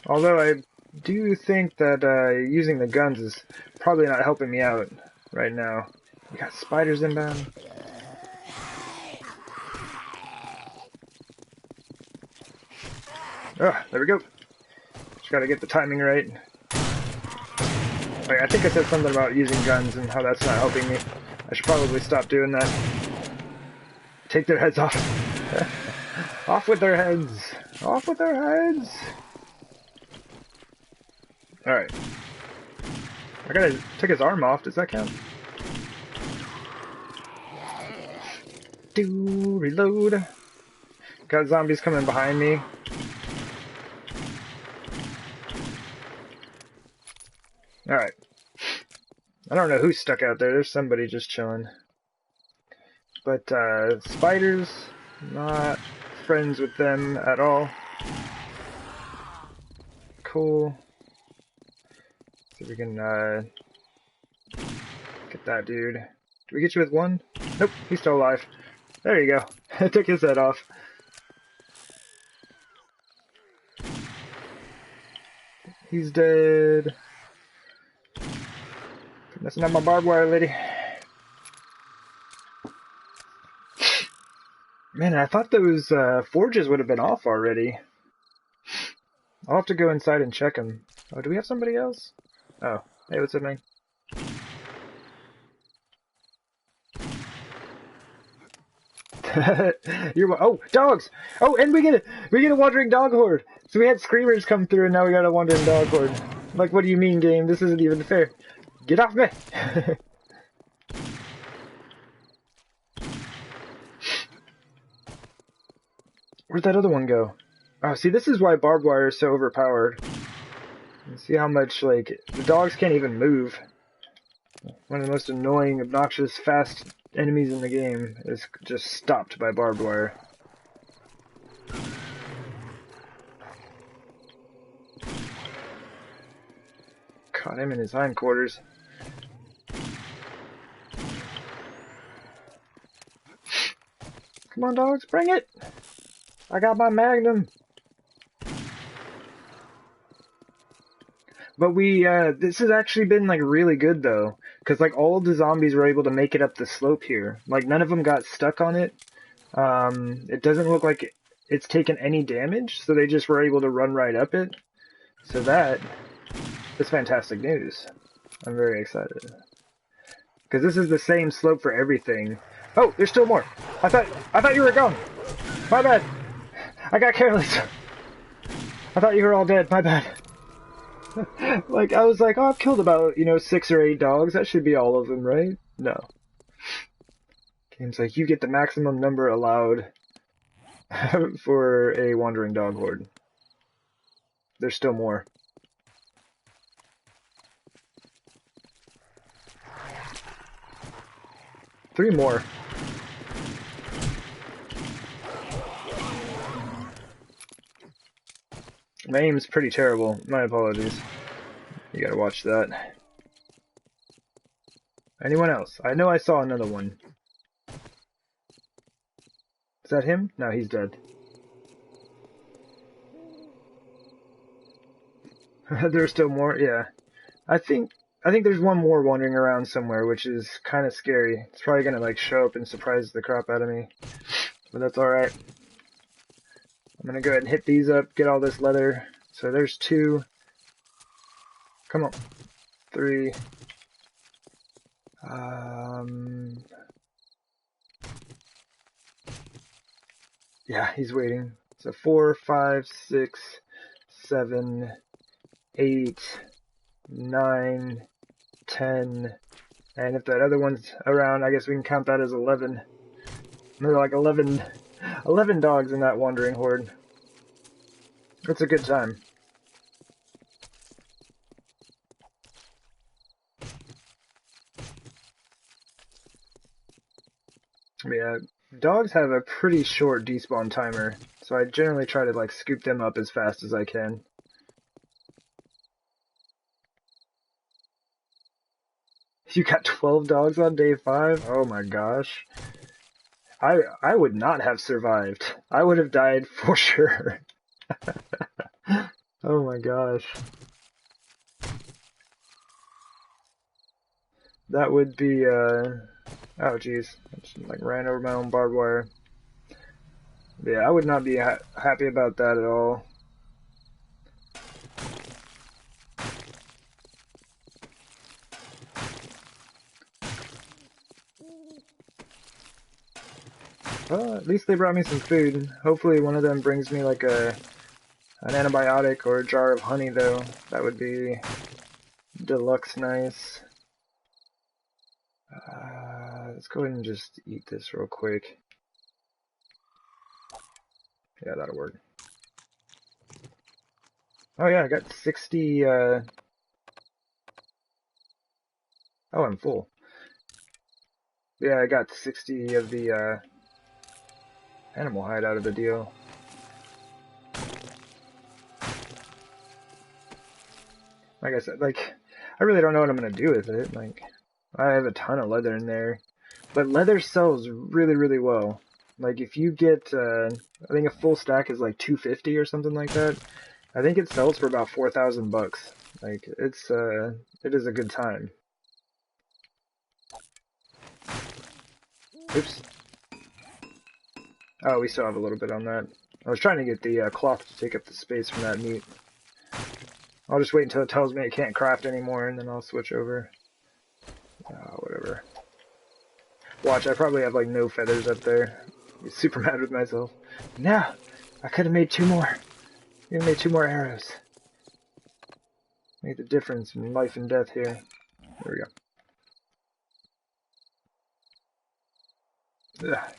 Although I do think that using the guns is probably not helping me out right now. We got spiders inbound. Oh, there we go. Just gotta get the timing right. Wait, I think I said something about using guns and how that's not helping me. I should probably stop doing that. Take their heads off. Off with their heads. Off with their heads. Alright. I gotta take his arm off. Does that count? Reload. Got zombies coming behind me. Alright. I don't know who's stuck out there. There's somebody just chilling. But, spiders, not friends with them at all. Cool. See if we can, get that dude. Did we get you with one? Nope, he's still alive. There you go. I took his head off. He's dead. That's not my barbed wire, lady. Man, I thought those forges would have been off already. I'll have to go inside and check them. Oh, do we have somebody else? Oh, hey, what's up, man? Oh, dogs! Oh, and we get a wandering dog horde. So we had screamers come through, and now we got a wandering dog horde. Like, what do you mean, game? This isn't even fair. Get off me! Where'd that other one go? Oh, see, this is why barbed wire is so overpowered. You see how much, like, the dogs can't even move. One of the most annoying, obnoxious, fast enemies in the game is just stopped by barbed wire. Caught him in his hindquarters. Come on, dogs, bring it! I got my magnum! But this has actually been, like, really good, though. Because, like, all the zombies were able to make it up the slope here. Like, none of them got stuck on it. It doesn't look like it's taken any damage, so they just were able to run right up it. So that is fantastic news. I'm very excited. Because this is the same slope for everything. Oh, there's still more! I thought you were gone! My bad! I got careless. I thought you were all dead. My bad. Like, I was like, oh, I've killed about, 6 or 8 dogs. That should be all of them, right? No. Game's like, you get the maximum number allowed for a wandering dog horde. There's still more. Three more. My aim's pretty terrible. My apologies. You gotta watch that. Anyone else? I know I saw another one. Is that him? No, he's dead. There's still more? Yeah. I think there's one more wandering around somewhere, which is kind of scary. It's probably gonna like show up and surprise the crap out of me. But that's alright. I'm gonna go ahead and hit these up, get all this leather. So there's 2. Come on. 3. Yeah, he's waiting. So 4, 5, 6, 7, 8, 9, 10, and if that other one's around, I guess we can count that as 11. There are like 11 dogs in that wandering horde. It's a good time. Yeah, dogs have a pretty short despawn timer, so I generally try to like scoop them up as fast as I can. You got 12 dogs on day 5? Oh my gosh. I would not have survived. I would have died for sure. Oh my gosh. That would be, oh jeez. I just like ran over my own barbed wire. Yeah, I would not be happy about that at all. Well, at least they brought me some food. Hopefully one of them brings me like an antibiotic or a jar of honey though. That would be deluxe nice. Let's go ahead and just eat this real quick. Yeah, that'll work. Oh yeah, I got 60, oh, I'm full. Yeah, I got 60 of the, animal hide out of the deal. Like I said, like, I really don't know what I'm gonna do with it. Like, I have a ton of leather in there. But leather sells really, really well. Like, if you get, I think a full stack is like 250 or something like that. I think it sells for about 4,000 bucks. Like, it is a good time. Oops. Oh, we still have a little bit on that. I was trying to get the cloth to take up the space from that meat. I'll just wait until it tells me it can't craft anymore, and then I'll switch over. Whatever. Watch, I probably have like no feathers up there. I'm super mad with myself. No! I could have made 2 more. You made 2 more arrows. Make the difference in life and death here. There we go. Ugh.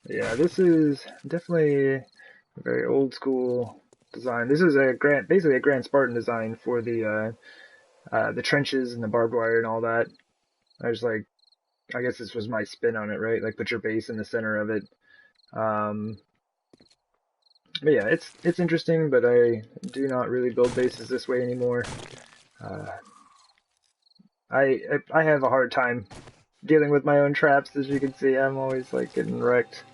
Yeah, this is definitely a very old school design. This is basically a Grand Spartan design for the trenches and the barbed wire and all that. I guess this was my spin on it, right? Like, put your base in the center of it. But yeah, it's interesting, but I do not really build bases this way anymore. I have a hard time dealing with my own traps, as you can see. I'm always like getting wrecked.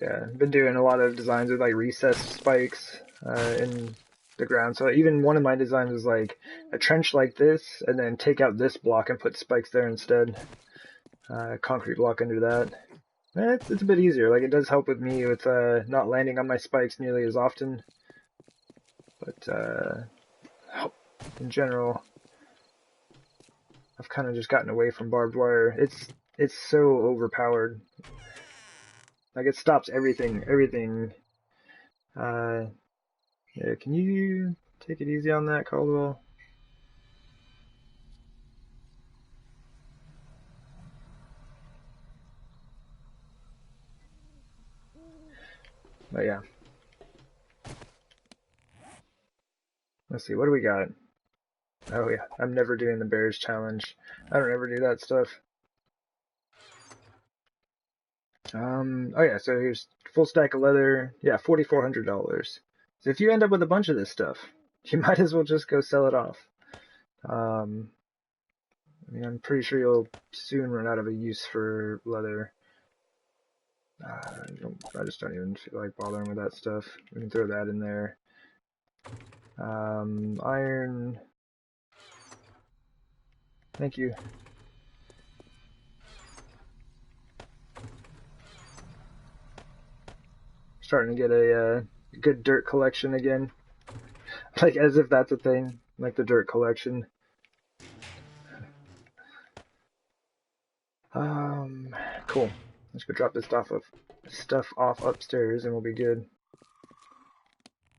Yeah, I've been doing a lot of designs with like recessed spikes in the ground. So even one of my designs was like a trench like this, and then take out this block and put spikes there instead. Concrete block under that. It's a bit easier. Like, it does help with me with not landing on my spikes nearly as often. But in general, I've kind of just gotten away from barbed wire. It's so overpowered. Like it stops everything. Yeah, can you take it easy on that, Caldwell? But yeah. Let's see, what do we got? Oh yeah, I'm never doing the bears challenge. I don't ever do that stuff. Oh yeah, so here's full stack of leather. Yeah, $4,400. So if you end up with a bunch of this stuff, you might as well just go sell it off. I mean, I'm pretty sure you'll soon run out of a use for leather. I just don't even feel like bothering with that stuff. We can throw that in there. Iron. Thank you. Starting to get a good dirt collection again. Like, as if that's a thing. Like the dirt collection. Cool. Let's go drop this stuff off upstairs and we'll be good.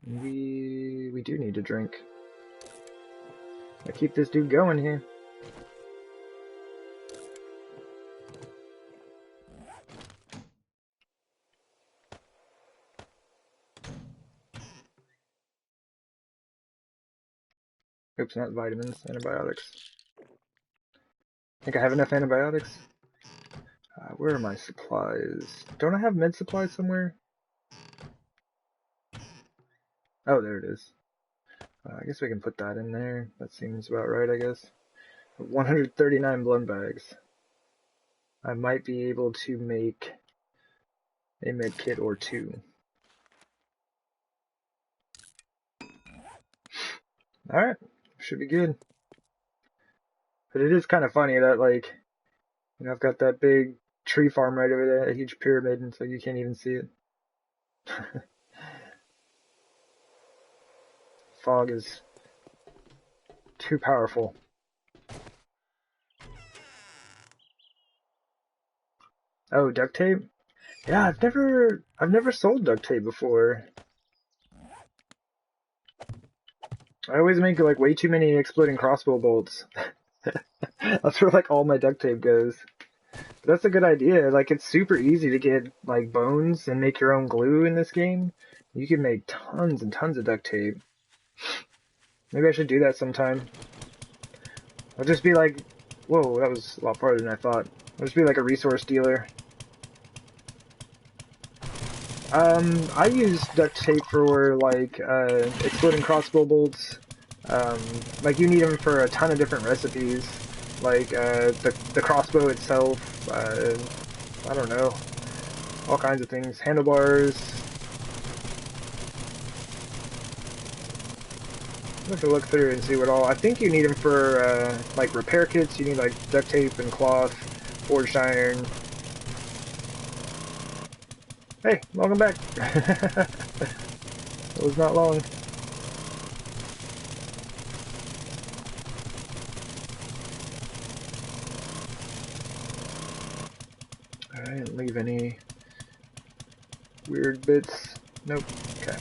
We do need to drink. I keep this dude going here. Oops, not vitamins, antibiotics. Think I have enough antibiotics? Where are my supplies? Don't I have med supplies somewhere? Oh, there it is. I guess we can put that in there. That seems about right, I guess. 139 blood bags. I might be able to make a med kit or two. Alright, should be good. But it is kind of funny that, like, you know, I've got that big tree farm right over there, a huge pyramid, and so you can't even see it. Fog is too powerful. Oh, duct tape? Yeah, I've never sold duct tape before. I always make like way too many exploding crossbow bolts. That's where like all my duct tape goes. But that's a good idea. Like it's super easy to get like bones and make your own glue in this game. You can make tons and tons of duct tape. Maybe I should do that sometime. I'll just be like, whoa, that was a lot farther than I thought. I'll just be like a resource dealer. I use duct tape for like exploding crossbow bolts. Like you need them for a ton of different recipes. Like the crossbow itself. I don't know, all kinds of things. Handlebars. I have to look through and see what all. I think you need them for like repair kits. You need like duct tape and cloth, forged iron. Hey, welcome back. It was not long. I didn't leave any weird bits. Nope. Okay.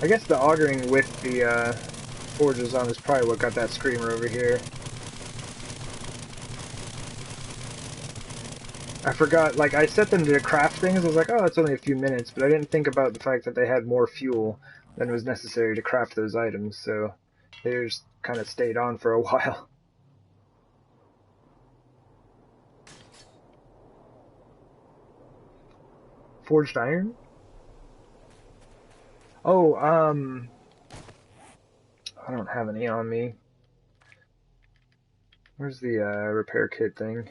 I guess the augering with the forges on is probably what got that screamer over here. I forgot, like, I set them to craft things. I was like, oh, it's only a few minutes, but I didn't think about the fact that they had more fuel than was necessary to craft those items, so they just kind of stayed on for a while. Forged iron? Oh, I don't have any on me. Where's the repair kit thing?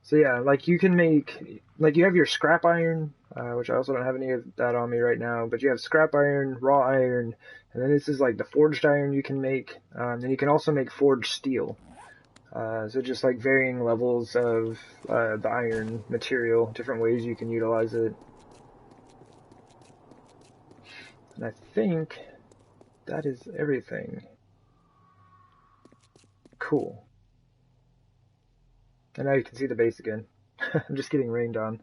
So yeah, like you can make, like you have your scrap iron, which I also don't have any of that on me right now, but you have scrap iron, raw iron, and then this is like the forged iron you can make, and you can also make forged steel. So just like varying levels of the iron material, different ways you can utilize it. And I think that is everything. Cool. And now you can see the base again. I'm just getting rained on.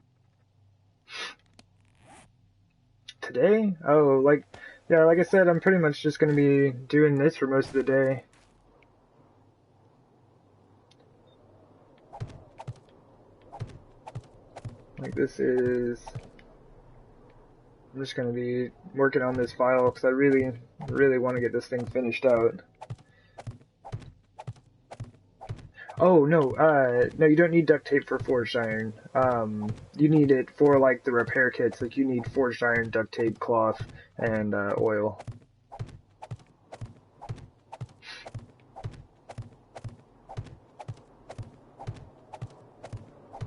Today? Oh, like I said, I'm pretty much just going to be doing this for most of the day. Like this is... I'm just going to be working on this file because I really want to get this thing finished out. Oh, no, no, you don't need duct tape for forged iron. You need it for, like, the repair kits. Like, you need forged iron, duct tape, cloth, and, oil.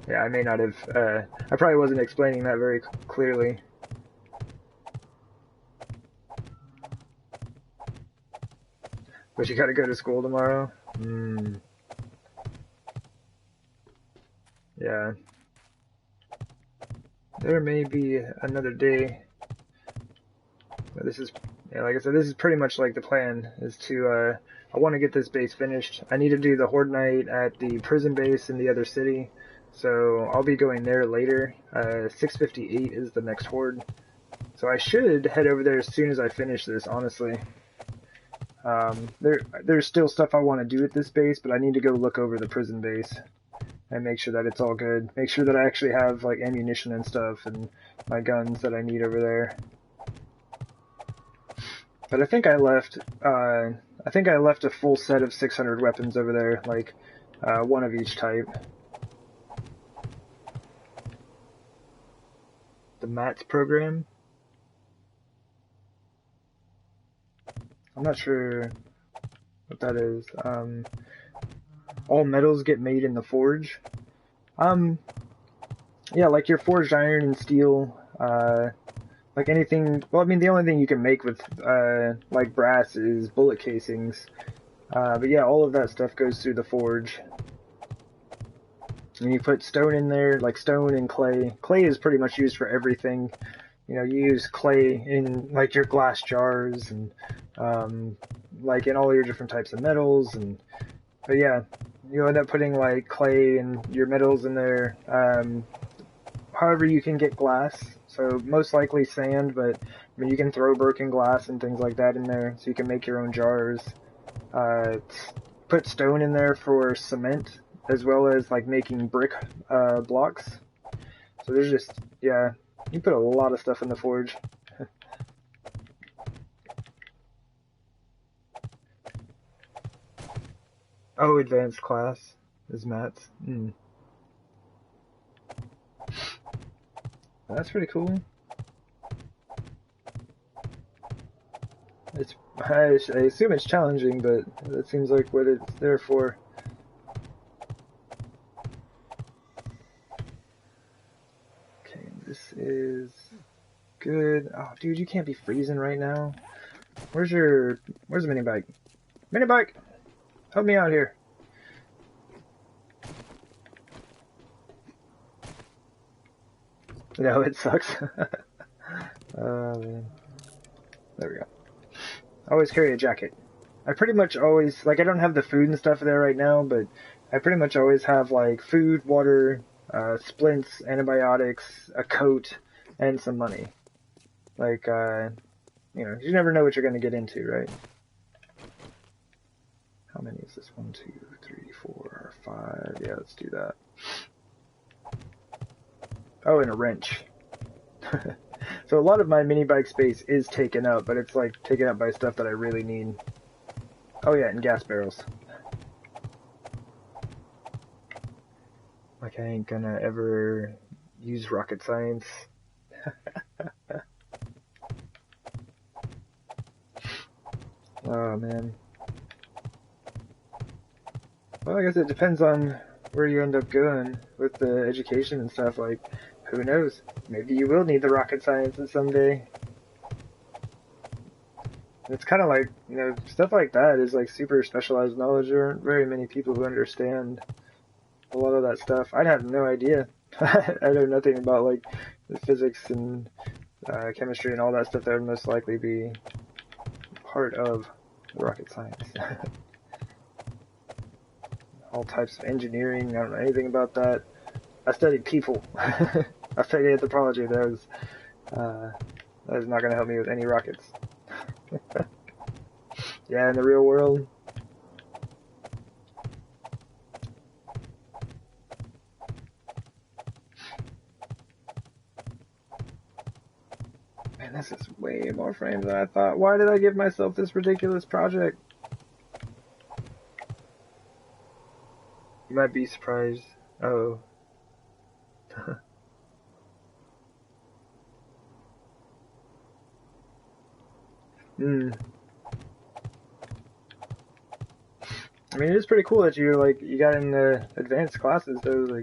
Yeah, I may not have, I probably wasn't explaining that very clearly. But you gotta go to school tomorrow? Yeah. There may be another day. But this is, yeah, like I said, this is pretty much like the plan, is to, I want to get this base finished. I need to do the Horde Night at the prison base in the other city, so I'll be going there later. 658 is the next Horde. So I should head over there as soon as I finish this, honestly. There's still stuff I want to do at this base, but I need to go look over the prison base and make sure that it's all good. Make sure that I actually have, like, ammunition and stuff and my guns that I need over there. But I think I left a full set of 600 weapons over there, like, one of each type. The MATS program? I'm not sure what that is. All metals get made in the forge. Yeah, like your forged iron and steel, like anything, well, I mean, the only thing you can make with, like brass is bullet casings. But yeah, all of that stuff goes through the forge. And you put stone in there, like stone and clay. Clay is pretty much used for everything. You know, you use clay in, like, your glass jars and, like, in all your different types of metals. And, but yeah, you end up putting, like, clay and your metals in there. However you can get glass. So most likely sand, but I mean, you can throw broken glass and things like that in there, so you can make your own jars. Put stone in there for cement, as well as, like, making brick blocks. So there's just, yeah, you put a lot of stuff in the forge. Oh, advanced class is MATS. That's pretty cool. I assume it's challenging, but that seems like what it's there for. Okay, this is good. Oh, dude, you can't be freezing right now. Where's the mini bike? Mini bike! Help me out here. No, it sucks. Man. There we go. I always carry a jacket. I pretty much always, like, I don't have the food and stuff there right now, but I pretty much always have, like, food, water, splints, antibiotics, a coat, and some money. Like, you know, you never know what you're going to get into, right? How many is this? 1, 2, 3, 4, 5. Yeah, let's do that. Oh, and a wrench. So a lot of my mini bike space is taken up, but it's, like, taken up by stuff that I really need. Oh yeah, and gas barrels. Like, I ain't gonna ever use rocket science. Oh man. Well, I guess it depends on where you end up going with the education and stuff. Like, who knows? Maybe you will need the rocket science someday. It's kind of like, you know, stuff like that is like super specialized knowledge. There aren't very many people who understand a lot of that stuff. I'd have no idea. I know nothing about, like, the physics and chemistry and all that stuff that would most likely be part of rocket science. All types of engineering, I don't know anything about that. I studied people. I studied anthropology. That is not going to help me with any rockets. Yeah, in the real world. Man, this is way more frames than I thought. Why did I give myself this ridiculous project? You might be surprised. Oh. Hmm. I mean, it's pretty cool that you got in the advanced classes though.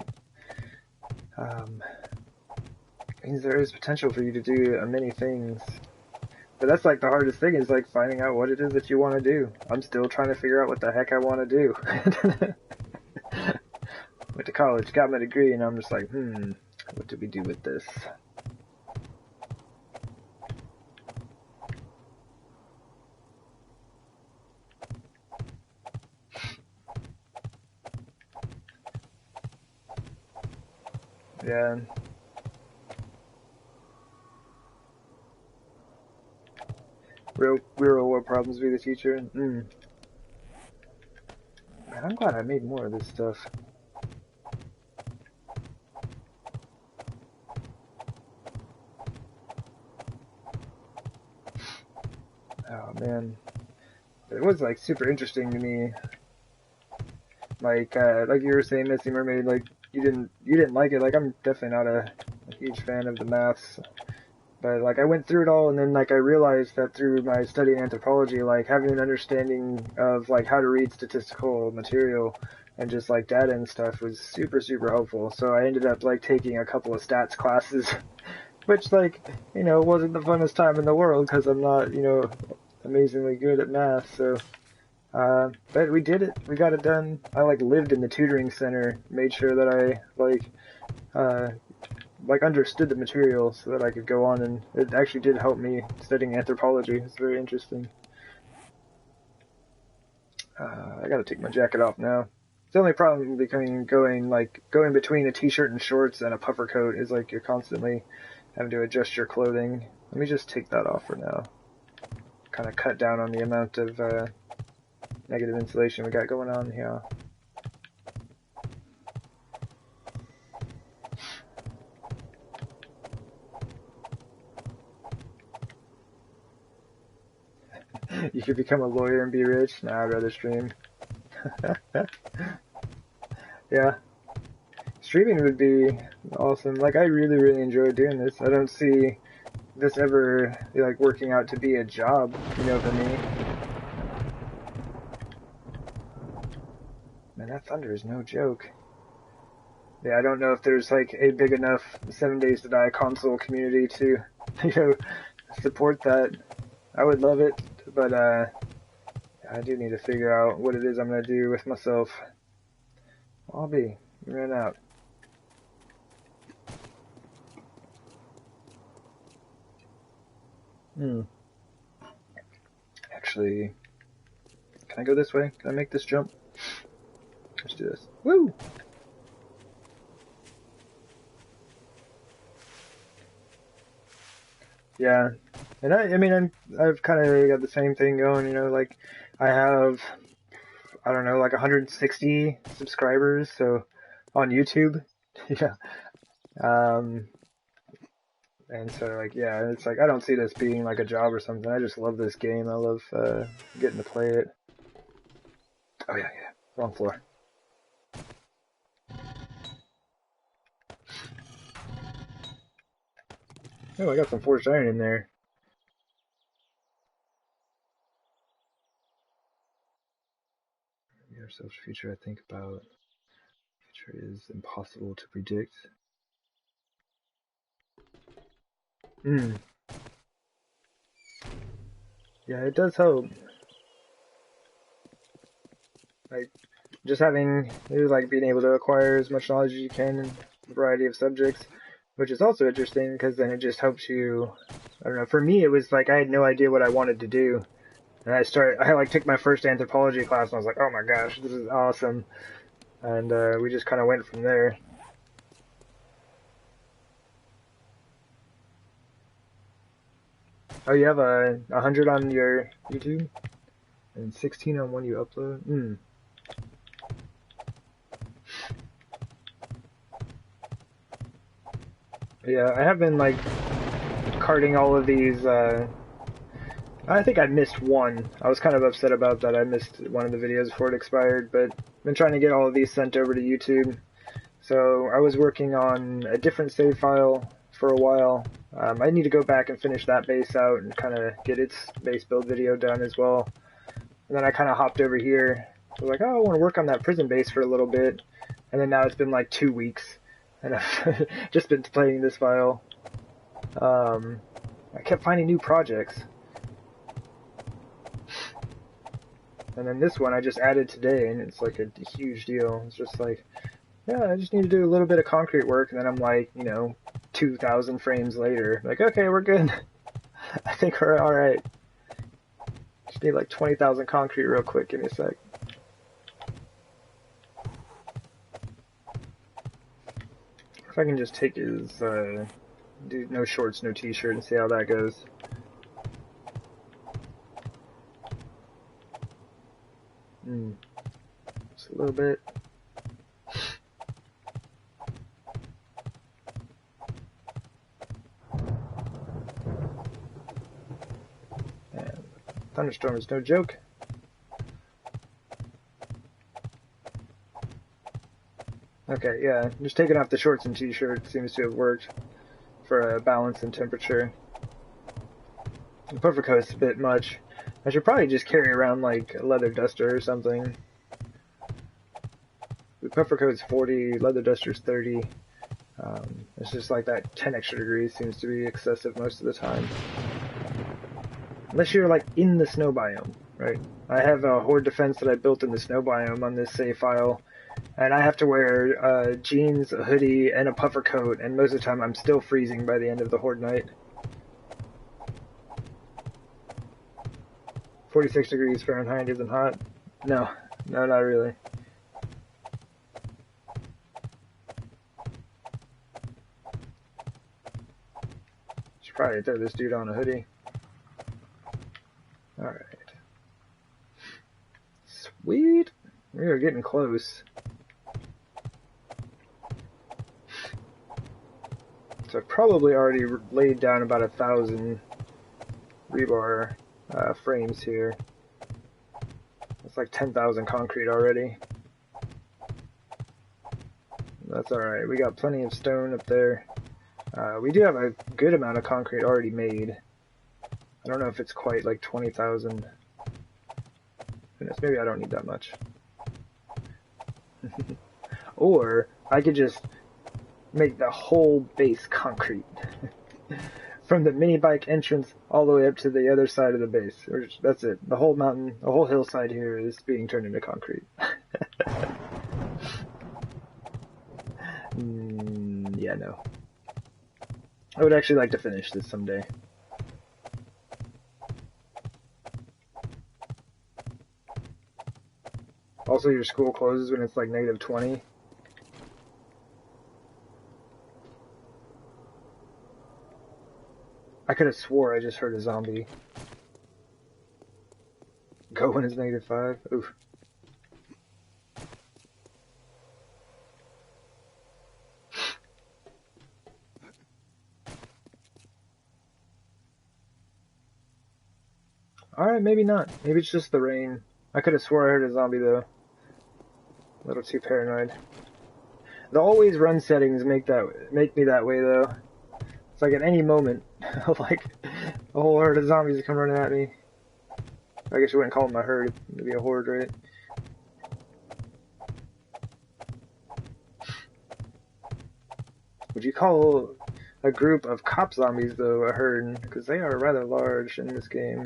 Means there is potential for you to do many things. But that's like the hardest thing is like finding out what it is that you want to do. I'm still trying to figure out what the heck I want to do. Went to college, got my degree, and I'm just like, what do we do with this? Yeah. Real world problems be the teacher. Man, I'm glad I made more of this stuff. Oh man, it was like super interesting to me. Like you were saying, Missy Mermaid, like you didn't like it. Like I'm definitely not a huge fan of the maths. But like I went through it all, and then like I realized that through my study in anthropology, like having an understanding of like how to read statistical material and just like data and stuff was super helpful. So I ended up like taking a couple of stats classes, which like wasn't the funnest time in the world because I'm not amazingly good at math. So but we did it. We got it done. I like lived in the tutoring center, made sure that I understood the material so that I could go on, and it actually did help me studying anthropology. It's very interesting. I gotta take my jacket off now. The only problem becoming going between a t-shirt and shorts and a puffer coat is like you're constantly having to adjust your clothing. Let me just take that off for now. Kind of cut down on the amount of negative insulation we got going on here. You could become a lawyer and be rich? Nah, I'd rather stream. Yeah. Streaming would be awesome. Like, I really enjoy doing this. I don't see this ever, like, working out to be a job, for me. Man, that thunder is no joke. Yeah, I don't know if there's, like, a big enough 7 Days to Die console community to, support that. I would love it, but, I do need to figure out what it is I'm gonna do with myself. I'll be. We ran out. Actually, can I go this way? Can I make this jump? Let's do this. Woo! Yeah, and I've kind of got the same thing going. Like I have, I don't know, like 160 subscribers, so on YouTube. Yeah. And so like, yeah, it's like I don't see this being like a job or something. I just love this game. I love getting to play it. Oh yeah, wrong floor. Oh, I got some forged iron in there. Ourselves future, I think about. Future is impossible to predict. Yeah, it does help. Like, just having, like, being able to acquire as much knowledge as you can in a variety of subjects. which is also interesting because then it just helps you. I don't know. For me, it was like I had no idea what I wanted to do, and I like took my first anthropology class, and I was like, oh my gosh, this is awesome, and we just kind of went from there. Oh, you have a 100 on your YouTube and 16 on one you upload. Yeah, I have been like carting all of these. I think I missed one. I was kind of upset about that. I missed one of the videos before it expired, but I've been trying to get all of these sent over to YouTube. So I was working on a different save file for a while. I need to go back and finish that base out and kind of get its base build video done as well. And then I kind of hopped over here. I was like, oh, I want to work on that prison base for a little bit. And then now it's been like 2 weeks, and I've just been playing this file. I kept finding new projects. And then this one I just added today, and it's like a huge deal. It's just like, yeah, I just need to do a little bit of concrete work, and then I'm like, 2,000 frames later, like, okay, we're good. I think we're alright. Just need like 20,000 concrete real quick. Give me a sec. If I can just take his, do no shorts, no t-shirt, and see how that goes. Just a little bit. And thunderstorm is no joke. Okay, yeah, just taking off the shorts and t-shirt seems to have worked for a balance in temperature. The puffer coat's a bit much. I should probably just carry around like a leather duster or something. The puffer coat's 40, leather duster's 30. It's just like that 10 extra degrees seems to be excessive most of the time. Unless you're like in the snow biome, right? I have a horde defense that I built in the snow biome on this save file, and I have to wear jeans, a hoodie, and a puffer coat, and most of the time I'm still freezing by the end of the horde night. 46 degrees Fahrenheit isn't hot. No, not really. Should probably throw this dude on a hoodie. Alright. Sweet! We are getting close. So I've probably already laid down about 1,000 rebar frames here. That's like 10,000 concrete already. That's alright. We got plenty of stone up there. We do have a good amount of concrete already made. I don't know if it's quite like 20,000. Goodness, maybe I don't need that much. Or I could just make the whole base concrete. From the mini bike entrance all the way up to the other side of the base. That's it. The whole mountain, the whole hillside here is being turned into concrete. Yeah, no. I would actually like to finish this someday. Also, your school closes when it's like -20. I could have swore I just heard a zombie. Go when it's -5? Oof. Alright, maybe not. Maybe it's just the rain. I could have swore I heard a zombie though. A little too paranoid. The always run settings make me that way though. It's like at any moment, like a whole herd of zombies come running at me. I guess you wouldn't call them a herd, it'd be a horde, right? Would you call a group of cop zombies though a herd? Because they are rather large in this game.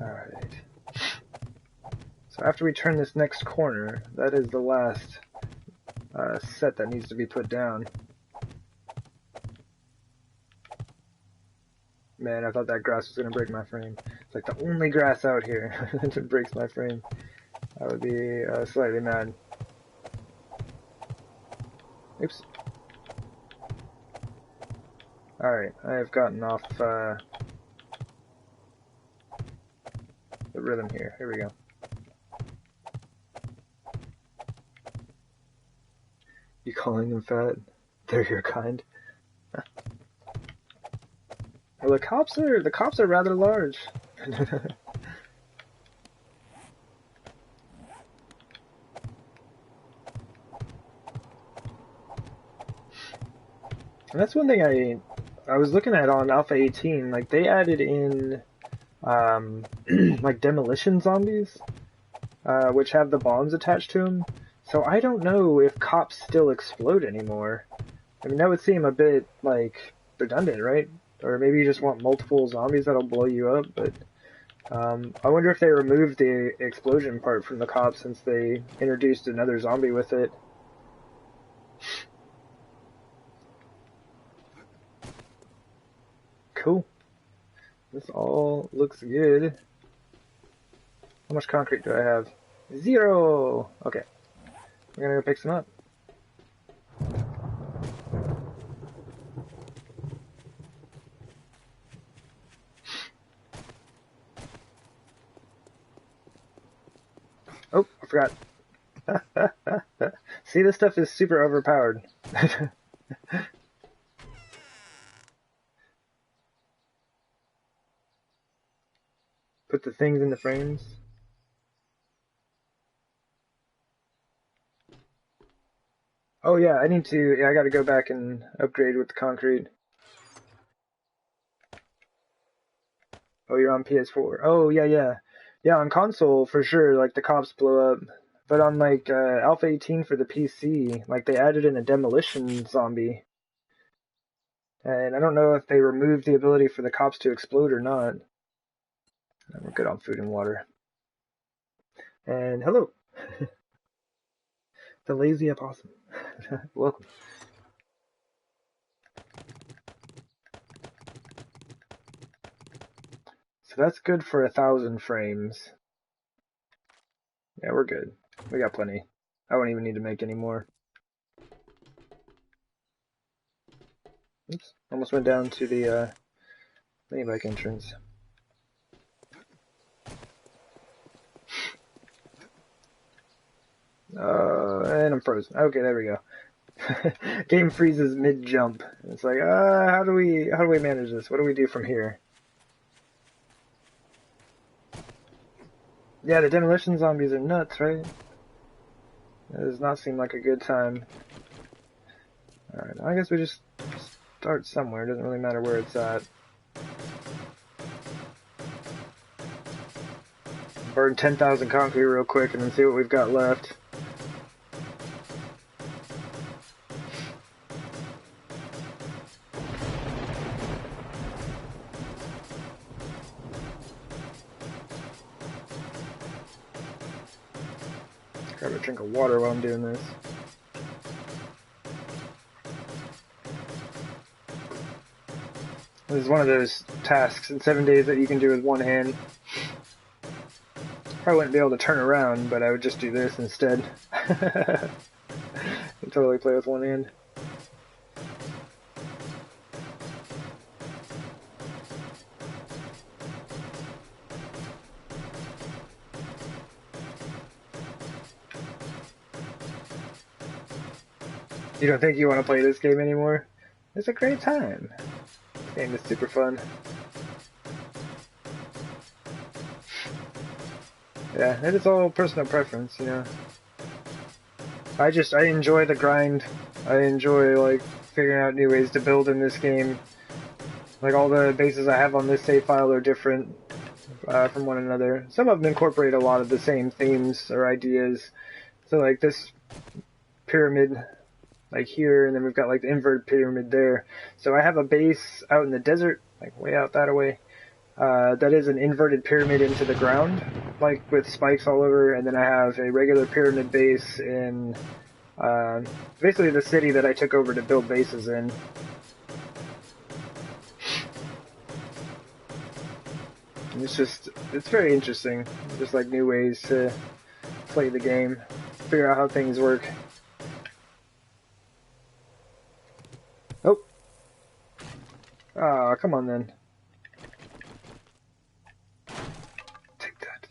Alright. So after we turn this next corner, that is the last set that needs to be put down. Man, I thought that grass was going to break my frame. It's like the only grass out here that breaks my frame. I would be slightly mad. Oops. Alright, I have gotten off the rhythm here. Here we go. You calling them fat? They're your kind. Well, the cops are rather large. And that's one thing I was looking at on Alpha 18. Like they added in like demolition zombies, which have the bombs attached to them. So I don't know if cops still explode anymore. I mean, that would seem a bit like redundant, right? Or maybe you just want multiple zombies that'll blow you up, but I wonder if they removed the explosion part from the cops since they introduced another zombie with it. Cool. This all looks good. How much concrete do I have? 0! Okay. We're gonna go pick some up. Oh, I forgot. See, this stuff is super overpowered. Put the things in the frames. Oh yeah, I gotta go back and upgrade with the concrete. Oh, you're on PS4. Oh, yeah. Yeah, on console, for sure, like, the cops blow up. But on, like, Alpha 18 for the PC, like, they added in a demolition zombie. And I don't know if they removed the ability for the cops to explode or not. We're good on food and water. And hello! The lazy opossum. Welcome. So that's good for 1,000 frames. Yeah, we're good. We got plenty. I won't even need to make any more. Oops. Almost went down to the mini bike entrance. And I'm frozen. Okay, there we go. Game freezes mid-jump. It's like, how do we manage this? What do we do from here? Yeah, the demolition zombies are nuts, right? That does not seem like a good time. Alright, I guess we just start somewhere. It doesn't really matter where it's at. Burn 10,000 concrete real quick and then see what we've got left. Grab a drink of water while I'm doing this. This is one of those tasks in 7 days that you can do with one hand. Probably wouldn't be able to turn around, but I would just do this instead. And totally play with one hand. You don't think you want to play this game anymore? It's a great time. This game is super fun. Yeah, it is all personal preference, you know. I enjoy the grind. I enjoy, like, figuring out new ways to build in this game. Like, all the bases I have on this save file are different from one another. Some of them incorporate a lot of the same themes or ideas. So, like, this pyramid, like here, and then we've got, like, the inverted pyramid there. So I have a base out in the desert, like, way out that way. that is an inverted pyramid into the ground, like with spikes all over, and then I have a regular pyramid base in basically the city that I took over to build bases in. And it's very interesting, just like new ways to play the game, figure out how things work. Oh! Ah, come on then. Take that.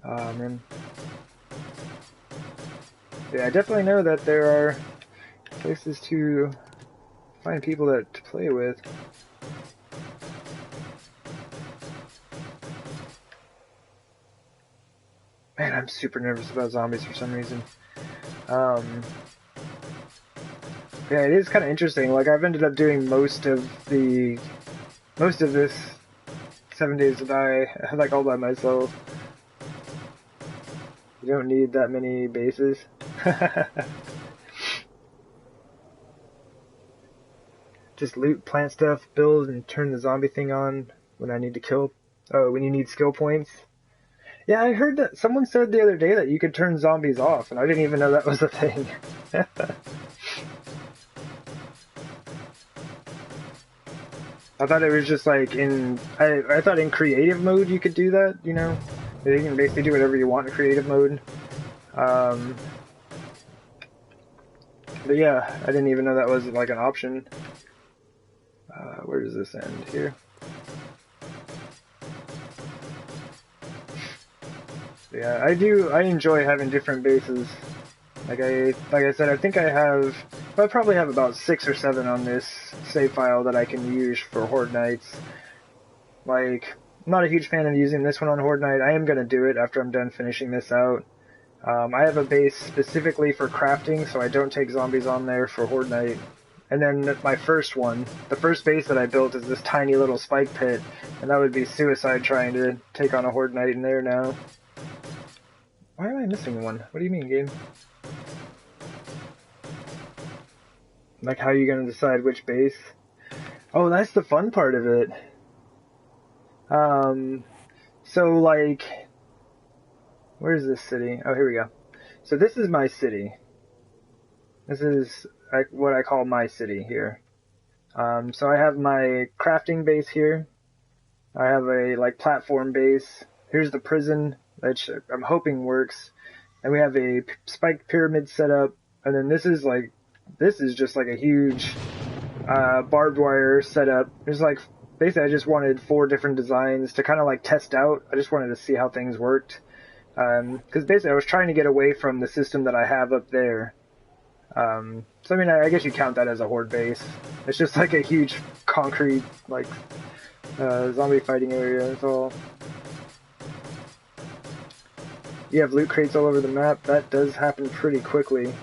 Ah, man. Yeah, I definitely know that there are places to find people to play with. Man, I'm super nervous about zombies for some reason. Yeah, it is kind of interesting. Like, I've ended up doing most of this 7 Days to Die, like, all by myself. You don't need that many bases. Just loot, plant stuff, build, and turn the zombie thing on when I need to kill. Oh, when you need skill points. Yeah, I heard that someone said the other day that you could turn zombies off, and I didn't even know that was a thing. I thought it was just like I thought in creative mode you could do that, you know? You can basically do whatever you want in creative mode. But yeah, I didn't even know that was like an option. Where does this end? Here? Yeah, I enjoy having different bases. Like I said, I think I probably have about 6 or 7 on this save file that I can use for Horde Nights. Like, I'm not a huge fan of using this one on Horde Night. I am going to do it after I'm done finishing this out. I have a base specifically for crafting, so I don't take zombies on there for Horde Night. And then my first one, the first base that I built is this tiny little spike pit, and that would be suicide trying to take on a Horde Night in there now. Why am I missing one? What do you mean, game? Like, how are you going to decide which base? Oh, that's the fun part of it. So, like, where's this city? Oh, here we go. So this is my city. This is what I call my city here. So I have my crafting base here. I have a, like, platform base. Here's the prison, which I'm hoping works. And we have a spiked pyramid set up. And then this is just like a huge barbed wire setup. There's like, basically I just wanted 4 different designs to kind of like test out. I just wanted to see how things worked. Because basically I was trying to get away from the system that I have up there. So I mean, I guess you count that as a horde base. It's just like a huge concrete, like, zombie fighting area, that's all. You have loot crates all over the map. That does happen pretty quickly.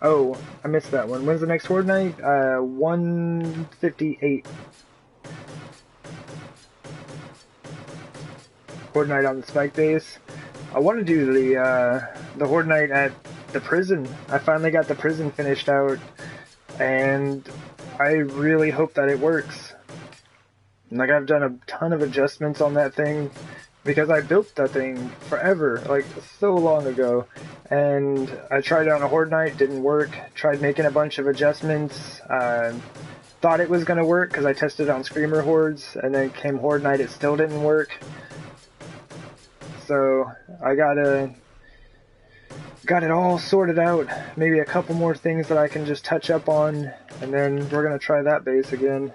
Oh, I missed that one. When's the next Horde Night? 158. Horde Night on the Spike base. I want to do the Horde Night at the prison. I finally got the prison finished out, and I really hope that it works. Like, I've done a ton of adjustments on that thing, because I built that thing forever, like so long ago, and I tried it on a Horde Night, didn't work, tried making a bunch of adjustments, thought it was going to work because I tested it on Screamer Hordes, and then came Horde Night, it still didn't work. So I got it all sorted out, maybe a couple more things that I can just touch up on, and then we're going to try that base again.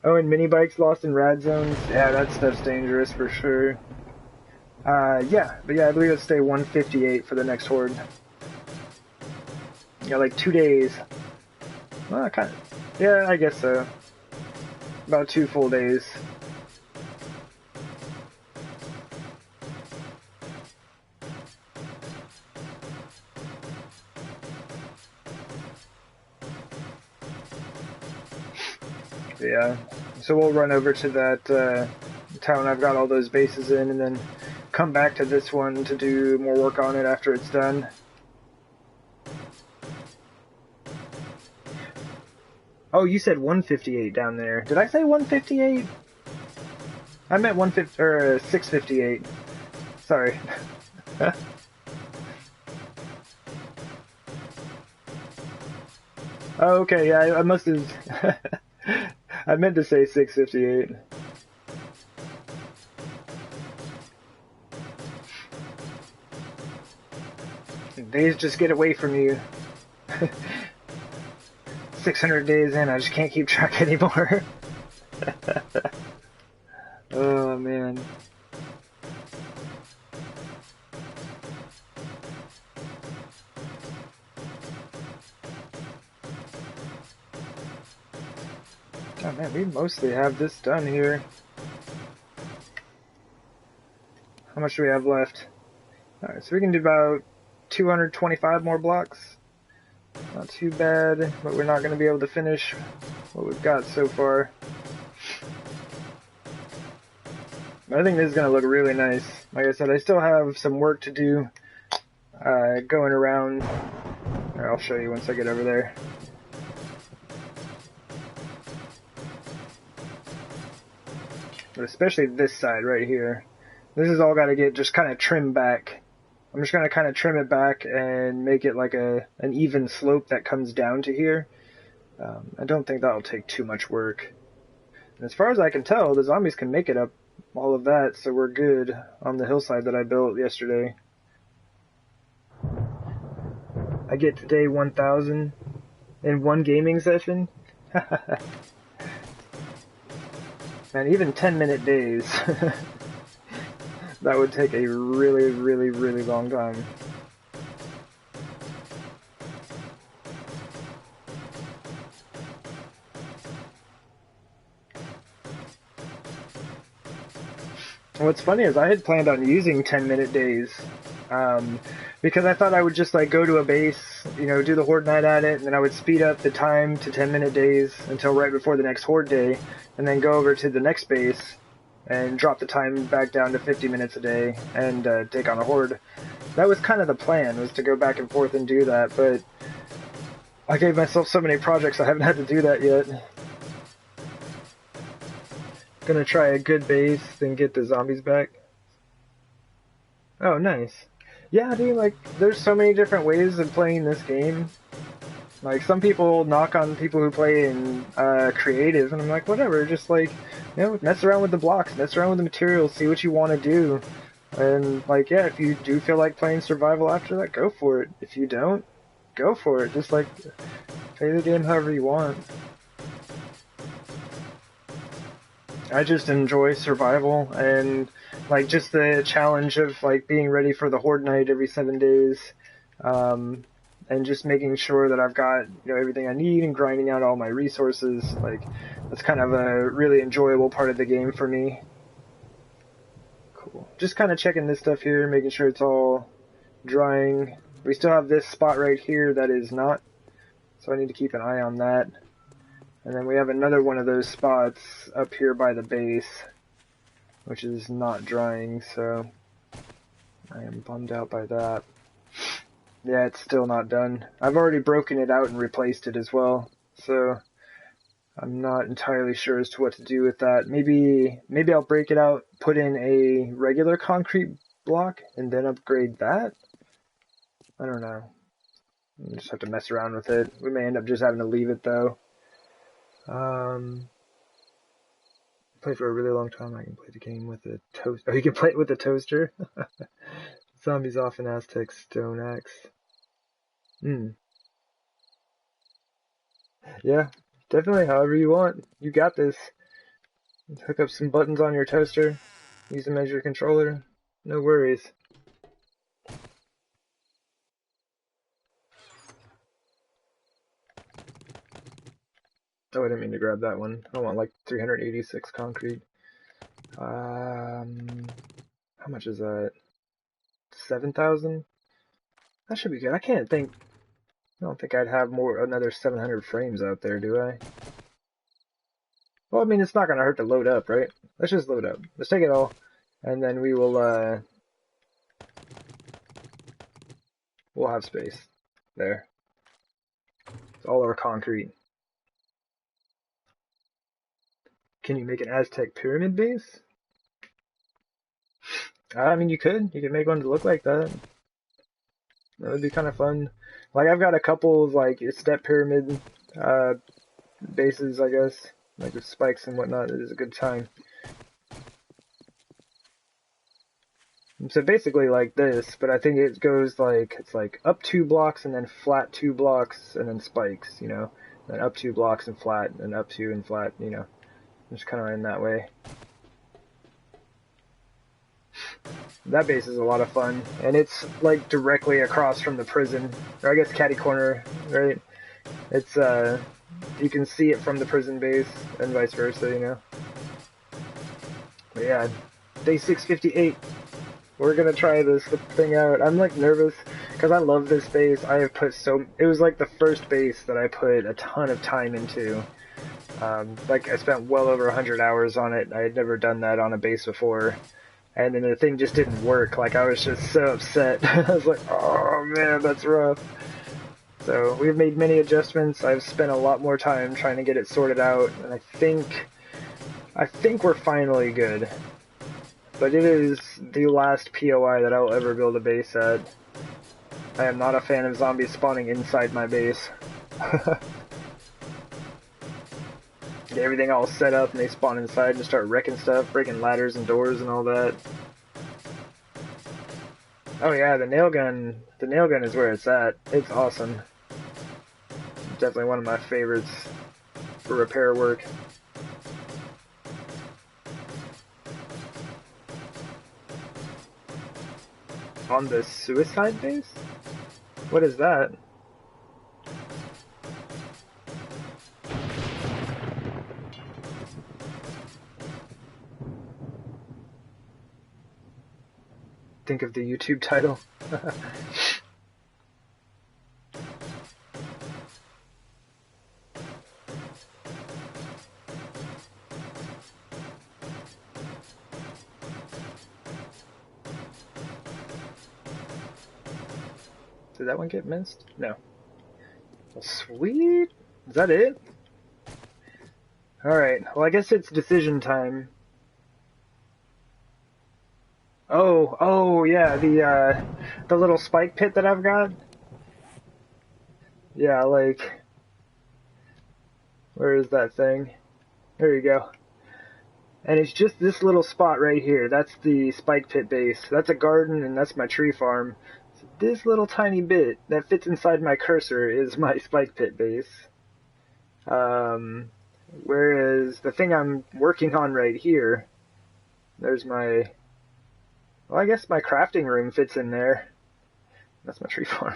Oh, and mini bikes lost in rad zones? Yeah, that stuff's dangerous for sure. Yeah, but yeah, I believe it'll stay 158 for the next horde. Yeah, like 2 days. Well, kind of. Yeah, I guess so. About 2 full days. Yeah, so we'll run over to that town I've got all those bases in, and then come back to this one to do more work on it after it's done. Oh, you said 158 down there. Did I say 158? I meant 150 or 658. Sorry. Oh, okay, yeah, I must have. I meant to say 658. Days just get away from you. 600 days in, I just can't keep track anymore. Oh, man. Oh, man, we mostly have this done here. How much do we have left? Alright, so we can do about 225 more blocks. Not too bad, but we're not going to be able to finish what we've got so far. I think this is going to look really nice. Like I said, I still have some work to do going around. I'll show you once I get over there. But especially this side right here. This has all got to get just kind of trimmed back. I'm just going to kind of trim it back and make it like an even slope that comes down to here. I don't think that'll take too much work. And as far as I can tell, the zombies can make it up all of that, so we're good on the hillside that I built yesterday. I get to day 1000 in one gaming session. Man, even 10-minute days. That would take a really, really, really long time. What's funny is I had planned on using 10-minute days, because I thought I would just like go to a base, you know, do the horde night at it, and then I would speed up the time to 10-minute days until right before the next horde day, and then go over to the next base and drop the time back down to 50 minutes a day and take on a horde. That was kind of the plan, was to go back and forth and do that, but I gave myself so many projects I haven't had to do that yet. Gonna try a good base, then get the zombies back. Oh, nice. Yeah, dude, like, there's so many different ways of playing this game. Like, some people knock on people who play in creative, and I'm like, whatever, just like, you know, mess around with the blocks, mess around with the materials, see what you want to do. And, like, yeah, if you do feel like playing survival after that, go for it. If you don't, go for it. Just, like, play the game however you want. I just enjoy survival and like just the challenge of like being ready for the horde night every 7 days, and just making sure that I've got, you know, everything I need and grinding out all my resources. Like that's kind of a really enjoyable part of the game for me. Cool. Just kind of checking this stuff here, making sure it's all drying. We still have this spot right here that is not, so I need to keep an eye on that. And then we have another one of those spots up here by the base, which is not drying, so I am bummed out by that. Yeah, it's still not done. I've already broken it out and replaced it as well, so I'm not entirely sure as to what to do with that. Maybe I'll break it out, put in a regular concrete block, and then upgrade that? I don't know. I'll just have to mess around with it. We may end up just having to leave it, though. Play for a really long time. I can play the game with a toast. Oh, you can play it with a toaster? Zombies often Aztec stone axe. Yeah, definitely however you want. You got this. Let's hook up some buttons on your toaster. Use them as your controller. No worries. Oh, I didn't mean to grab that one. I want like 386 concrete. How much is that? 7,000? That should be good. I don't think I'd have another 700 frames out there, do I? Well, I mean, it's not gonna hurt to load up, right? Let's just load up. Let's take it all, and then we'll have space. There. It's all our concrete. Can you make an Aztec pyramid base? I mean, you could. You could make one to look like that. That would be kind of fun. Like, I've got a couple of, like, step pyramid bases, I guess. Like, with spikes and whatnot. It is a good time. And so basically like this, but I think it goes like, it's like up 2 blocks and then flat 2 blocks and then spikes, you know. Then up 2 blocks and flat, and up 2 and flat, you know. Just kind of in that way. That base is a lot of fun, and it's like directly across from the prison, or I guess catty corner, right? It's you can see it from the prison base and vice versa, you know. But yeah, day 658. We're gonna try this thing out. I'm like nervous because I love this base. I have put it was like the first base that I put a ton of time into. Like I spent well over 100 hours on it. I had never done that on a base before. And then the thing just didn't work. Like, I was just so upset. I was like, oh man, that's rough. So, we've made many adjustments. I've spent a lot more time trying to get it sorted out, and I think we're finally good. But it is the last POI that I'll ever build a base at. I am not a fan of zombies spawning inside my base. Get everything all set up and they spawn inside and start wrecking stuff, breaking ladders and doors and all that. Oh yeah, the nail gun is where it's at. It's awesome. Definitely one of my favorites for repair work. On the suicide base? What is that? Think of the YouTube title. Did that one get missed? No. Well, sweet! Is that it? Alright, well I guess it's decision time. Oh yeah, the little spike pit that I've got? Yeah, like, where is that thing? There you go. And it's just this little spot right here. That's the spike pit base. That's a garden and that's my tree farm. So this little tiny bit that fits inside my cursor is my spike pit base. Whereas the thing I'm working on right here, there's my, well, I guess my crafting room fits in there. That's my tree farm.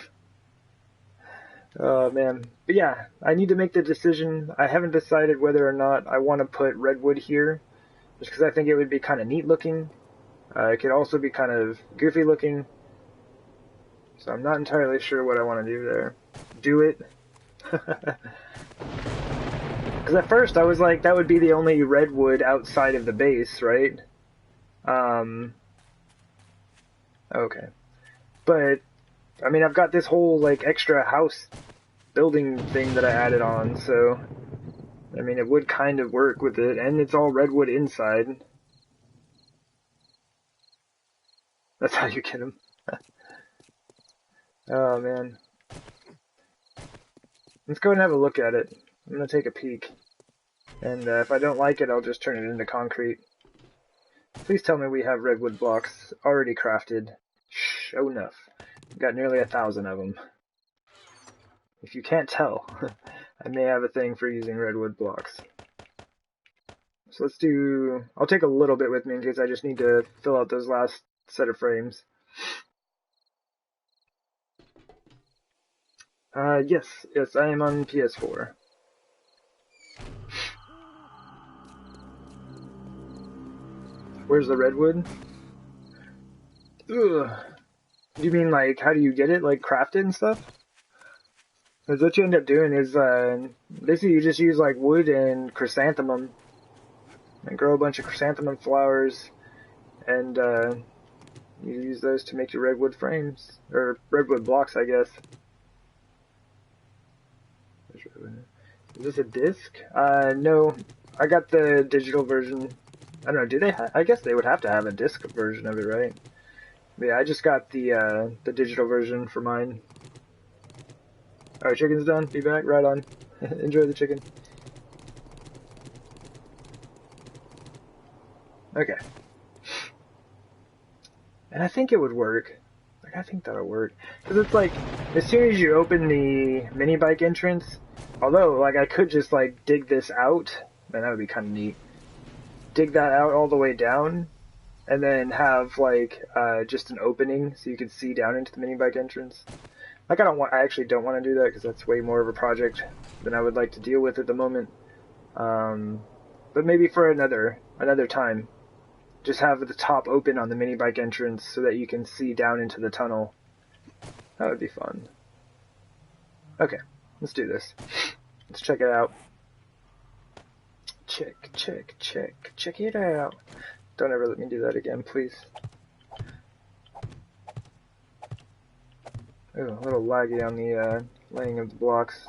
Oh man. But yeah, I need to make the decision. I haven't decided whether or not I want to put redwood here, just because I think it would be kind of neat looking. It could also be kind of goofy looking. So I'm not entirely sure what I want to do there. Do it. Because at first I was like, that would be the only redwood outside of the base, right? Okay. But, I mean, I've got this whole, like, extra house building thing that I added on, so, I mean, it would kind of work with it, and it's all redwood inside. That's how you get them. Oh, man. Let's go and have a look at it. I'm gonna take a peek. And if I don't like it, I'll just turn it into concrete. Please tell me we have redwood blocks already crafted. Sure enough. Got nearly 1,000 of them. If you can't tell, I may have a thing for using redwood blocks. So let's do... I'll take a little bit with me in case I just need to fill out those last set of frames. Yes, I am on PS4. Where's the redwood? Ugh. Do you mean, like, how do you get it? Like, craft it and stuff? Because what you end up doing is, basically you just use, like, wood and chrysanthemum. And grow a bunch of chrysanthemum flowers. And, you use those to make your redwood frames. Or redwood blocks, I guess. Is this a disc? No. I got the digital version. I don't know, do they I guess they would have to have a disc version of it, right? But yeah, I just got the digital version for mine. Alright, chicken's done. Be back. Right on. Enjoy the chicken. Okay. And I think it would work. Like, I think that'll work. Because it's like, as soon as you open the mini bike entrance, although, like, I could just, like, dig this out. Man, that would be kind of neat. Dig that out all the way down, and then have, like, just an opening so you can see down into the mini bike entrance. Like, I actually don't want to do that because that's way more of a project than I would like to deal with at the moment. But maybe for another time. Just have the top open on the mini bike entrance so that you can see down into the tunnel. That would be fun. Okay, let's do this. Let's check it out. Check it out. Don't ever let me do that again, please. Ooh, a little laggy on the laying of the blocks.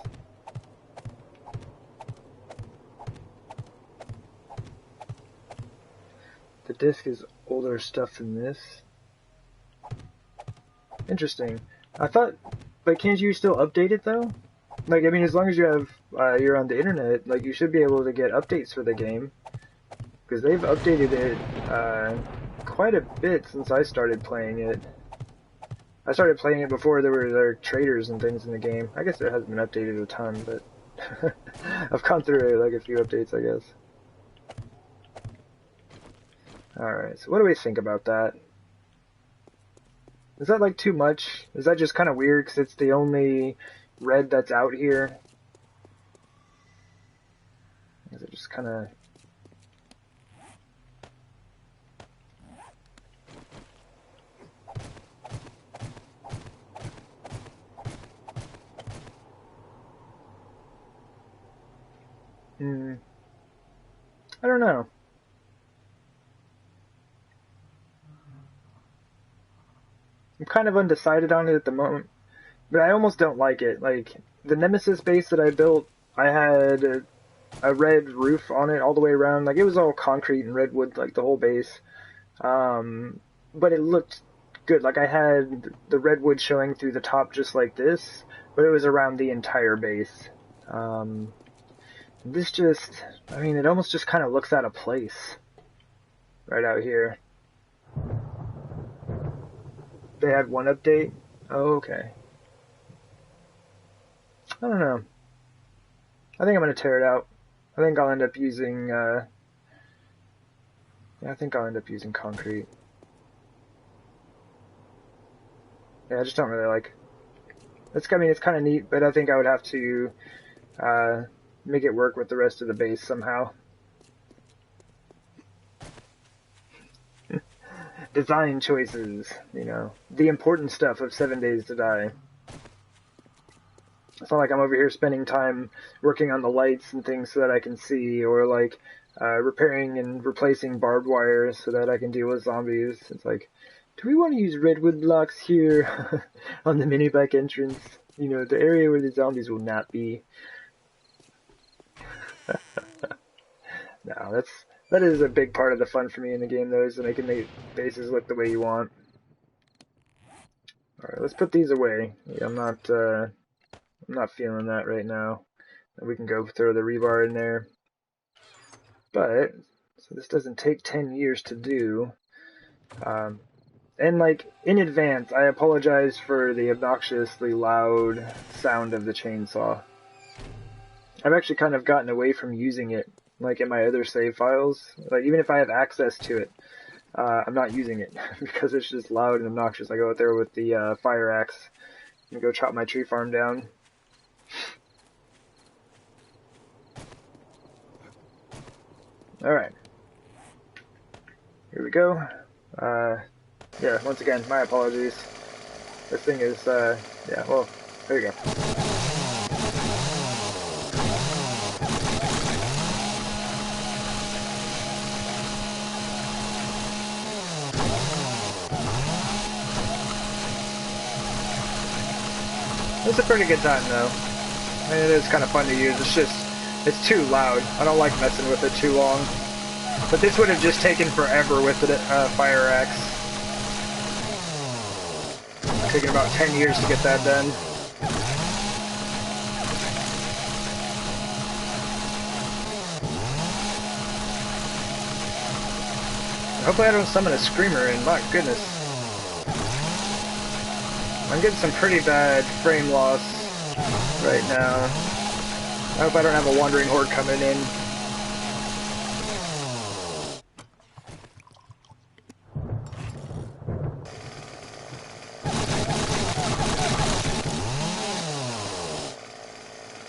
The disc is older stuff than this. Interesting. I thought, but can't you still update it though? Like, I mean, as long as you have, you're on the internet, like, you should be able to get updates for the game. Because they've updated it, quite a bit since I started playing it. I started playing it before there were traders and things in the game. I guess it hasn't been updated a ton, but I've gone through like a few updates, I guess. Alright, so what do we think about that? Is that like too much? Is that just kind of weird because it's the only red that's out here? Is it just kind of... I don't know. I'm kind of undecided on it at the moment, but I almost don't like it. Like, the Nemesis base that I built, I had a red roof on it all the way around. Like, it was all concrete and redwood, like the whole base. But it looked good. Like, I had the redwood showing through the top just like this, but it was around the entire base. This just, I mean, it almost just kind of looks out of place right out here. They had one update? Oh, okay. I don't know. I think I'm going to tear it out. I think I'll end up using, yeah, I think I'll end up using concrete. Yeah, I just don't really like... I mean, it's kind of neat, but I think I would have to, make it work with the rest of the base somehow. Design choices, you know, the important stuff of 7 Days to Die. It's not like I'm over here spending time working on the lights and things so that I can see, or like repairing and replacing barbed wire so that I can deal with zombies. It's like, do we want to use redwood blocks here on the mini bike entrance? You know, the area where the zombies will not be. No, that is a big part of the fun for me in the game, though, is that I can make bases look the way you want. Alright, let's put these away. Yeah, I'm not feeling that right now. We can go throw the rebar in there. But, so this doesn't take 10 years to do. And, like, in advance, I apologize for the obnoxiously loud sound of the chainsaw. I've actually kind of gotten away from using it, like in my other save files. Like, even if I have access to it, I'm not using it because it's just loud and obnoxious. I go out there with the fire axe and go chop my tree farm down. Alright. Here we go. Yeah, once again, my apologies. This thing is, yeah, well, there you go. It's a pretty good time, though. I mean, it is kind of fun to use. It's just It's too loud. I don't like messing with it too long. But this would have just taken forever with the fire axe. Taken about 10 years to get that done. Hopefully I don't summon a screamer in. My goodness. I'm getting some pretty bad frame loss right now. I hope I don't have a wandering horde coming in.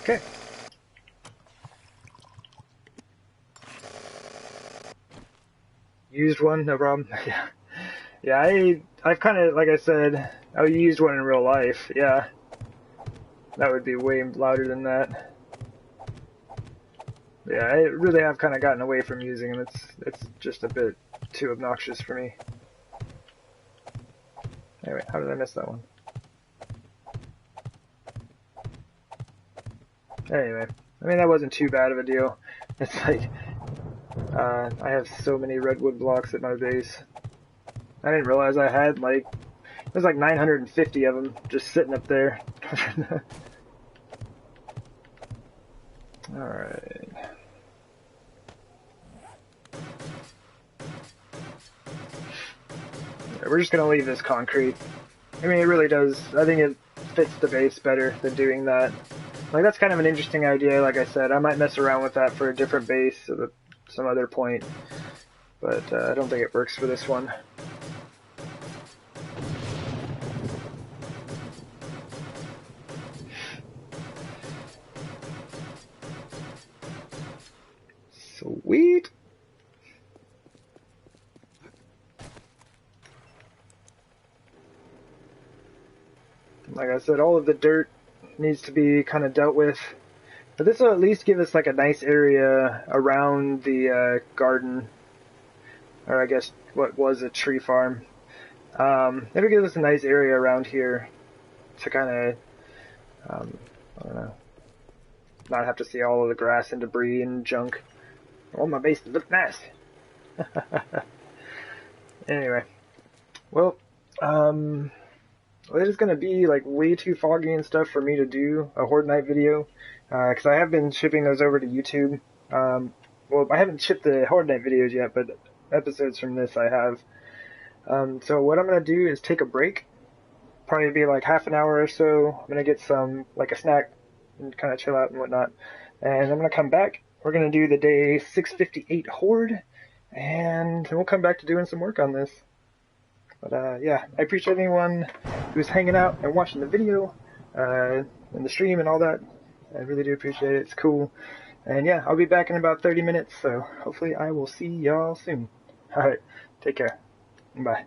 Okay. Used one, no problem. Yeah. Yeah, I've kind of, like I said, I used one in real life. Yeah. That would be way louder than that. Yeah, I really have kind of gotten away from using them. It's just a bit too obnoxious for me. Anyway, how did I miss that one? Anyway, I mean, that wasn't too bad of a deal. It's like, I have so many redwood blocks at my base. I didn't realize I had, like, there's like 950 of them just sitting up there. Alright. We're just gonna leave this concrete. I mean, it really does. I think it fits the base better than doing that. Like, that's kind of an interesting idea, like I said. I might mess around with that for a different base at some other point. But I don't think it works for this one. Sweet! Like I said, all of the dirt needs to be kind of dealt with. But this will at least give us like a nice area around the garden. Or I guess what was a tree farm. It'll give us a nice area around here to kind of, I don't know, not have to see all of the grass and debris and junk. I want my base to look nice. Anyway, well, it is going to be like way too foggy and stuff for me to do a Horde Night video, because I have been shipping those over to YouTube. Well, I haven't shipped the Horde Night videos yet, but episodes from this I have. So what I'm going to do is take a break, probably be like half an hour or so. I'm going to get some, like a snack, and kind of chill out and whatnot. And I'm going to come back. We're going to do the day 658 Horde, and we'll come back to doing some work on this. But yeah, I appreciate anyone who's hanging out and watching the video, and the stream and all that. I really do appreciate it. It's cool. And yeah, I'll be back in about 30 minutes, so hopefully I will see y'all soon. Alright, take care. Bye.